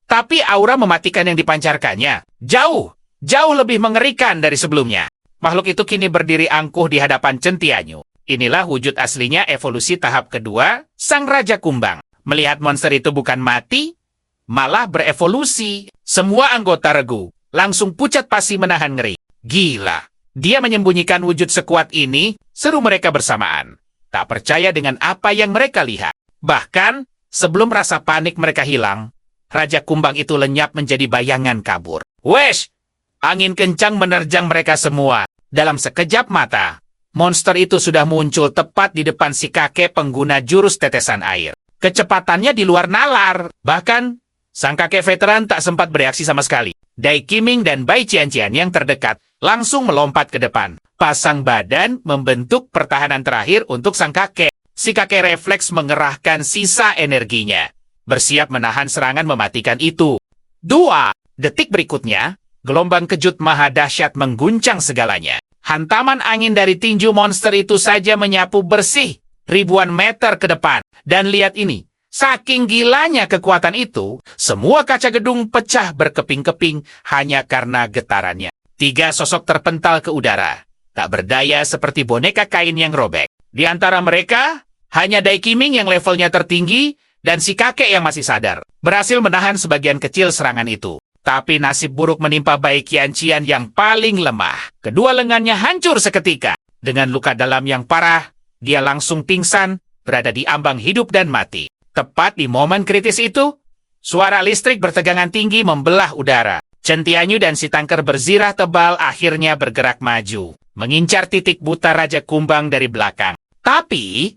tapi aura mematikan yang dipancarkannya jauh lebih mengerikan dari sebelumnya. Makhluk itu kini berdiri angkuh di hadapan Centianyu. Inilah wujud aslinya evolusi tahap kedua, Sang Raja Kumbang. Melihat monster itu bukan mati, malah berevolusi. Semua anggota regu langsung pucat pasi menahan ngeri. Gila, dia menyembunyikan wujud sekuat ini, seru mereka bersamaan. Tak percaya dengan apa yang mereka lihat. Bahkan, sebelum rasa panik mereka hilang, Raja Kumbang itu lenyap menjadi bayangan kabur. Wesh! Angin kencang menerjang mereka semua. Dalam sekejap mata, monster itu sudah muncul tepat di depan si kakek pengguna jurus tetesan air. Kecepatannya di luar nalar. Bahkan, sang kakek veteran tak sempat bereaksi sama sekali. Dai Qiming dan Bai Qianqian yang terdekat langsung melompat ke depan. Pasang badan membentuk pertahanan terakhir untuk sang kakek. Si kakek refleks mengerahkan sisa energinya, bersiap menahan serangan mematikan itu. 2 detik berikutnya, gelombang kejut maha dahsyat mengguncang segalanya. Hantaman angin dari tinju monster itu saja menyapu bersih ribuan meter ke depan. Dan lihat ini, saking gilanya kekuatan itu, semua kaca gedung pecah berkeping-keping hanya karena getarannya. 3 sosok terpental ke udara, tak berdaya seperti boneka kain yang robek. Di antara mereka, hanya Dai Qiming yang levelnya tertinggi dan si kakek yang masih sadar, berhasil menahan sebagian kecil serangan itu. Tapi nasib buruk menimpa Bai Qianqian yang paling lemah. Kedua lengannya hancur seketika. Dengan luka dalam yang parah, dia langsung pingsan, berada di ambang hidup dan mati. Tepat di momen kritis itu, suara listrik bertegangan tinggi membelah udara. Centianyu dan si tangker berzirah tebal akhirnya bergerak maju, mengincar titik buta Raja Kumbang dari belakang. Tapi,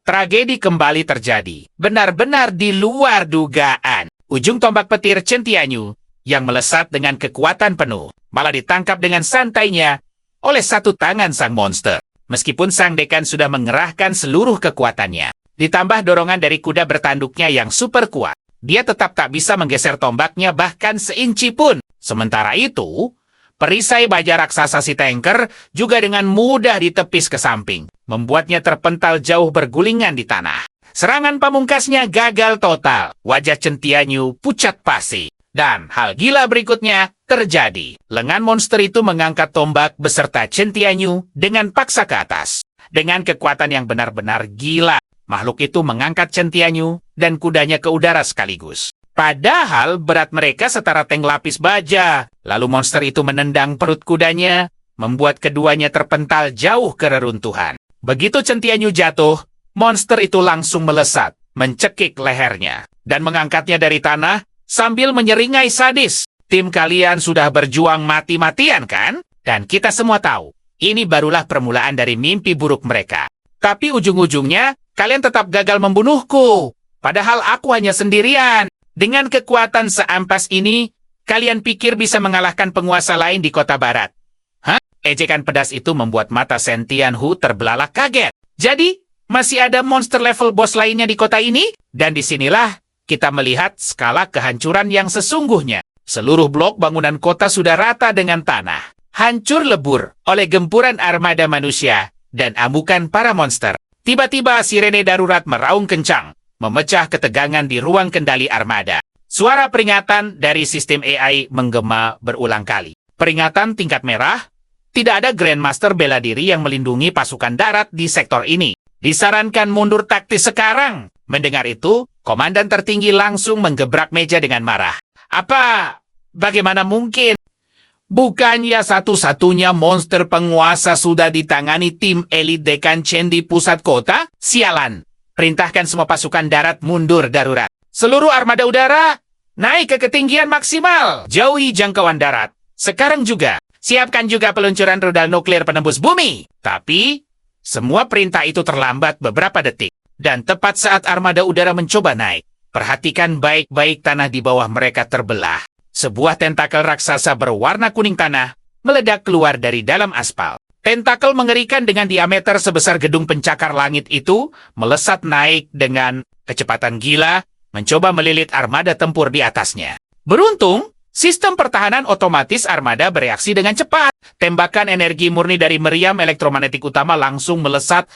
tragedi kembali terjadi. Benar-benar di luar dugaan. Ujung tombak petir Centianyu yang melesat dengan kekuatan penuh, malah ditangkap dengan santainya oleh satu tangan sang monster. Meskipun sang dekan sudah mengerahkan seluruh kekuatannya, ditambah dorongan dari kuda bertanduknya yang super kuat, dia tetap tak bisa menggeser tombaknya bahkan seinci pun. Sementara itu, perisai baja raksasa si tanker juga dengan mudah ditepis ke samping, membuatnya terpental jauh bergulingan di tanah. Serangan pamungkasnya gagal total, wajah Centianyu pucat pasi. Dan hal gila berikutnya terjadi. Lengan monster itu mengangkat tombak beserta Centianyu dengan paksa ke atas. Dengan kekuatan yang benar-benar gila, makhluk itu mengangkat Centianyu dan kudanya ke udara sekaligus. Padahal berat mereka setara tank lapis baja. Lalu monster itu menendang perut kudanya, membuat keduanya terpental jauh ke reruntuhan. Begitu Centianyu jatuh, monster itu langsung melesat, mencekik lehernya, dan mengangkatnya dari tanah sambil menyeringai sadis. Tim kalian sudah berjuang mati-matian kan? Dan kita semua tahu, ini barulah permulaan dari mimpi buruk mereka. Tapi ujung-ujungnya, kalian tetap gagal membunuhku. Padahal aku hanya sendirian. Dengan kekuatan seampas ini, kalian pikir bisa mengalahkan penguasa lain di kota barat? Hah? Ejekan pedas itu membuat mata Sentian Hu terbelalak kaget. Jadi, masih ada monster level boss lainnya di kota ini? Dan disinilah kita melihat skala kehancuran yang sesungguhnya. Seluruh blok bangunan kota sudah rata dengan tanah. Hancur lebur oleh gempuran armada manusia dan amukan para monster. Tiba-tiba sirene darurat meraung kencang, memecah ketegangan di ruang kendali armada. Suara peringatan dari sistem AI menggema berulang kali. Peringatan tingkat merah, tidak ada Grandmaster bela diri yang melindungi pasukan darat di sektor ini. Disarankan mundur taktis sekarang. Mendengar itu, komandan tertinggi langsung menggebrak meja dengan marah. Bagaimana mungkin? Bukannya satu-satunya monster penguasa sudah ditangani tim elit Dekan Chen di pusat kota? Sialan! Perintahkan semua pasukan darat mundur darurat. Seluruh armada udara, naik ke ketinggian maksimal. Jauhi jangkauan darat. Sekarang juga, siapkan juga peluncuran rudal nuklir penembus bumi. Tapi, semua perintah itu terlambat beberapa detik. Dan tepat saat armada udara mencoba naik, perhatikan baik-baik tanah di bawah mereka terbelah. Sebuah tentakel raksasa berwarna kuning tanah meledak keluar dari dalam aspal. Tentakel mengerikan dengan diameter sebesar gedung pencakar langit itu melesat naik dengan kecepatan gila, mencoba melilit armada tempur di atasnya. Beruntung, sistem pertahanan otomatis armada bereaksi dengan cepat. Tembakan energi murni dari meriam elektromagnetik utama langsung melesat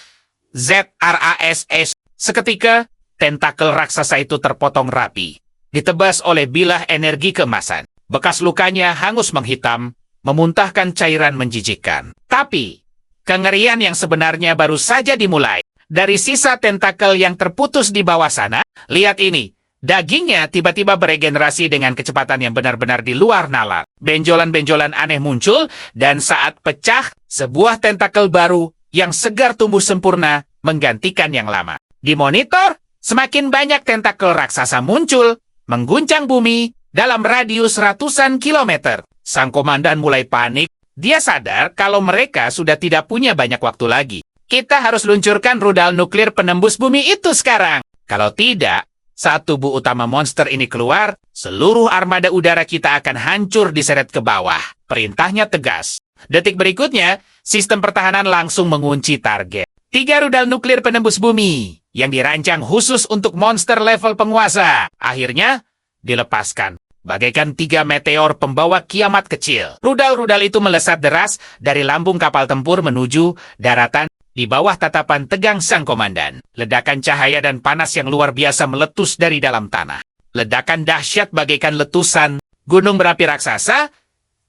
ZRASS. Seketika, tentakel raksasa itu terpotong rapi, ditebas oleh bilah energi keemasan. Bekas lukanya hangus menghitam, memuntahkan cairan menjijikkan. Tapi, kengerian yang sebenarnya baru saja dimulai. Dari sisa tentakel yang terputus di bawah sana, lihat ini. Dagingnya tiba-tiba beregenerasi dengan kecepatan yang benar-benar di luar nalar. Benjolan-benjolan aneh muncul, dan saat pecah, sebuah tentakel baru yang segar tumbuh sempurna menggantikan yang lama. Di monitor, semakin banyak tentakel raksasa muncul, mengguncang bumi dalam radius ratusan kilometer. Sang komandan mulai panik. Dia sadar kalau mereka sudah tidak punya banyak waktu lagi. Kita harus luncurkan rudal nuklir penembus bumi itu sekarang. Kalau tidak, saat tubuh utama monster ini keluar, seluruh armada udara kita akan hancur diseret ke bawah. Perintahnya tegas. Detik berikutnya, sistem pertahanan langsung mengunci target. 3 rudal nuklir penembus bumi yang dirancang khusus untuk monster level penguasa. Akhirnya, dilepaskan. Bagaikan 3 meteor pembawa kiamat kecil. Rudal-rudal itu melesat deras dari lambung kapal tempur menuju daratan di bawah tatapan tegang sang komandan. Ledakan cahaya dan panas yang luar biasa meletus dari dalam tanah. Ledakan dahsyat bagaikan letusan gunung berapi raksasa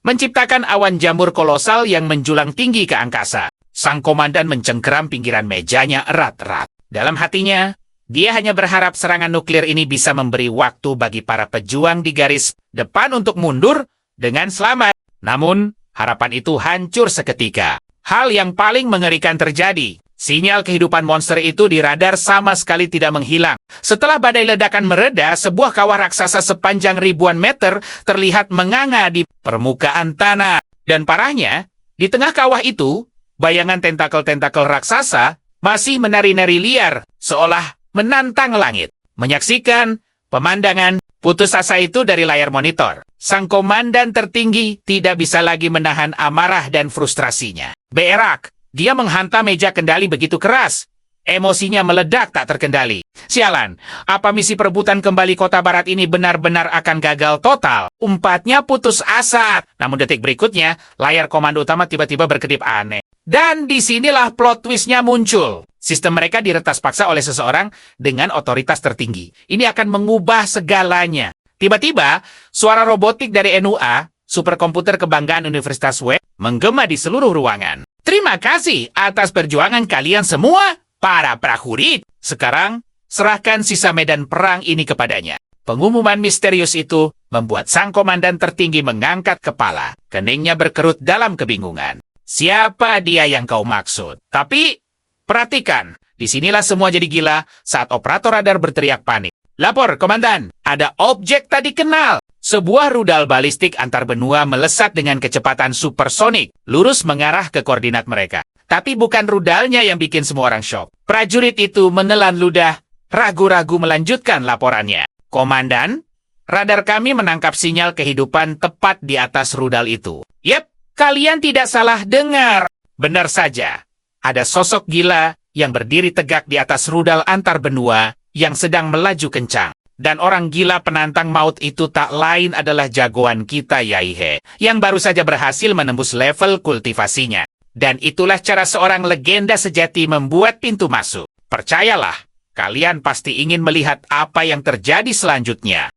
menciptakan awan jamur kolosal yang menjulang tinggi ke angkasa. Sang komandan mencengkeram pinggiran mejanya erat-erat. Dalam hatinya, dia hanya berharap serangan nuklir ini bisa memberi waktu bagi para pejuang di garis depan untuk mundur dengan selamat. Namun, harapan itu hancur seketika. Hal yang paling mengerikan terjadi. Sinyal kehidupan monster itu di radar sama sekali tidak menghilang. Setelah badai ledakan mereda, sebuah kawah raksasa sepanjang ribuan meter terlihat menganga di permukaan tanah. Dan parahnya, di tengah kawah itu, bayangan tentakel-tentakel raksasa masih menari-nari liar, seolah menantang langit. Menyaksikan pemandangan putus asa itu dari layar monitor, sang komandan tertinggi tidak bisa lagi menahan amarah dan frustrasinya. Berak, dia menghantam meja kendali begitu keras. Emosinya meledak tak terkendali. Sialan, apa misi perebutan kembali kota barat ini benar-benar akan gagal total? Umpatnya putus asa. Namun detik berikutnya, layar komando utama tiba-tiba berkedip aneh. Dan disinilah plot twistnya muncul. Sistem mereka diretas paksa oleh seseorang dengan otoritas tertinggi. Ini akan mengubah segalanya. Tiba-tiba, suara robotik dari NUA, superkomputer kebanggaan Universitas Web, menggema di seluruh ruangan. Terima kasih atas perjuangan kalian semua, para prajurit. Sekarang, serahkan sisa medan perang ini kepadanya. Pengumuman misterius itu membuat sang komandan tertinggi mengangkat kepala. Keningnya berkerut dalam kebingungan. Siapa dia yang kau maksud? Tapi, perhatikan, disinilah semua jadi gila saat operator radar berteriak panik. Lapor, komandan, ada objek tak dikenal. Sebuah rudal balistik antar benua melesat dengan kecepatan supersonik, lurus mengarah ke koordinat mereka. Tapi bukan rudalnya yang bikin semua orang shock. Prajurit itu menelan ludah, ragu-ragu melanjutkan laporannya. Komandan, Radar kami menangkap sinyal kehidupan tepat di atas rudal itu. Yep, kalian tidak salah dengar. Benar saja. Ada sosok gila yang berdiri tegak di atas rudal antar benua yang sedang melaju kencang. Dan orang gila penantang maut itu tak lain adalah jagoan kita, Yaihe, yang baru saja berhasil menembus level kultivasinya. Dan itulah cara seorang legenda sejati membuat pintu masuk. Percayalah, kalian pasti ingin melihat apa yang terjadi selanjutnya.